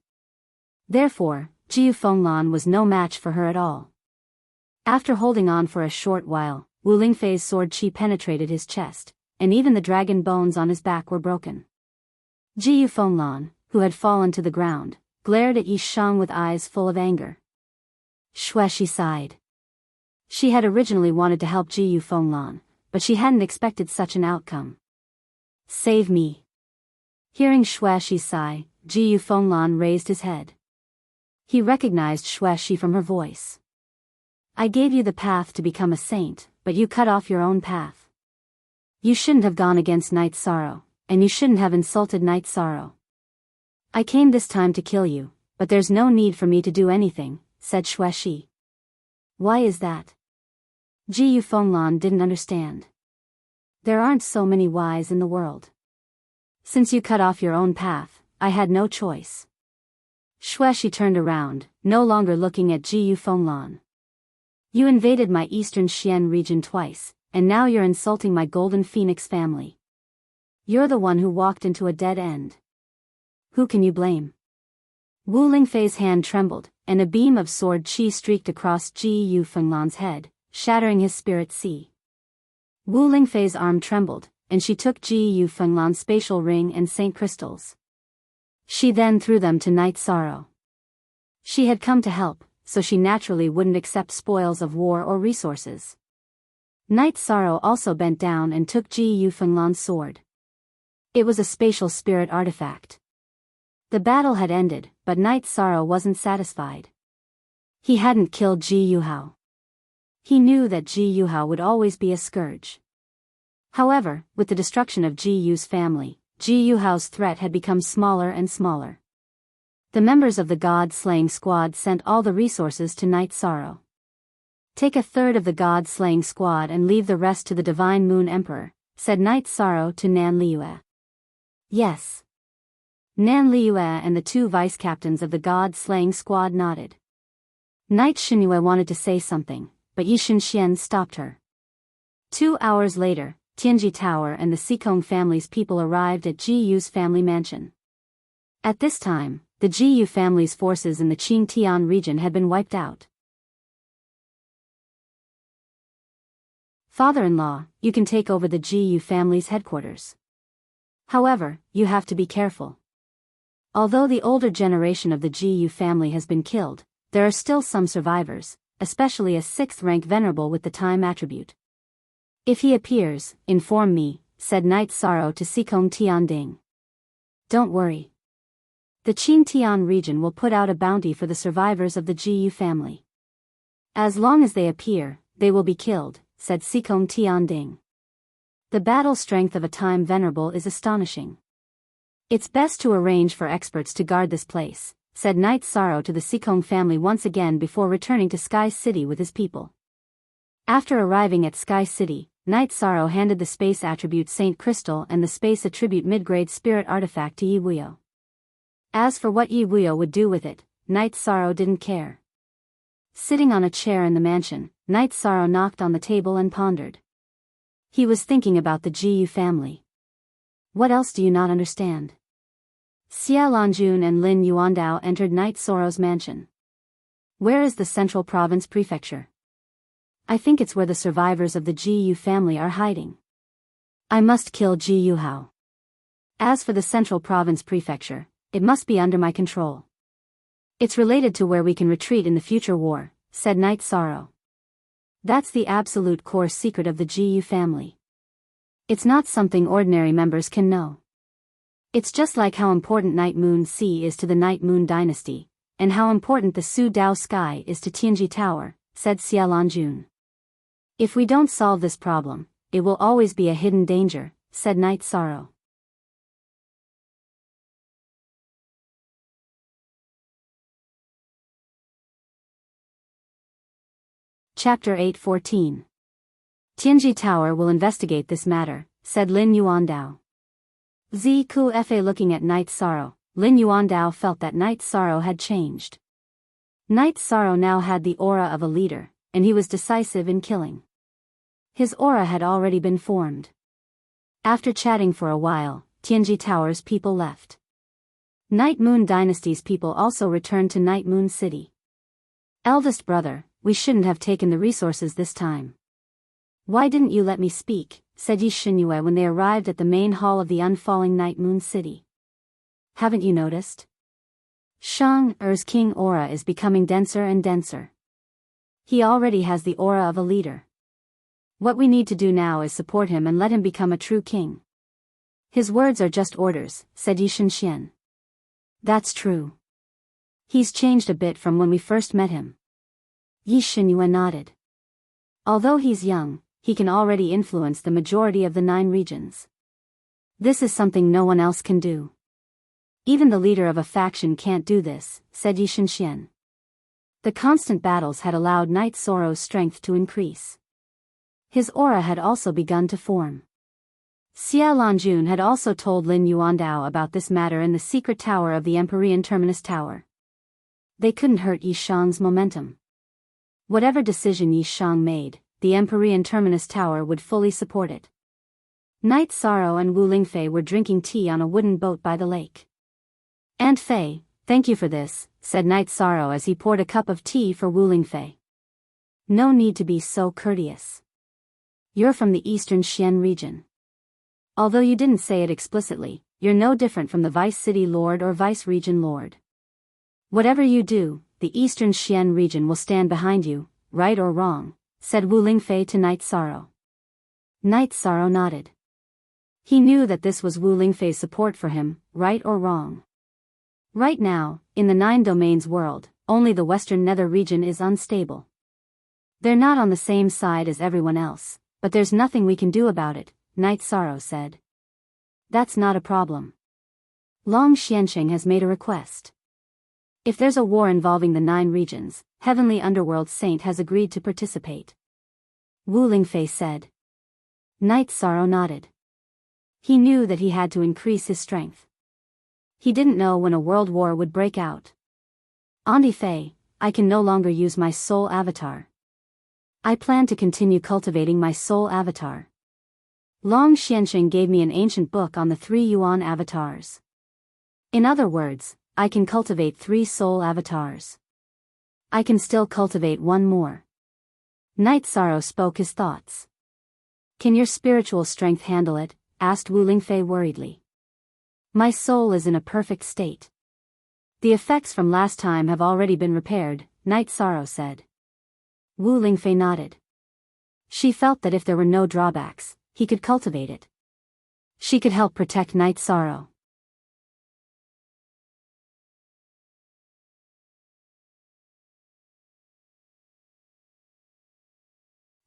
Therefore, Ji Yu Fenglan was no match for her at all. After holding on for a short while, Wu Lingfei's sword chi penetrated his chest, and even the dragon bones on his back were broken. Ji Yu Fenglan, who had fallen to the ground, glared at Yi Shang with eyes full of anger. Xuexi sighed. She had originally wanted to help Ji Yu Fenglan, but she hadn't expected such an outcome. Save me. Hearing Xuexi's sigh, Ji Yu Fenglan raised his head. He recognized Xuexi from her voice. I gave you the path to become a saint, but you cut off your own path. You shouldn't have gone against Night Sorrow, and you shouldn't have insulted Night Sorrow. I came this time to kill you, but there's no need for me to do anything, said Xuexi. Why is that? Ji Yu Fenglan didn't understand. There aren't so many whys in the world. Since you cut off your own path, I had no choice. Xuexi turned around, no longer looking at Ji Yu Fenglan. You invaded my eastern Xian region twice, and now you're insulting my Golden Phoenix family. You're the one who walked into a dead end. Who can you blame? Wu Lingfei's hand trembled, and a beam of sword chi streaked across Ji Yu Fenglan's head, shattering his spirit sea. Wu Lingfei's arm trembled, and she took Ji Yu Fenglan's spatial ring and saint crystals. She then threw them to Night Sorrow. She had come to help, so she naturally wouldn't accept spoils of war or resources. Night Sorrow also bent down and took Ji Yu Fenglan's sword. It was a spatial spirit artifact. The battle had ended, but Night Sorrow wasn't satisfied. He hadn't killed Ji Yuhao. He knew that Ji Yuhao would always be a scourge. However, with the destruction of Ji Yu's family, Ji Yuhao's threat had become smaller and smaller. The members of the god-slaying squad sent all the resources to Night Sorrow. Take a third of the god-slaying squad and leave the rest to the Divine Moon Emperor, said Night Sorrow to Nan Liyue. Yes. Nan Liyue and the 2 vice-captains of the god-slaying squad nodded. Night Xinyue wanted to say something, but Yi Shenxian stopped her. 2 hours later, Tianji Tower and the Sikong family's people arrived at Ji Yu's family mansion. At this time, the Ji Yu family's forces in the Qingtian region had been wiped out. Father-in-law, you can take over the Ji Yu family's headquarters. However, you have to be careful. Although the older generation of the Ji Yu family has been killed, there are still some survivors, especially a 6th-rank venerable with the time attribute. If he appears, inform me, said Night Sorrow to Sikong Tianding. Don't worry. The Qingtian region will put out a bounty for the survivors of the Ji Yu family. As long as they appear, they will be killed, said Sikong Tianding. The battle strength of a time venerable is astonishing. It's best to arrange for experts to guard this place, said Night Sorrow to the Sikong family once again before returning to Sky City with his people. After arriving at Sky City, Night Sorrow handed the space attribute Saint Crystal and the space attribute mid-grade spirit artifact to Yi Wuyo. As for what Yi Wuyo would do with it, Night Sorrow didn't care. Sitting on a chair in the mansion, Night Sorrow knocked on the table and pondered. He was thinking about the Ji Yu family. What else do you not understand? Xia Lanjun and Lin Yuandao entered Night Sorrow's mansion. Where is the Central Province Prefecture? I think it's where the survivors of the Ji Yu family are hiding. I must kill Ji Yu Hao. As for the Central Province Prefecture, it must be under my control. It's related to where we can retreat in the future war, said Night Sorrow. That's the absolute core secret of the Ji Yu family. It's not something ordinary members can know. It's just like how important Night Moon Sea is to the Night Moon Dynasty, and how important the Su Dao Sky is to Tianji Tower, said Xia Lanjun. If we don't solve this problem, it will always be a hidden danger, said Night Sorrow. Chapter 8:14. Tianji Tower will investigate this matter, said Lin Yuandao. Zi Ku Fa looking at Night Sorrow, Lin Yuandao felt that Night Sorrow had changed. Night Sorrow now had the aura of a leader, and he was decisive in killing. His aura had already been formed. After chatting for a while, Tianji Tower's people left. Night Moon Dynasty's people also returned to Night Moon City. Eldest brother, we shouldn't have taken the resources this time. Why didn't you let me speak, said Yi Xinyue when they arrived at the main hall of the unfalling Night Moon City. Haven't you noticed? Shang-Er's king aura is becoming denser and denser. He already has the aura of a leader. What we need to do now is support him and let him become a true king. His words are just orders, said Yi Shenxian. That's true. He's changed a bit from when we first met him. Yi Xinyue nodded. Although he's young, he can already influence the majority of the 9 regions. This is something no one else can do. Even the leader of a faction can't do this, said Yi Shenxian. The constant battles had allowed Night Sorrow's strength to increase. His aura had also begun to form. Xia Lanjun had also told Lin Yuandao about this matter in the secret tower of the Empyrean Terminus Tower. They couldn't hurt Yi Shang's momentum. Whatever decision Yi Shang made, the Empyrean Terminus Tower would fully support it. Night Sorrow and Wu Lingfei were drinking tea on a wooden boat by the lake. Aunt Fei, thank you for this, said Night Sorrow as he poured a cup of tea for Wu Lingfei. No need to be so courteous. You're from the Eastern Xian region. Although you didn't say it explicitly, you're no different from the Vice City Lord or Vice Region Lord. Whatever you do, the Eastern Xian region will stand behind you, right or wrong, said Wu Lingfei to Night Sorrow. Night Sorrow nodded. He knew that this was Wu Lingfei's support for him, right or wrong. Right now, in the 9 domains world, only the Western Nether region is unstable. They're not on the same side as everyone else, but there's nothing we can do about it, Night Sorrow said. That's not a problem. Long Xianqing has made a request. If there's a war involving the 9 regions, Heavenly Underworld Saint has agreed to participate. Wu Lingfei said. Night Sorrow nodded. He knew that he had to increase his strength. He didn't know when a world war would break out. Auntie Fei, I can no longer use my soul avatar. I plan to continue cultivating my soul avatar. Long Xianqing gave me an ancient book on the 3 Yuan avatars. In other words, I can cultivate 3 soul avatars. I can still cultivate 1 more. Night Sorrow spoke his thoughts. Can your spiritual strength handle it? Asked Wu Lingfei worriedly. My soul is in a perfect state. The effects from last time have already been repaired, Night Sorrow said. Wu Lingfei nodded. She felt that if there were no drawbacks, he could cultivate it. She could help protect Night Sorrow.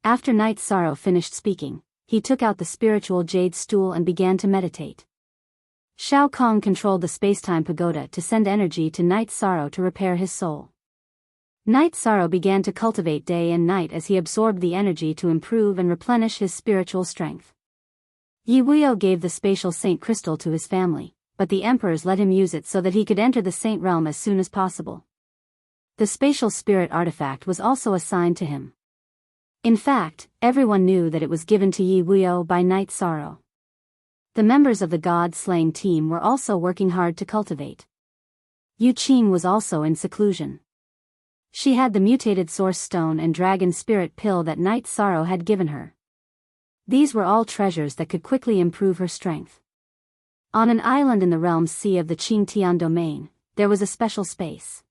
After Night Sorrow finished speaking, he took out the spiritual jade stool and began to meditate. Shao Kong controlled the spacetime pagoda to send energy to Night Sorrow to repair his soul. Night Sorrow began to cultivate day and night as he absorbed the energy to improve and replenish his spiritual strength. Yi Wuyo gave the spatial saint crystal to his family, but the emperors let him use it so that he could enter the saint realm as soon as possible. The spatial spirit artifact was also assigned to him. In fact, everyone knew that it was given to Yi Wuyo by Night Sorrow. The members of the god-slaying team were also working hard to cultivate. Yu Qing was also in seclusion. She had the mutated source stone and dragon spirit pill that Night Sorrow had given her. These were all treasures that could quickly improve her strength. On an island in the realm sea of the Qingtian domain, there was a special space.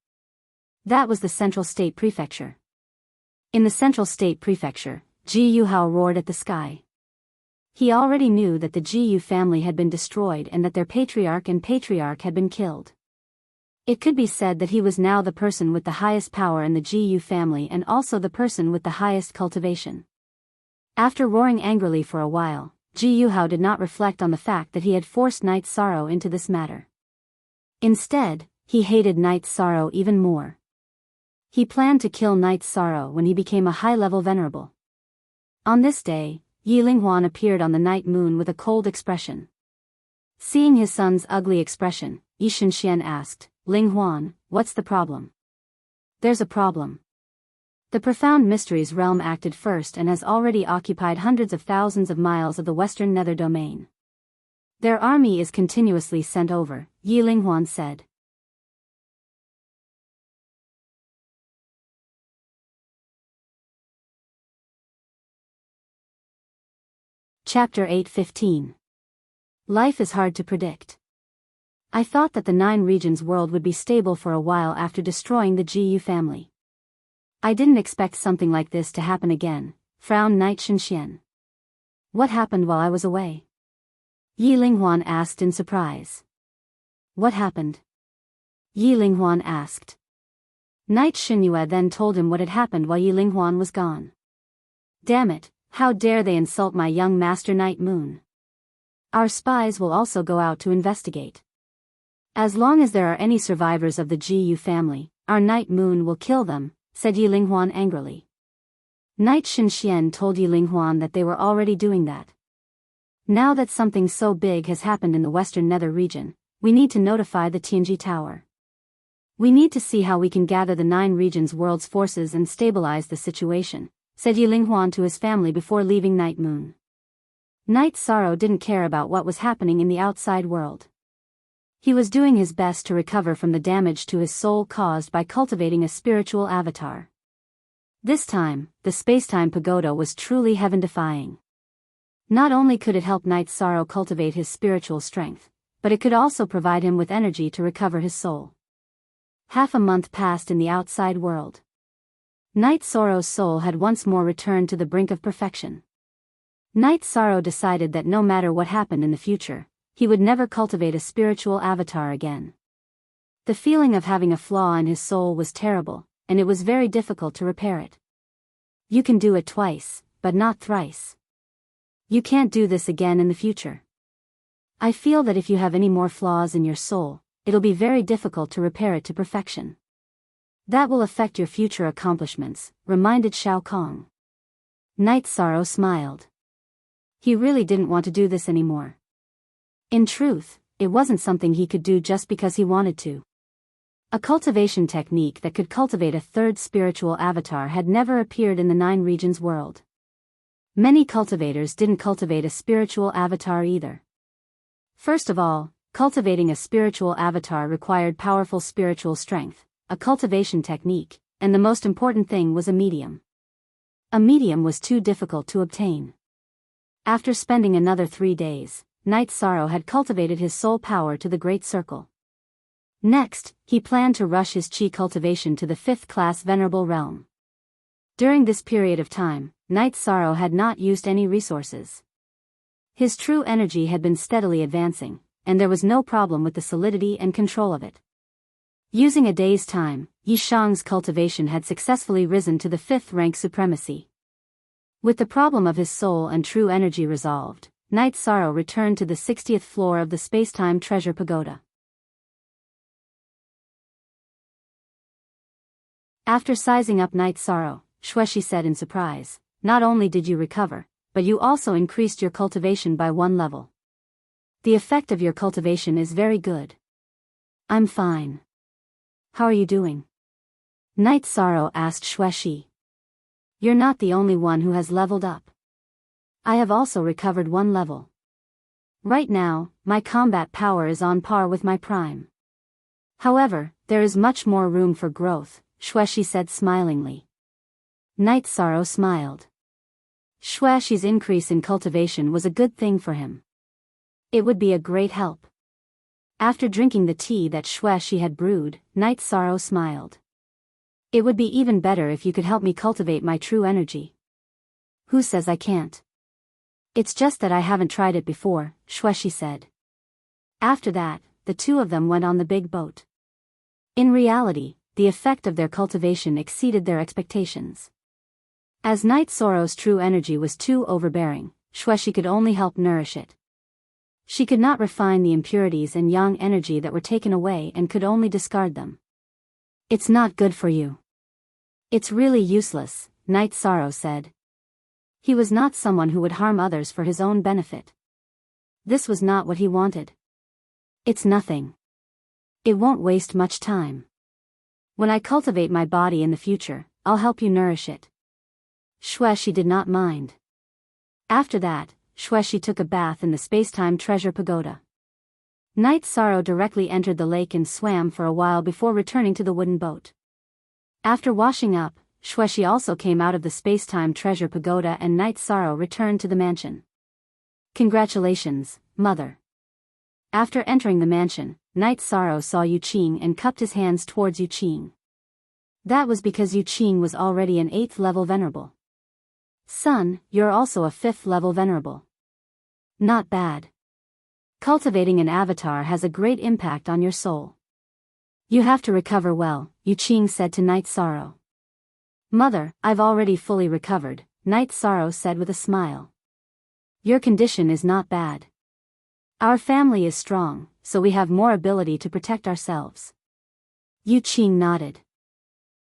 That was the Central State Prefecture. In the Central State Prefecture, Ji Yuhao roared at the sky. He already knew that the Ji Yu family had been destroyed and that their patriarch and patriarch had been killed. It could be said that he was now the person with the highest power in the Ji Yu family and also the person with the highest cultivation. After roaring angrily for a while, Ji Yuhao did not reflect on the fact that he had forced Night Sorrow into this matter. Instead, he hated Night Sorrow even more. He planned to kill Night Sorrow when he became a high-level venerable. On this day, Yi Linghuan appeared on the night moon with a cold expression. Seeing his son's ugly expression, Yi Shenxian asked, "Linghuan, what's the problem?" "There's a problem. The profound mysteries realm acted first and has already occupied hundreds of thousands of miles of the western nether domain. Their army is continuously sent over," Yi Linghuan said. Chapter 8:15. Life is hard to predict. I thought that the 9 regions world would be stable for a while after destroying the Ji Yu family. I didn't expect something like this to happen again, frowned Night Shenxian. What happened while I was away? Yi Linghuan asked in surprise. What happened? Yi Linghuan asked. Night Xinyue then told him what had happened while Yi Linghuan was gone. Damn it, how dare they insult my young master Night Moon? Our spies will also go out to investigate. As long as there are any survivors of the Ji Yu family, our Night Moon will kill them, said Yi Linghuan angrily. Night Shenxian told Yi Linghuan that they were already doing that. Now that something so big has happened in the western nether region, we need to notify the Tianji Tower. We need to see how we can gather the 9 regions world's forces and stabilize the situation, said Yi Linghuan to his family before leaving Night Moon. Night Sorrow didn't care about what was happening in the outside world. He was doing his best to recover from the damage to his soul caused by cultivating a spiritual avatar. This time, the spacetime pagoda was truly heaven-defying. Not only could it help Night Sorrow cultivate his spiritual strength, but it could also provide him with energy to recover his soul. Half a month passed in the outside world. Night Sorrow's soul had once more returned to the brink of perfection. Night Sorrow decided that no matter what happened in the future, he would never cultivate a spiritual avatar again. The feeling of having a flaw in his soul was terrible, and it was very difficult to repair it. You can do it twice, but not thrice. You can't do this again in the future. I feel that if you have any more flaws in your soul, it'll be very difficult to repair it to perfection. That will affect your future accomplishments, reminded Shao Kong. Night Sorrow smiled. He really didn't want to do this anymore. In truth, it wasn't something he could do just because he wanted to. A cultivation technique that could cultivate a third spiritual avatar had never appeared in the 9 regions world. Many cultivators didn't cultivate a spiritual avatar either. First of all, cultivating a spiritual avatar required powerful spiritual strength, a cultivation technique, and the most important thing was a medium. A medium was too difficult to obtain. After spending another 3 days, Night Sorrow had cultivated his soul power to the Great Circle. Next, he planned to rush his chi cultivation to the 5th-class Venerable Realm. During this period of time, Night Sorrow had not used any resources. His true energy had been steadily advancing, and there was no problem with the solidity and control of it. Using a day's time, Yi Shang's cultivation had successfully risen to the 5th rank supremacy. With the problem of his soul and true energy resolved, Night Sorrow returned to the 60th floor of the Spacetime Treasure Pagoda. After sizing up Night Sorrow, Xueshi said in surprise, not only did you recover, but you also increased your cultivation by 1 level. The effect of your cultivation is very good. I'm fine. How are you doing? Night Sorrow asked Xueshi. You're not the only one who has leveled up. I have also recovered 1 level. Right now, my combat power is on par with my prime. However, there is much more room for growth, Xueshi said smilingly. Night Sorrow smiled. Xueshi's increase in cultivation was a good thing for him. It would be a great help. After drinking the tea that Xueshi had brewed, Night Sorrow smiled. It would be even better if you could help me cultivate my true energy. Who says I can't? It's just that I haven't tried it before, Xueshi said. After that, the two of them went on the big boat. In reality, the effect of their cultivation exceeded their expectations. As Night Sorrow's true energy was too overbearing, Xueshi could only help nourish it. She could not refine the impurities and yang energy that were taken away and could only discard them. It's not good for you. It's really useless, Night Sorrow said. He was not someone who would harm others for his own benefit. This was not what he wanted. It's nothing. It won't waste much time. When I cultivate my body in the future, I'll help you nourish it. Xueshi did not mind. After that, Xueshi took a bath in the space-time treasure pagoda. Night Sorrow directly entered the lake and swam for a while before returning to the wooden boat. After washing up, Xueshi also came out of the space-time treasure pagoda and Night Sorrow returned to the mansion. Congratulations, Mother. After entering the mansion, Night Sorrow saw Yu Qing and cupped his hands towards Yu Qing. That was because Yu Qing was already an 8th level venerable. Son, you're also a 5th level venerable. Not bad. Cultivating an avatar has a great impact on your soul. You have to recover well, Yu Qing said to Night Sorrow. Mother, I've already fully recovered, Night Sorrow said with a smile. Your condition is not bad. Our family is strong, so we have more ability to protect ourselves. Yu Qing nodded.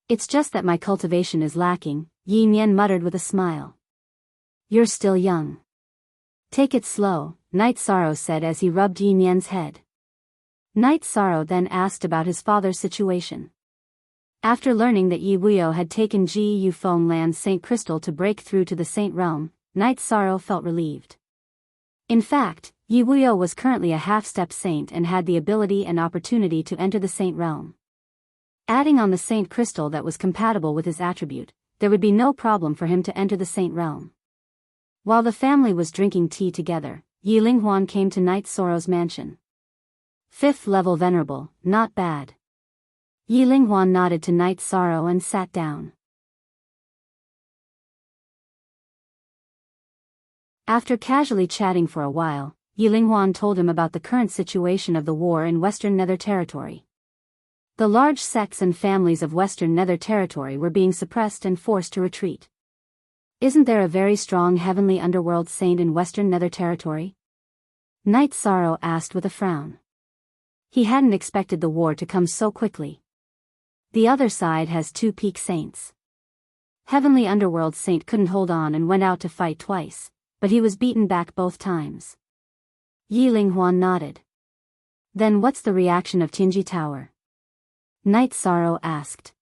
It's just that my cultivation is lacking, Yin Yan muttered with a smile. You're still young. Take it slow, Night Sorrow said as he rubbed Yin Yan's head. Night Sorrow then asked about his father's situation. After learning that Yi Wuyo had taken Ji Yu Feng Land's Saint Crystal to break through to the Saint Realm, Night Sorrow felt relieved. In fact, Yi Wuyo was currently a half-step saint and had the ability and opportunity to enter the Saint Realm. Adding on the Saint Crystal that was compatible with his attribute, there would be no problem for him to enter the Saint Realm. While the family was drinking tea together, Yi Linghuan came to Night Sorrow's mansion. 5th level venerable, not bad. Yi Linghuan nodded to Night Sorrow and sat down. After casually chatting for a while, Yi Linghuan told him about the current situation of the war in Western Nether Territory. The large sects and families of Western Nether Territory were being suppressed and forced to retreat. Isn't there a very strong heavenly underworld saint in Western Nether Territory? Night Sorrow asked with a frown. He hadn't expected the war to come so quickly. The other side has 2 peak saints. Heavenly Underworld Saint couldn't hold on and went out to fight twice, but he was beaten back both times. Yi Linghuan nodded. Then what's the reaction of Tianji Tower? Night Sorrow asked.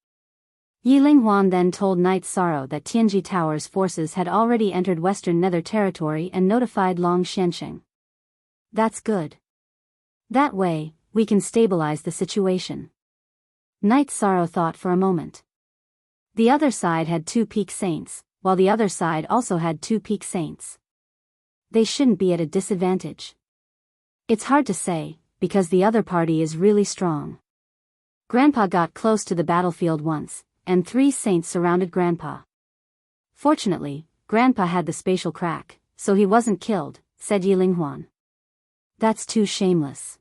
Yi Linghuan then told Night Sorrow that Tianji Tower's forces had already entered Western Nether Territory and notified Long Xiansheng. That's good. That way, we can stabilize the situation. Night Sorrow thought for a moment. The other side had 2 peak saints, while the other side also had 2 peak saints. They shouldn't be at a disadvantage. It's hard to say, because the other party is really strong. Grandpa got close to the battlefield once, and 3 saints surrounded Grandpa. Fortunately, Grandpa had the spatial crack, so he wasn't killed, said Yi Linghuan. That's too shameless.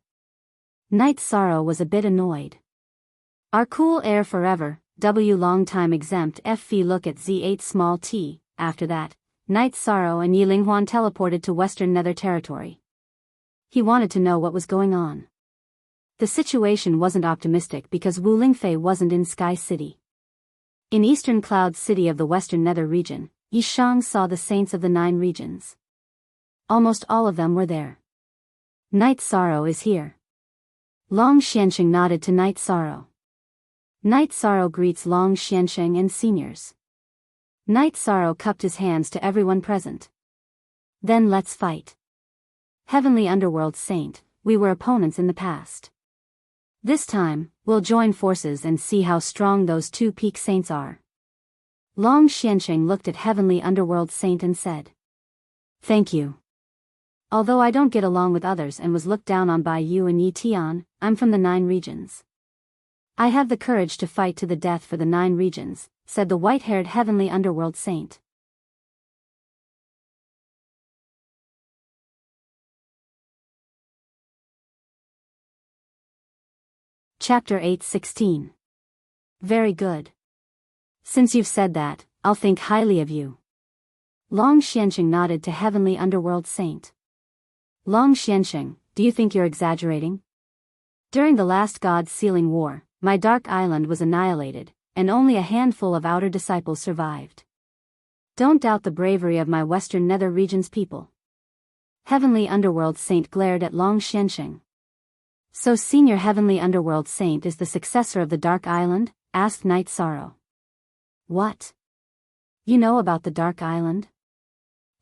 Night Sorrow was a bit annoyed. Our cool air forever, W long time exempt FV look at Z8 small t. After that, Night Sorrow and Yi Linghuan teleported to Western Nether Territory. He wanted to know what was going on. The situation wasn't optimistic because Wu Lingfei wasn't in Sky City. In eastern cloud city of the western nether region, Yishang saw the saints of the 9 regions. Almost all of them were there. Night Sorrow is here. Long Xiansheng nodded to Night Sorrow. Night Sorrow greets Long Xiansheng and seniors. Night Sorrow cupped his hands to everyone present. Then let's fight. Heavenly Underworld Saint, we were opponents in the past. This time, we'll join forces and see how strong those 2 peak saints are. Long Xiansheng looked at Heavenly Underworld Saint and said, "Thank you. Although I don't get along with others and was looked down on by you and Yi Tian, I'm from the 9 regions. I have the courage to fight to the death for the 9 regions," said the white-haired Heavenly Underworld Saint. Chapter 8:16. Very good. Since you've said that, I'll think highly of you. Long Xiansheng nodded to Heavenly Underworld Saint. Long Xiansheng, do you think you're exaggerating? During the last God-sealing war, my dark island was annihilated, and only a handful of outer disciples survived. Don't doubt the bravery of my western nether region's people. Heavenly Underworld Saint glared at Long Xiansheng. So Senior Heavenly Underworld Saint is the successor of the Dark Island? Asked Night Sorrow. What? You know about the Dark Island?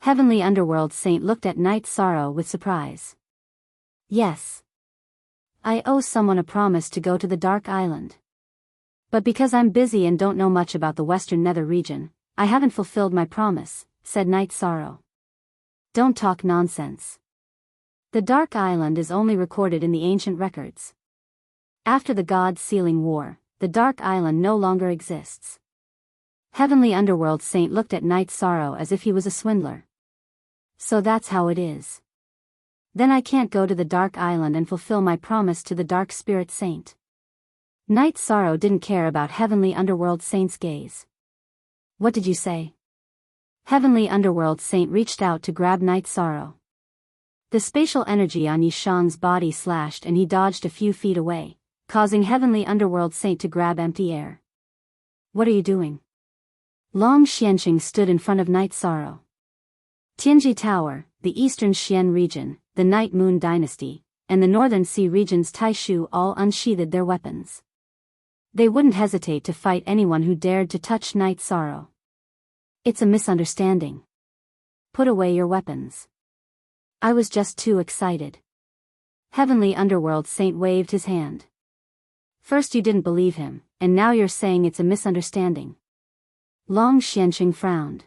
Heavenly Underworld Saint looked at Night Sorrow with surprise. Yes. I owe someone a promise to go to the Dark Island. But because I'm busy and don't know much about the Western Nether region, I haven't fulfilled my promise, said Night Sorrow. Don't talk nonsense. The Dark Island is only recorded in the ancient records. After the God-sealing war, the Dark Island no longer exists. Heavenly Underworld Saint looked at Night Sorrow as if he was a swindler. So that's how it is. Then I can't go to the Dark Island and fulfill my promise to the Dark Spirit Saint. Night Sorrow didn't care about Heavenly Underworld Saint's gaze. What did you say? Heavenly Underworld Saint reached out to grab Night Sorrow. The spatial energy on Yishang's body slashed and he dodged a few feet away, causing Heavenly Underworld Saint to grab empty air. What are you doing? Long Xiansheng stood in front of Night Sorrow. Tianji Tower, the Eastern Xian region, the Night Moon Dynasty, and the Northern Sea region's Taishu all unsheathed their weapons. They wouldn't hesitate to fight anyone who dared to touch Night Sorrow. It's a misunderstanding. Put away your weapons. I was just too excited. Heavenly Underworld Saint waved his hand. First you didn't believe him, and now you're saying it's a misunderstanding. Long Xiansheng frowned.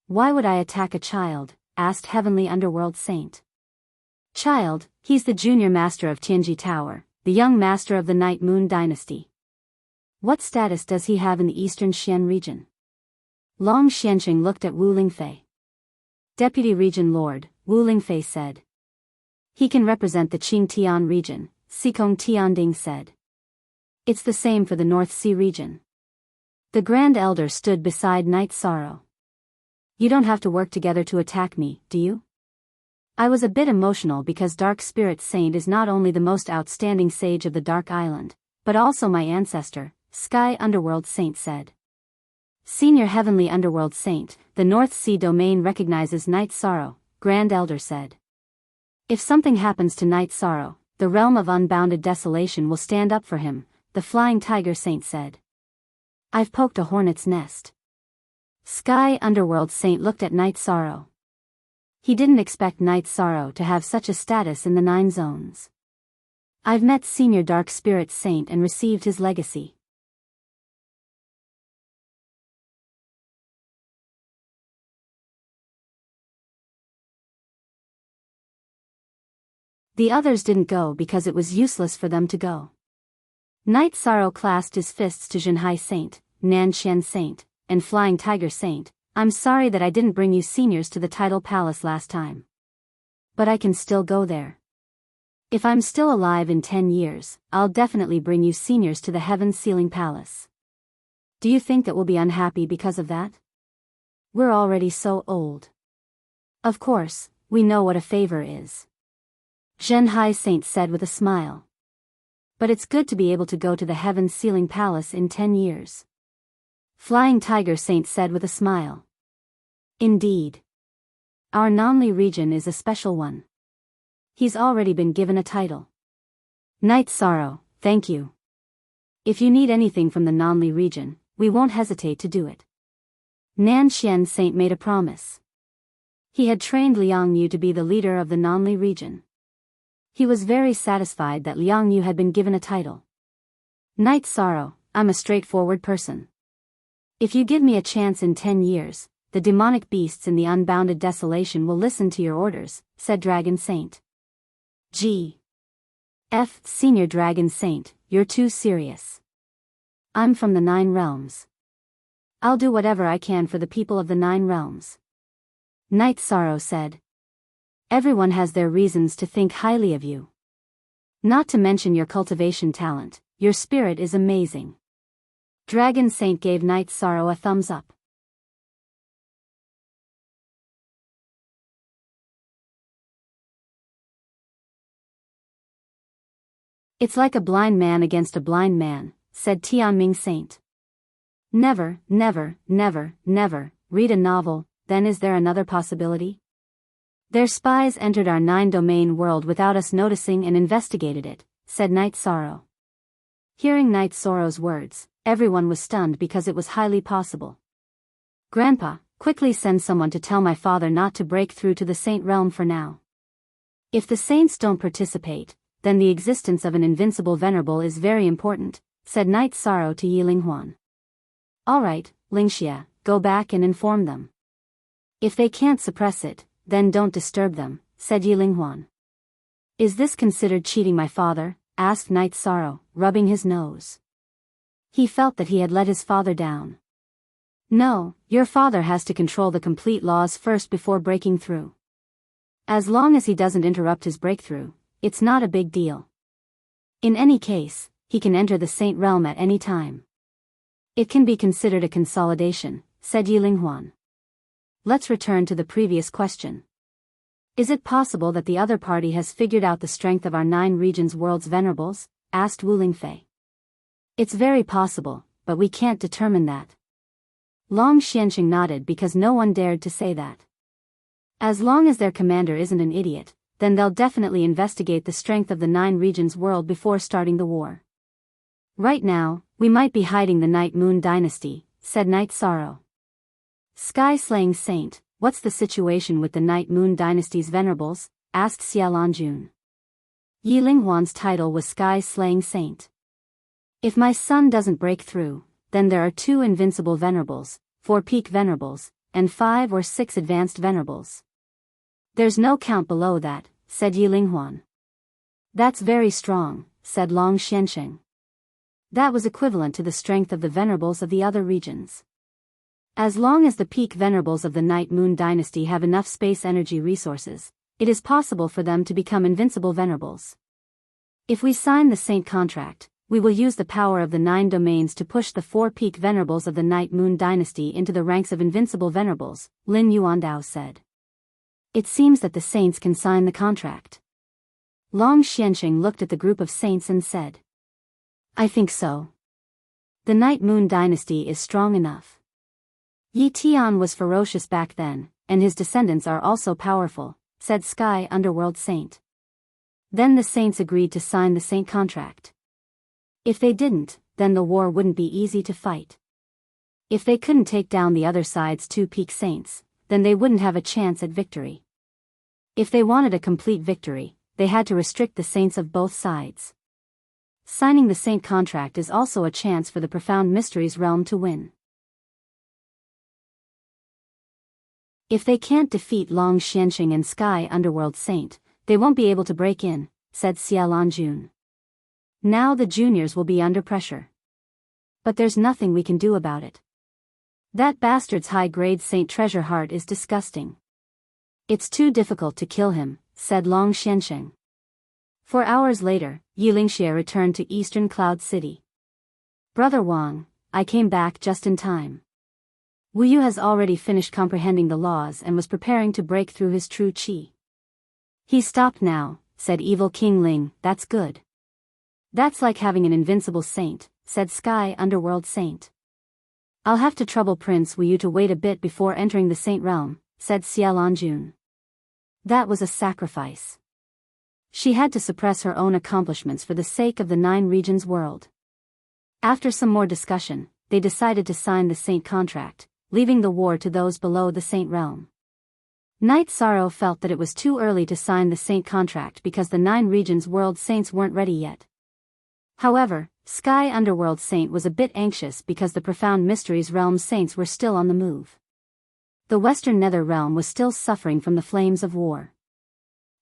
Why would I attack a child? Asked Heavenly Underworld Saint. Child, he's the junior master of Tianji Tower, the young master of the Night Moon Dynasty. What status does he have in the Eastern Xian region? Long Xiansheng looked at Wu Lingfei. Deputy Region Lord, Wu Lingfei said. He can represent the Qingtian region, Xikong Tianding said. It's the same for the North Sea region. The Grand Elder stood beside Night Sorrow. You don't have to work together to attack me, do you? I was a bit emotional because Dark Spirit Saint is not only the most outstanding sage of the Dark Island, but also my ancestor, Sky Underworld Saint said. Senior Heavenly Underworld Saint, the North Sea domain recognizes Night Sorrow, Grand Elder said. If something happens to Night Sorrow, the realm of unbounded desolation will stand up for him, the Flying Tiger Saint said. I've poked a hornet's nest. Sky Underworld Saint looked at Night Sorrow. He didn't expect Night Sorrow to have such a status in the 9 zones. I've met Senior Dark Spirit Saint and received his legacy. The others didn't go because it was useless for them to go. Night Sorrow clasped his fists to Zhenhai Saint, Nanqian Saint, and Flying Tiger Saint. I'm sorry that I didn't bring you seniors to the Tidal Palace last time. But I can still go there. If I'm still alive in 10 years, I'll definitely bring you seniors to the Heaven Sealing Palace. Do you think that we'll be unhappy because of that? We're already so old. Of course, we know what a favor is. Zhenhai Saint said with a smile. But it's good to be able to go to the Heaven Sealing Palace in 10 years. Flying Tiger Saint said with a smile. Indeed. Our Nanli region is a special one. He's already been given a title. Night Sorrow, thank you. If you need anything from the Nanli region, we won't hesitate to do it. Nan Xian Saint made a promise. He had trained Liang Yu to be the leader of the Nanli region. He was very satisfied that Liang Yu had been given a title. Night Sorrow, I'm a straightforward person. If you give me a chance in 10 years, the demonic beasts in the unbounded desolation will listen to your orders, said Dragon Saint. Senior Dragon Saint, you're too serious. I'm from the 9 realms. I'll do whatever I can for the people of the 9 realms. Night Sorrow said. Everyone has their reasons to think highly of you. Not to mention your cultivation talent, your spirit is amazing. Dragon Saint gave Night Sorrow a thumbs up. It's like a blind man against a blind man, said Tianming Saint. Never, never, never, never, read a novel, then is there another possibility? Their spies entered our 9-domain world without us noticing and investigated it, said Night Sorrow. Hearing Night Sorrow's words, everyone was stunned because it was highly possible. Grandpa, quickly send someone to tell my father not to break through to the Saint realm for now. If the saints don't participate, then the existence of an invincible venerable is very important, said Night Sorrow to Yi Linghuan. Alright, Lingxia, go back and inform them. If they can't suppress it, then don't disturb them, said Yi Linghuan. Is this considered cheating my father? Asked Night Sorrow, rubbing his nose. He felt that he had let his father down. No, your father has to control the complete laws first before breaking through. As long as he doesn't interrupt his breakthrough, it's not a big deal. In any case, he can enter the Saint realm at any time. It can be considered a consolidation, said Yi Linghuan. Let's return to the previous question. Is it possible that the other party has figured out the strength of our 9 regions' world's venerables? Asked Wu Lingfei. It's very possible, but we can't determine that. Long Xianqing nodded because no one dared to say that. As long as their commander isn't an idiot, then they'll definitely investigate the strength of the 9 regions' world before starting the war. Right now, we might be hiding the Night Moon Dynasty, said Night Sorrow. Sky-slaying Saint, what's the situation with the Night Moon Dynasty's venerables? Asked Xiaolanjun. Yi Linghuan's title was Sky-slaying Saint. If my son doesn't break through, then there are 2 invincible venerables, 4 peak venerables, and 5 or 6 advanced venerables. There's no count below that, said Yi Linghuan. That's very strong, said Long Xianqing. That was equivalent to the strength of the venerables of the other regions. As long as the peak venerables of the Night Moon Dynasty have enough space energy resources, it is possible for them to become invincible venerables. If we sign the Saint contract, we will use the power of the 9 domains to push the 4 peak venerables of the Night Moon Dynasty into the ranks of invincible venerables, Lin Yuandao said. It seems that the saints can sign the contract. Long Xianqing looked at the group of saints and said. I think so. The Night Moon Dynasty is strong enough. Yi Tian was ferocious back then, and his descendants are also powerful, said Sky Underworld Saint. Then the saints agreed to sign the Saint contract. If they didn't, then the war wouldn't be easy to fight. If they couldn't take down the other side's 2 peak saints, then they wouldn't have a chance at victory. If they wanted a complete victory, they had to restrict the saints of both sides. Signing the Saint contract is also a chance for the Profound Mysteries realm to win. If they can't defeat Long Xianqing and Sky Underworld Saint, they won't be able to break in, said Xiaolanjun. Now the juniors will be under pressure. But there's nothing we can do about it. That bastard's high-grade Saint Treasure Heart is disgusting. It's too difficult to kill him, said Long Xianqing. 4 hours later, Yi Lingxia returned to Eastern Cloud City. Brother Wang, I came back just in time. Wu Yu has already finished comprehending the laws and was preparing to break through his true qi. He stopped now, said Evil King Ling. That's good. That's like having an invincible saint, said Sky Underworld Saint. I'll have to trouble Prince Wu to wait a bit before entering the Saint Realm, said Xiaolanjun. That was a sacrifice. She had to suppress her own accomplishments for the sake of the 9 regions world. After some more discussion, they decided to sign the Saint contract, leaving the war to those below the Saint Realm. Knight Sorrow felt that it was too early to sign the Saint contract because the 9 regions world saints weren't ready yet. However, Sky Underworld Saint was a bit anxious because the Profound Mysteries Realm saints were still on the move. The Western Nether Realm was still suffering from the flames of war.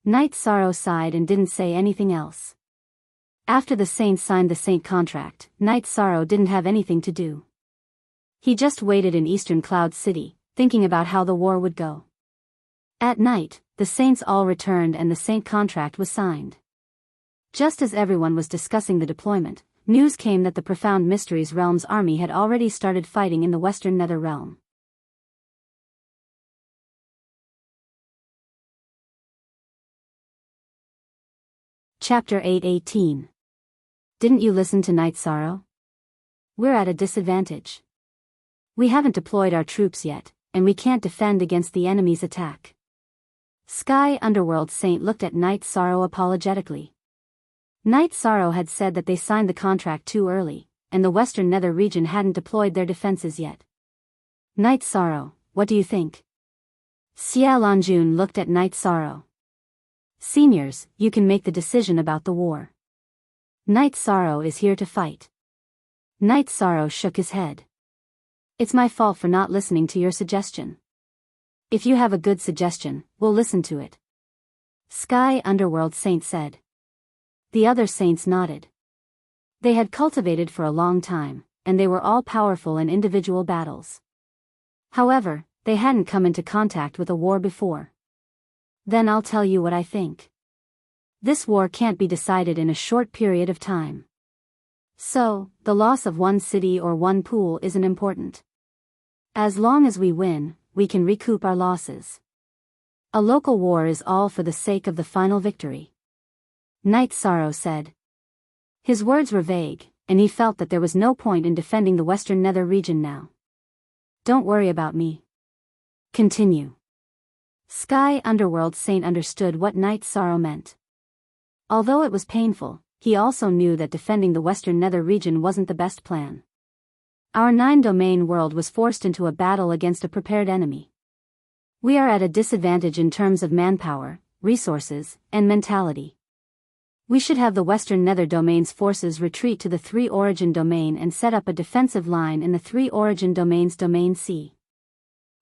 Knight Sorrow sighed and didn't say anything else. After the saints signed the Saint contract, Knight Sorrow didn't have anything to do. He just waited in Eastern Cloud City, thinking about how the war would go. At night, the saints all returned and the Saint contract was signed. Just as everyone was discussing the deployment, news came that the Profound Mysteries Realm's army had already started fighting in the Western Nether Realm. Chapter 8:18. Didn't you listen to Knight Sorrow? We're at a disadvantage. We haven't deployed our troops yet, and we can't defend against the enemy's attack. Sky Underworld Saint looked at Knight Sorrow apologetically. Knight Sorrow had said that they signed the contract too early, and the Western Nether region hadn't deployed their defenses yet. Knight Sorrow, what do you think? Xiaolanjun looked at Knight Sorrow. Seniors, you can make the decision about the war. Knight Sorrow is here to fight. Knight Sorrow shook his head. It's my fault for not listening to your suggestion. If you have a good suggestion, we'll listen to it. Sky Underworld Saint said. The other saints nodded. They had cultivated for a long time, and they were all powerful in individual battles. However, they hadn't come into contact with a war before. Then I'll tell you what I think. This war can't be decided in a short period of time. So, the loss of one city or one pool isn't important. As long as we win, we can recoup our losses. A local war is all for the sake of the final victory. Knight Sorrow said. His words were vague, and he felt that there was no point in defending the Western Nether region now. Don't worry about me. Continue. Sky Underworld Saint understood what Knight Sorrow meant. Although it was painful, he also knew that defending the Western Nether region wasn't the best plan. Our 9-domain world was forced into a battle against a prepared enemy. We are at a disadvantage in terms of manpower, resources, and mentality. We should have the Western Nether domain's forces retreat to the 3 origin domain and set up a defensive line in the 3 origin domain's domain C.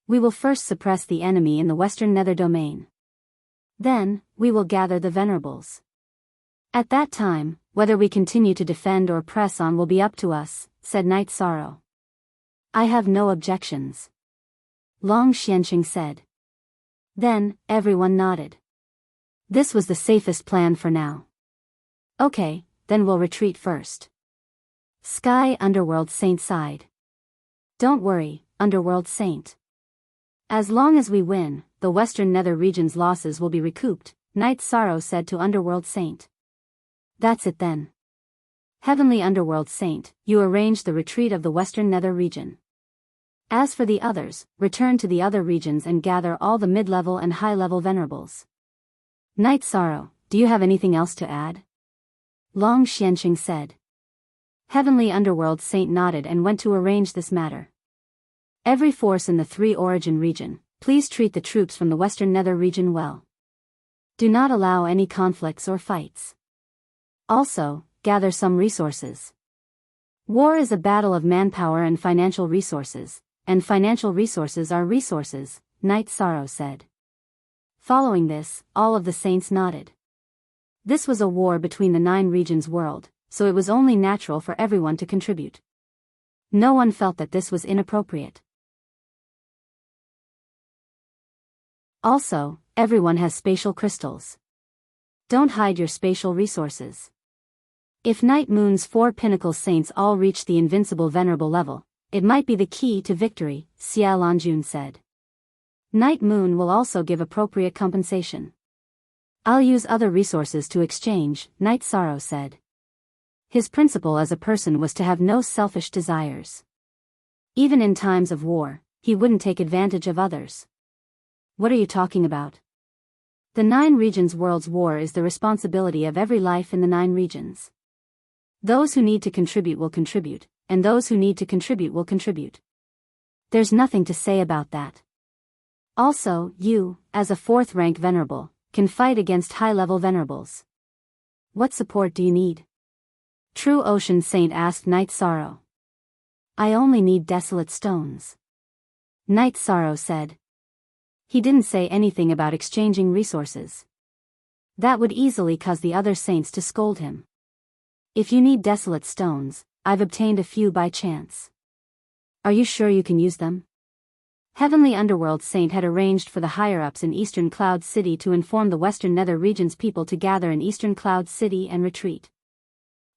We will first suppress the enemy in the Western Nether domain. Then, we will gather the Venerables. At that time, whether we continue to defend or press on will be up to us, said Knight Sorrow. I have no objections. Long Xianqing said. Then, everyone nodded. This was the safest plan for now. Okay, then we'll retreat first. Sky Underworld Saint sighed. Don't worry, Underworld Saint. As long as we win, the Western Nether region's losses will be recouped, Knight Sorrow said to Underworld Saint. That's it then. Heavenly Underworld Saint, you arrange the retreat of the Western Nether region. As for the others, return to the other regions and gather all the mid-level and high-level Venerables. Knight Sorrow, do you have anything else to add? Long Xianqing said. Heavenly Underworld Saint nodded and went to arrange this matter. Every force in the 3 origin region, please treat the troops from the Western Nether region well. Do not allow any conflicts or fights. Also, gather some resources. War is a battle of manpower and financial resources, and financial resources are resources, Knight Sorrow said. Following this, all of the saints nodded. This was a war between the 9 regions world, so it was only natural for everyone to contribute. No one felt that this was inappropriate. Also, everyone has spatial crystals. Don't hide your spatial resources. If Night Moon's 4 pinnacle saints all reach the invincible venerable level, it might be the key to victory, Xiaolanjun said. Night Moon will also give appropriate compensation. I'll use other resources to exchange, Knight Sorrow said. His principle as a person was to have no selfish desires. Even in times of war, he wouldn't take advantage of others. What are you talking about? The 9 regions world's war is the responsibility of every life in the 9 regions. Those who need to contribute will contribute, and those who need to contribute will contribute. There's nothing to say about that. Also, you, as a 4th rank venerable, can fight against high-level venerables. What support do you need? True Ocean Saint asked Night Sorrow. I only need desolate stones. Night Sorrow said. He didn't say anything about exchanging resources. That would easily cause the other saints to scold him. If you need desolate stones, I've obtained a few by chance. Are you sure you can use them? Heavenly Underworld Saint had arranged for the higher-ups in Eastern Cloud City to inform the Western Nether Region's people to gather in Eastern Cloud City and retreat.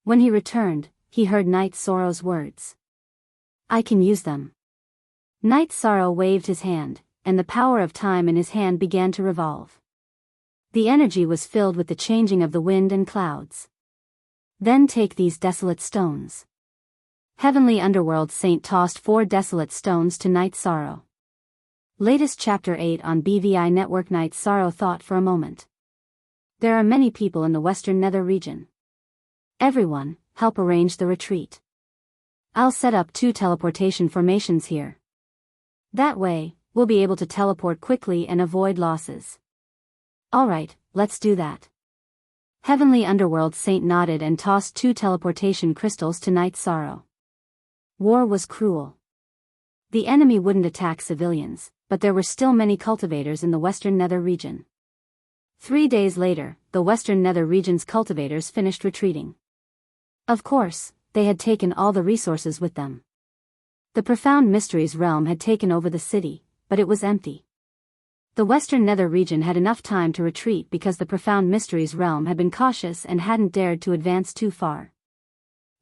When he returned, he heard Night Sorrow's words. I can use them. Night Sorrow waved his hand, and the power of time in his hand began to revolve. The energy was filled with the changing of the wind and clouds. Then take these desolate stones. Heavenly Underworld Saint tossed 4 desolate stones to Night Sorrow. Latest Chapter 8 on BVI Network. Night Sorrow thought for a moment. There are many people in the Western Nether region. Everyone, help arrange the retreat. I'll set up 2 teleportation formations here. That way, we'll be able to teleport quickly and avoid losses. Alright, let's do that. Heavenly Underworld Saint nodded and tossed 2 teleportation crystals to Night Sorrow. War was cruel. The enemy wouldn't attack civilians, but there were still many cultivators in the Western Nether region. 3 days later, the Western Nether region's cultivators finished retreating. Of course, they had taken all the resources with them. The Profound Mysteries realm had taken over the city, but it was empty. The Western Nether region had enough time to retreat because the Profound Mysteries realm had been cautious and hadn't dared to advance too far.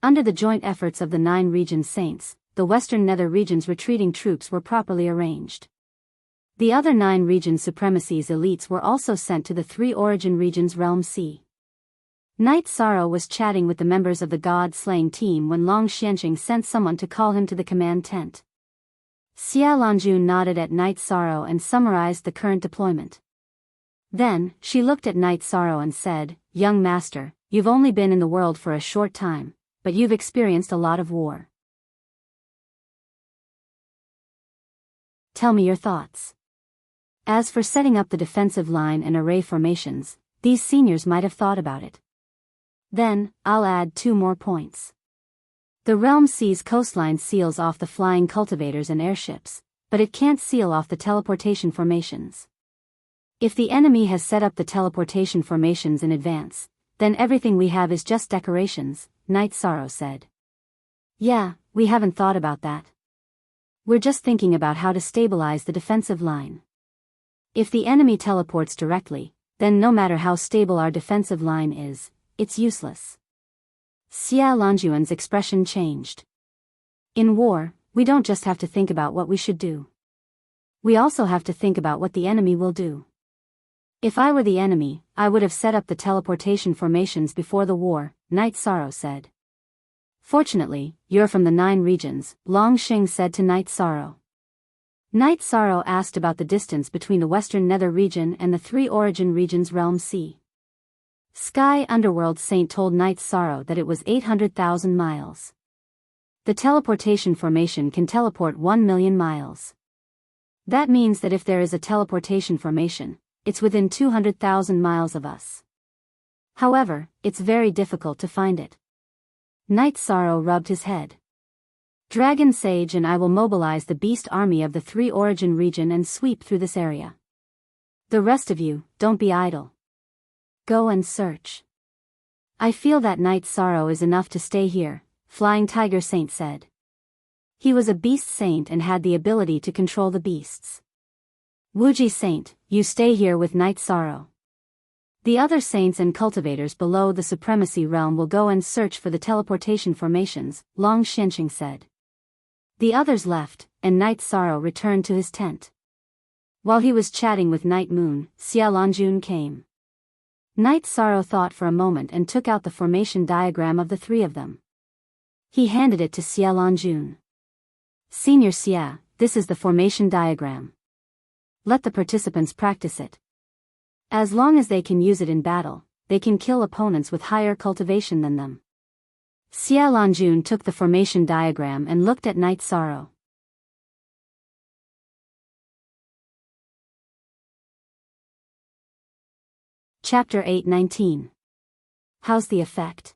Under the joint efforts of the 9 region saints, the Western Nether region's retreating troops were properly arranged. The other 9 region supremacy's elites were also sent to the 3 origin regions Realm C. Night Sorrow was chatting with the members of the God-slaying team when Long Xianqing sent someone to call him to the command tent. Xia Longjun nodded at Night Sorrow and summarized the current deployment. Then, she looked at Night Sorrow and said, Young master, you've only been in the world for a short time, but you've experienced a lot of war. Tell me your thoughts. As for setting up the defensive line and array formations, these seniors might have thought about it. Then, I'll add 2 more points. The realm C's coastline seals off the flying cultivators and airships, but it can't seal off the teleportation formations. If the enemy has set up the teleportation formations in advance, then everything we have is just decorations, Night Sorrow said. Yeah, we haven't thought about that. We're just thinking about how to stabilize the defensive line. If the enemy teleports directly, then no matter how stable our defensive line is, it's useless. Xia Longjuan's expression changed. In war, we don't just have to think about what we should do. We also have to think about what the enemy will do. If I were the enemy, I would have set up the teleportation formations before the war, Night Sorrow said. Fortunately, you're from the 9 regions, Long Xing said to Night Sorrow. Night Sorrow asked about the distance between the Western Nether region and the 3 origin regions Realm C. Sky Underworld Saint told Night Sorrow that it was 800,000 miles. The teleportation formation can teleport 1 million miles. That means that if there is a teleportation formation, it's within 200,000 miles of us. However, it's very difficult to find it. Night Sorrow rubbed his head. Dragon Sage and I will mobilize the beast army of the 3 origin region and sweep through this area. The rest of you, don't be idle. Go and search. I feel that Night Sorrow is enough to stay here, Flying Tiger Saint said. He was a beast saint and had the ability to control the beasts. Wuji Saint, you stay here with Night Sorrow. The other saints and cultivators below the supremacy realm will go and search for the teleportation formations, Long Xianqing said. The others left, and Night Sorrow returned to his tent. While he was chatting with Night Moon, Xia Longjun came. Night Sorrow thought for a moment and took out the formation diagram of the 3 of them. He handed it to Xia Longjun. Senior Xia, this is the formation diagram. Let the participants practice it. As long as they can use it in battle, they can kill opponents with higher cultivation than them. Xia Lanjun took the formation diagram and looked at Night Sorrow. Chapter 8:19. How's the effect?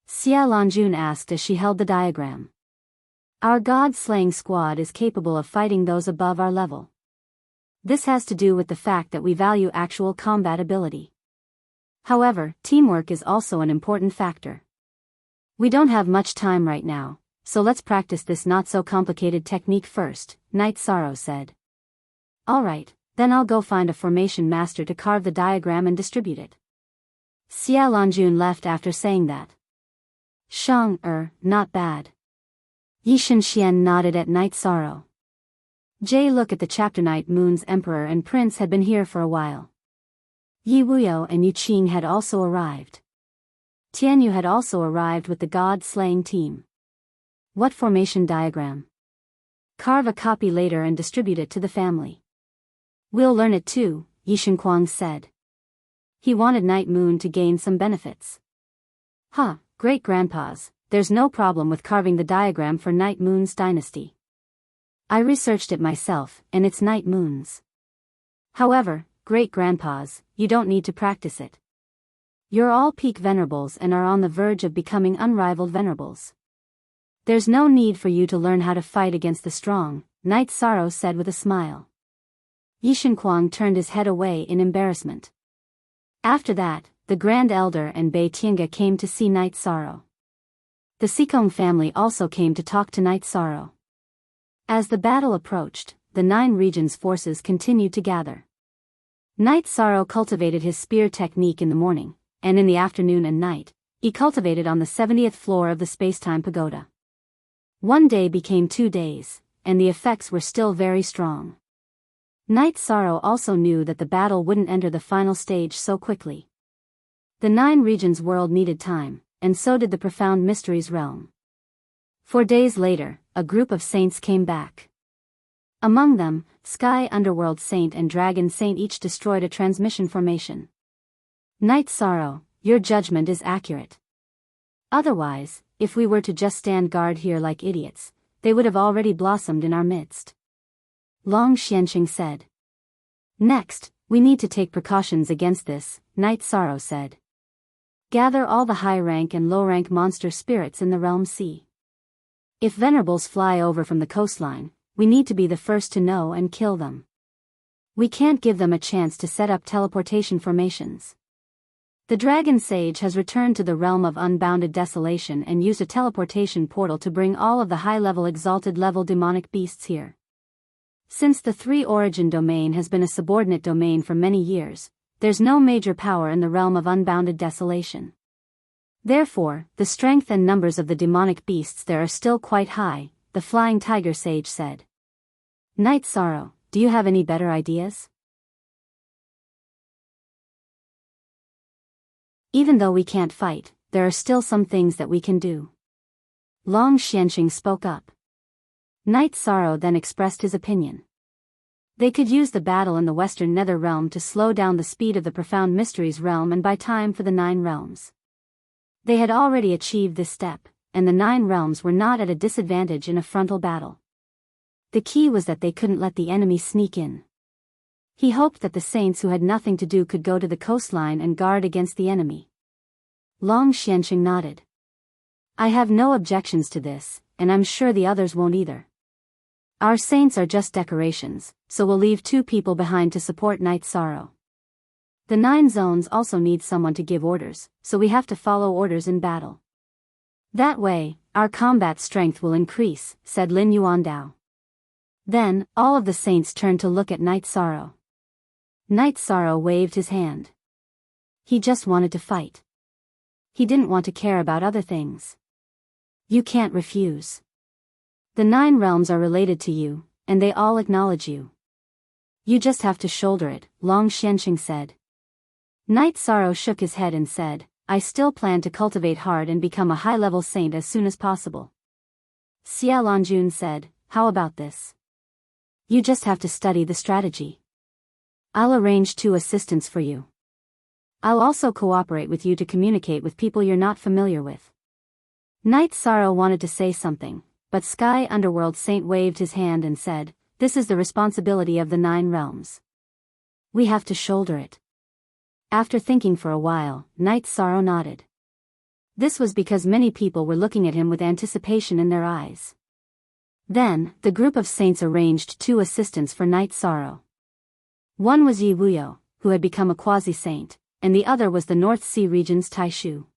Xia Lanjun asked as she held the diagram. Our god-slaying squad is capable of fighting those above our level. This has to do with the fact that we value actual combat ability. However, teamwork is also an important factor. We don't have much time right now, so let's practice this not-so-complicated technique first, Night Sorrow said. Alright, then I'll go find a formation master to carve the diagram and distribute it. Xia Lanjun left after saying that. Not bad. Yishan Xian nodded at Night Sorrow. Jay look at the chapter. Night Moon's Emperor and Prince had been here for a while. Yi Wuyo and Yu Qing had also arrived. Tianyu had also arrived with the god-slaying team. What formation diagram? Carve a copy later and distribute it to the family. We'll learn it too, Yishan Kuang said. He wanted Night Moon to gain some benefits. Great-grandpas, there's no problem with carving the diagram for Night Moon's dynasty. I researched it myself, and it's Night Moon's. However, great-grandpas, you don't need to practice it. You're all peak venerables and are on the verge of becoming unrivaled venerables. There's no need for you to learn how to fight against the strong, Night Sorrow said with a smile. Yishan Kuang turned his head away in embarrassment. After that, the Grand Elder and Bei Tiange came to see Night Sorrow. The Sikong family also came to talk to Night Sorrow. As the battle approached, the 9 regions' forces continued to gather. Night Sorrow cultivated his spear technique in the morning, and in the afternoon and night, he cultivated on the 70th floor of the Spacetime Pagoda. One day became 2 days, and the effects were still very strong. Night Sorrow also knew that the battle wouldn't enter the final stage so quickly. The 9 regions' world needed time, and so did the Profound Mysteries realm. 4 days later, a group of saints came back. Among them, Sky Underworld Saint and Dragon Saint each destroyed a transmission formation. Night Sorrow, your judgment is accurate. Otherwise, if we were to just stand guard here like idiots, they would have already blossomed in our midst. Long Xianqing said. Next, we need to take precautions against this, Night Sorrow said. Gather all the high-rank and low-rank monster spirits in the Realm Sea. If venerables fly over from the coastline, we need to be the first to know and kill them. We can't give them a chance to set up teleportation formations. The Dragon Sage has returned to the realm of unbounded desolation and used a teleportation portal to bring all of the high-level exalted-level demonic beasts here. Since the 3 origin domain has been a subordinate domain for many years, there's no major power in the realm of unbounded desolation. Therefore, the strength and numbers of the demonic beasts there are still quite high, the Flying Tiger Sage said. Night Sorrow, do you have any better ideas? Even though we can't fight, there are still some things that we can do. Long Xianqing spoke up. Night Sorrow then expressed his opinion. They could use the battle in the Western Nether Realm to slow down the speed of the Profound Mysteries realm and buy time for the 9 realms. They had already achieved this step, and the 9 realms were not at a disadvantage in a frontal battle. The key was that they couldn't let the enemy sneak in. He hoped that the saints who had nothing to do could go to the coastline and guard against the enemy. Long Xianqing nodded. I have no objections to this, and I'm sure the others won't either. Our saints are just decorations, so we'll leave 2 people behind to support Night Sorrow. The 9 zones also need someone to give orders, so we have to follow orders in battle. That way, our combat strength will increase, said Lin Yuandao. Then, all of the saints turned to look at Night Sorrow. Night Sorrow waved his hand. He just wanted to fight. He didn't want to care about other things. You can't refuse. The 9 realms are related to you, and they all acknowledge you. You just have to shoulder it, Long Xianqing said. Night Sorrow shook his head and said, I still plan to cultivate hard and become a high-level saint as soon as possible. Xia Lanjun said, how about this? You just have to study the strategy. I'll arrange 2 assistants for you. I'll also cooperate with you to communicate with people you're not familiar with. Knight Sorrow wanted to say something, but Sky Underworld Saint waved his hand and said, "This is the responsibility of the 9 realms. We have to shoulder it." After thinking for a while, Knight Sorrow nodded. This was because many people were looking at him with anticipation in their eyes. Then, the group of saints arranged 2 assistants for Knight Sorrow. One was Yi Wuyo, who had become a quasi-saint, and the other was the North Sea region's Tai Shu.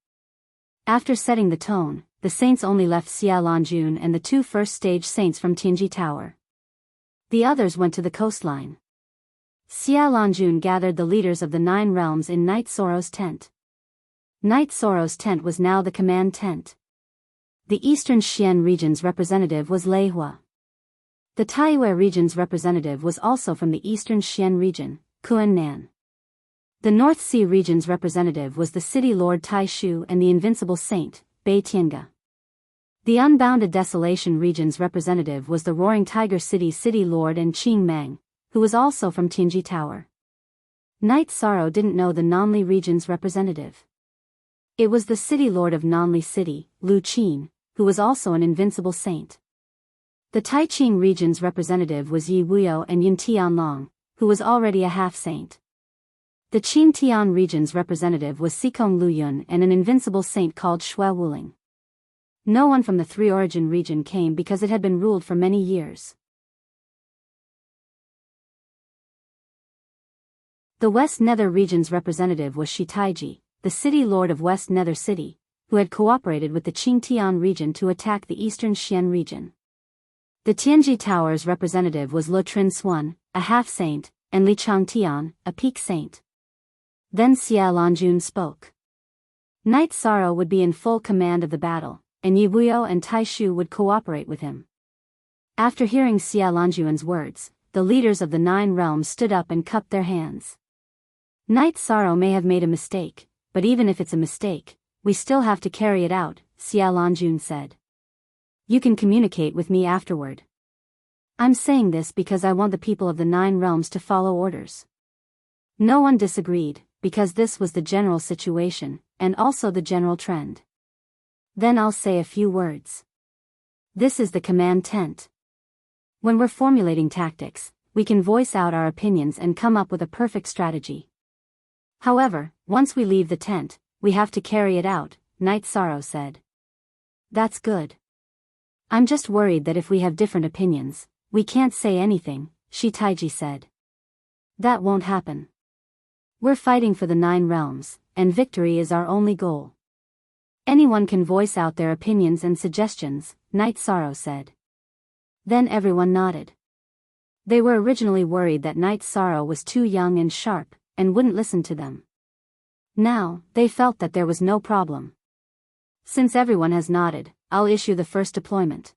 After setting the tone, the saints only left Xia Lanjun and the 2 first-stage saints from Tianji Tower. The others went to the coastline. Xia Lanjun gathered the leaders of the 9 realms in Knight Sorrow's tent. Knight Sorrow's tent was now the command tent. The Eastern Xian region's representative was Lei Hua. The Taiyue region's representative was also from the Eastern Xian region, Kuan Nan. The North Sea region's representative was the City Lord Tai Shu and the Invincible Saint, Bei Tiange. The Unbounded Desolation region's representative was the Roaring Tiger City's City Lord and Qing Mang, who was also from Tianji Tower. Knight Sorrow didn't know the Nanli region's representative. It was the City Lord of Nanli City, Lu Qin, who was also an invincible saint. The Taiqing region's representative was Yi Wuyo and Yin Tianlong, who was already a half-saint. The Qin Tian region's representative was Sikong Luyun and an invincible saint called Xue Wuling. No one from the Three Origin region came because it had been ruled for many years. The West Nether region's representative was Shi Taiji, the City Lord of West Nether City, who had cooperated with the Qingtian region to attack the Eastern Xian region. The Tianji Tower's representative was Lo Trin Xuan, a half-saint, and Li Changtian, a peak saint. Then Xia Lanjun spoke. Knight Sorrow would be in full command of the battle, and Yi Wuyo and Tai Shu would cooperate with him. After hearing Xia Lanjun's words, the leaders of the 9 realms stood up and cupped their hands. Knight Sorrow may have made a mistake, but even if it's a mistake, we still have to carry it out, Xia Lanjun said. You can communicate with me afterward. I'm saying this because I want the people of the 9 realms to follow orders. No one disagreed, because this was the general situation, and also the general trend. Then I'll say a few words. This is the command tent. When we're formulating tactics, we can voice out our opinions and come up with a perfect strategy. However, once we leave the tent, we have to carry it out, Knight Sorrow said. That's good. I'm just worried that if we have different opinions, we can't say anything, Shi Taiji said. That won't happen. We're fighting for the 9 realms, and victory is our only goal. Anyone can voice out their opinions and suggestions, Knight Sorrow said. Then everyone nodded. They were originally worried that Knight Sorrow was too young and sharp, and wouldn't listen to them. Now, they felt that there was no problem. Since everyone has nodded, I'll issue the first deployment.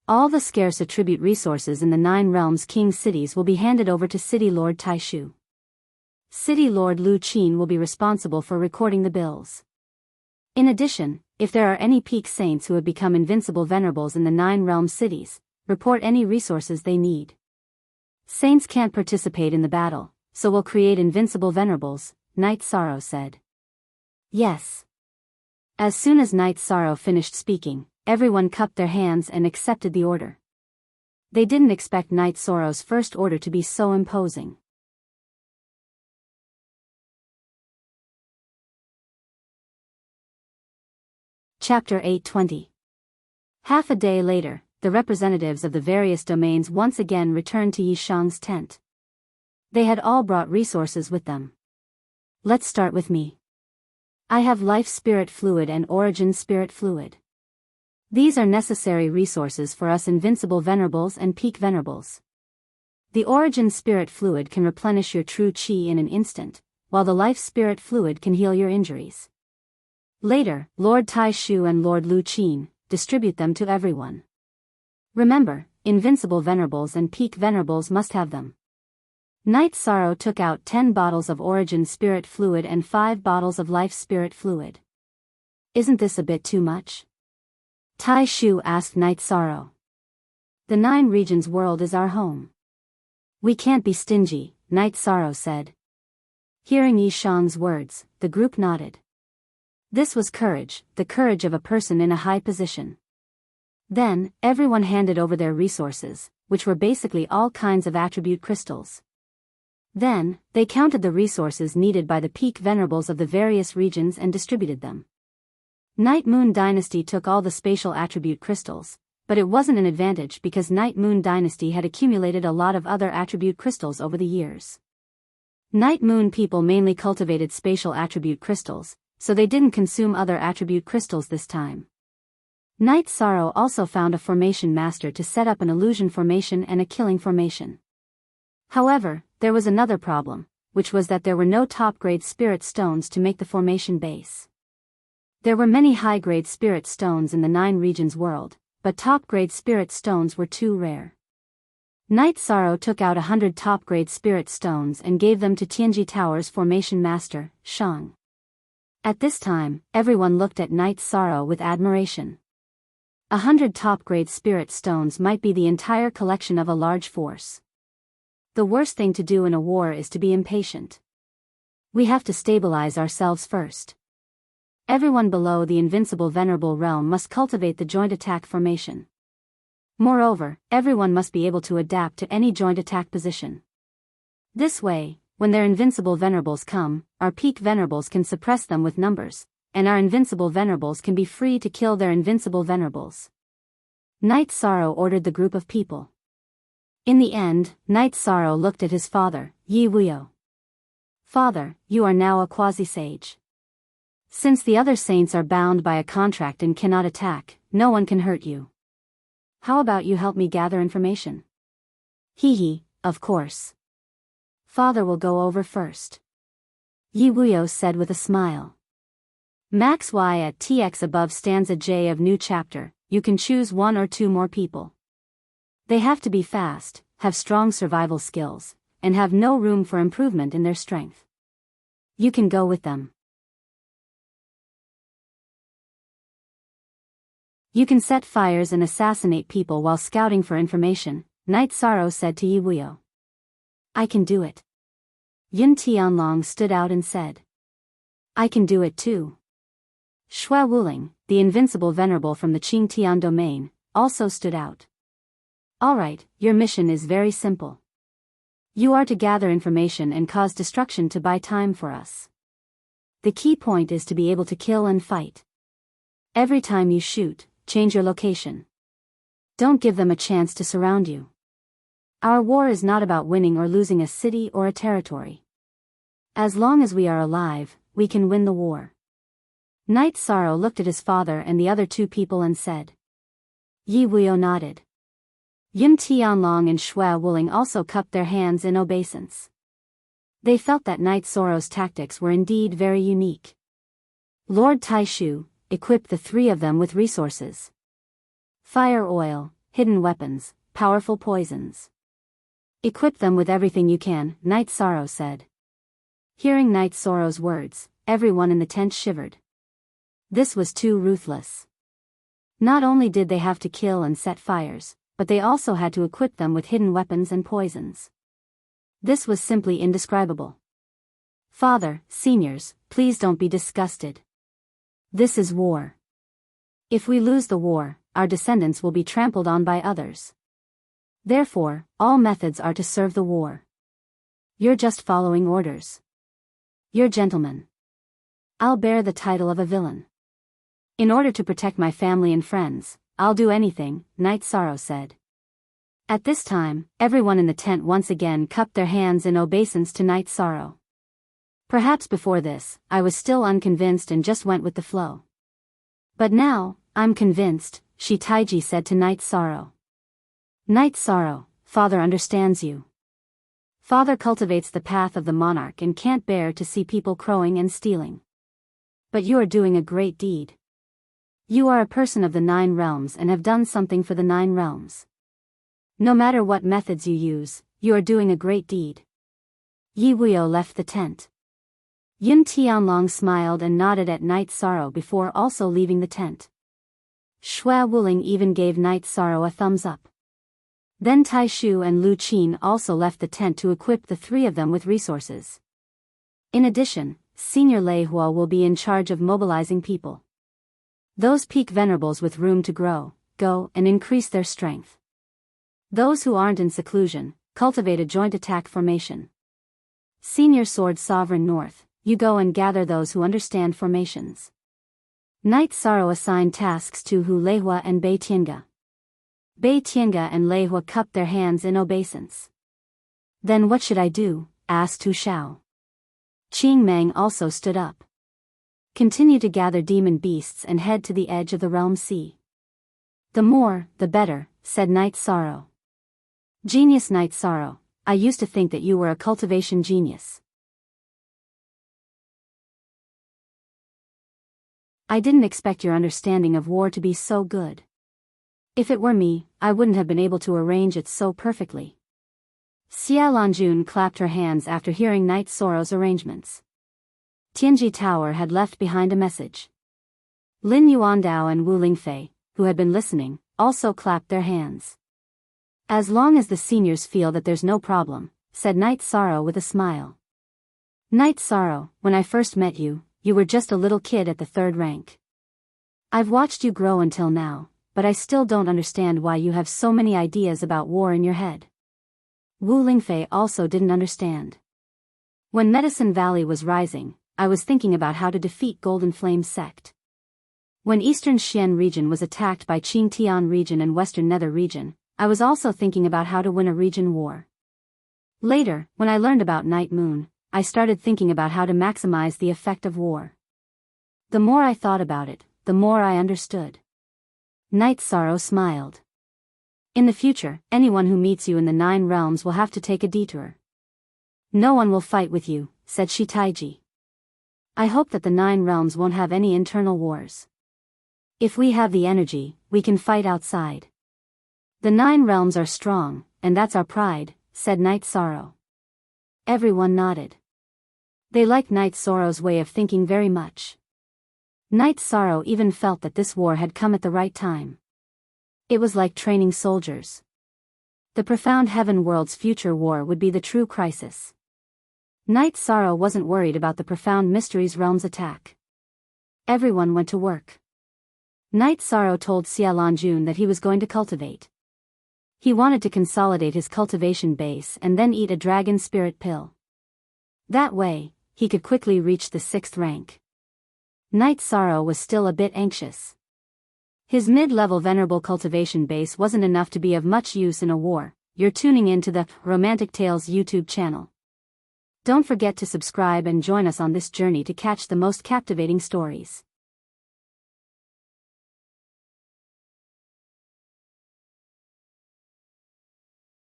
All the scarce attribute resources in the 9 realms king cities will be handed over to City Lord Tai Shu. City Lord Lu Qin will be responsible for recording the bills. In addition, if there are any peak saints who have become invincible venerables in the 9 realm cities, report any resources they need. Saints can't participate in the battle, so we'll create invincible venerables, Knight Sorrow said. Yes. As soon as Knight Sorrow finished speaking, everyone cupped their hands and accepted the order. They didn't expect Knight Sorrow's first order to be so imposing. Chapter 820. Half a day later, the representatives of the various domains once again returned to Yishang's tent. They had all brought resources with them. Let's start with me. I have life spirit fluid and origin spirit fluid. These are necessary resources for us invincible venerables and peak venerables. The origin spirit fluid can replenish your true chi in an instant, while the life spirit fluid can heal your injuries. Later, Lord Tai Shu and Lord Lu Qin distribute them to everyone. Remember, invincible venerables and peak venerables must have them. Knight Sorrow took out 10 bottles of origin spirit fluid and 5 bottles of life spirit fluid. Isn't this a bit too much? Tai Shu asked Knight Sorrow. The 9 regions world is our home. We can't be stingy, Night Sorrow said. Hearing Yi Shang's words, the group nodded. This was courage, the courage of a person in a high position. Then, everyone handed over their resources, which were basically all kinds of attribute crystals. Then, they counted the resources needed by the peak venerables of the various regions and distributed them. Night Moon Dynasty took all the spatial attribute crystals, but it wasn't an advantage because Night Moon Dynasty had accumulated a lot of other attribute crystals over the years. Night Moon people mainly cultivated spatial attribute crystals, so they didn't consume other attribute crystals this time. Night Sorrow also found a formation master to set up an illusion formation and a killing formation. However, there was another problem, which was that there were no top-grade spirit stones to make the formation base. There were many high-grade spirit stones in the 9 regions world, but top-grade spirit stones were too rare. Night Sorrow took out 100 top-grade spirit stones and gave them to Tianji Tower's formation master, Shang. At this time, everyone looked at Night Sorrow with admiration. 100 top-grade spirit stones might be the entire collection of a large force. The worst thing to do in a war is to be impatient. We have to stabilize ourselves first. Everyone below the invincible venerable realm must cultivate the joint attack formation. Moreover, everyone must be able to adapt to any joint attack position. This way, when their invincible venerables come, our peak venerables can suppress them with numbers, and our invincible venerables can be free to kill their invincible venerables. Night Sorrow ordered the group of people. In the end, Night Sorrow looked at his father, Yi Wuyo. Father, you are now a quasi-sage. Since the other saints are bound by a contract and cannot attack, no one can hurt you. How about you help me gather information? Hee, of course. Father will go over first. Yi Wuyo said with a smile. Max Y at TX above stanza J of new chapter, you can choose 1 or 2 more people. They have to be fast, have strong survival skills, and have no room for improvement in their strength. You can go with them. You can set fires and assassinate people while scouting for information, Night Sorrow said to Yi Wuyo. I can do it. Yin Tianlong stood out and said. I can do it too. Shui Wuling, the invincible venerable from the Qingtian domain, also stood out. Alright, your mission is very simple. You are to gather information and cause destruction to buy time for us. The key point is to be able to kill and fight. Every time you shoot, change your location. Don't give them a chance to surround you. Our war is not about winning or losing a city or a territory. As long as we are alive, we can win the war. Night Sorrow looked at his father and the other 2 people and said. Yi Wuyo nodded. Yin Tianlong and Shui Wuling also cupped their hands in obeisance. They felt that Night Sorrow's tactics were indeed very unique. Lord Taishu equipped the 3 of them with resources. Fire oil, hidden weapons, powerful poisons. Equip them with everything you can, Night Sorrow said. Hearing Night Sorrow's words, everyone in the tent shivered. This was too ruthless. Not only did they have to kill and set fires, but they also had to equip them with hidden weapons and poisons. This was simply indescribable. Father, seniors, please don't be disgusted. This is war. If we lose the war, our descendants will be trampled on by others. Therefore, all methods are to serve the war. You're just following orders. You're gentlemen. I'll bear the title of a villain. In order to protect my family and friends, I'll do anything, Night Sorrow said. At this time, everyone in the tent once again cupped their hands in obeisance to Night Sorrow. Perhaps before this, I was still unconvinced and just went with the flow. But now, I'm convinced, Shi Taiji said to Night Sorrow. Night Sorrow, Father understands you. Father cultivates the path of the monarch and can't bear to see people crowing and stealing. But you are doing a great deed. You are a person of the 9 realms and have done something for the 9 realms. No matter what methods you use, you are doing a great deed. Yi Wuyo left the tent. Yin Tianlong smiled and nodded at Night Sorrow before also leaving the tent. Shui Wuling even gave Night Sorrow a thumbs up. Then Tai Shu and Lu Qin also left the tent to equip the three of them with resources. In addition, Senior Lei Hua will be in charge of mobilizing people. Those peak venerables with room to grow, go and increase their strength. Those who aren't in seclusion, cultivate a joint attack formation. Senior Sword Sovereign North, you go and gather those who understand formations. Knight Sorrow assigned tasks to Hu Leihua and Bei Tiange. Bei Tiange and Leihua cupped their hands in obeisance. Then what should I do? Asked Hu Shao. Qing Meng also stood up. Continue to gather demon beasts and head to the edge of the realm sea. The more, the better, said Knight Sorrow. Genius Knight Sorrow, I used to think that you were a cultivation genius. I didn't expect your understanding of war to be so good. If it were me, I wouldn't have been able to arrange it so perfectly. Xia Lanjun clapped her hands after hearing Knight Sorrow's arrangements. Tianji Tower had left behind a message. Lin Yuandao and Wu Lingfei, who had been listening, also clapped their hands. As long as the seniors feel that there's no problem, said Knight Sorrow with a smile. Knight Sorrow, when I first met you, you were just a little kid at the 3rd rank. I've watched you grow until now, but I still don't understand why you have so many ideas about war in your head. Wu Lingfei also didn't understand. When Medicine Valley was rising, I was thinking about how to defeat Golden Flame sect. When Eastern Xian region was attacked by Qingtian region and Western Nether region, I was also thinking about how to win a region war. Later, when I learned about Night Moon, I started thinking about how to maximize the effect of war. The more I thought about it, the more I understood. Knight Sorrow smiled. In the future, anyone who meets you in the 9 realms will have to take a detour. No one will fight with you, said Shi Taiji. I hope that the 9 realms won't have any internal wars. If we have the energy, we can fight outside. The 9 realms are strong, and that's our pride, said Knight Sorrow. Everyone nodded. They liked Knight Sorrow's way of thinking very much. Knight Sorrow even felt that this war had come at the right time. It was like training soldiers. The profound heaven world's future war would be the true crisis. Knight Sorrow wasn't worried about the profound mysteries realm's attack. Everyone went to work. Knight Sorrow told Xia Lanjun that he was going to cultivate. He wanted to consolidate his cultivation base and then eat a dragon spirit pill. That way, he could quickly reach the 6th rank. Knight Sorrow was still a bit anxious. His mid-level venerable cultivation base wasn't enough to be of much use in a war. You're tuning into the Romantic Tales YouTube channel. Don't forget to subscribe and join us on this journey to catch the most captivating stories.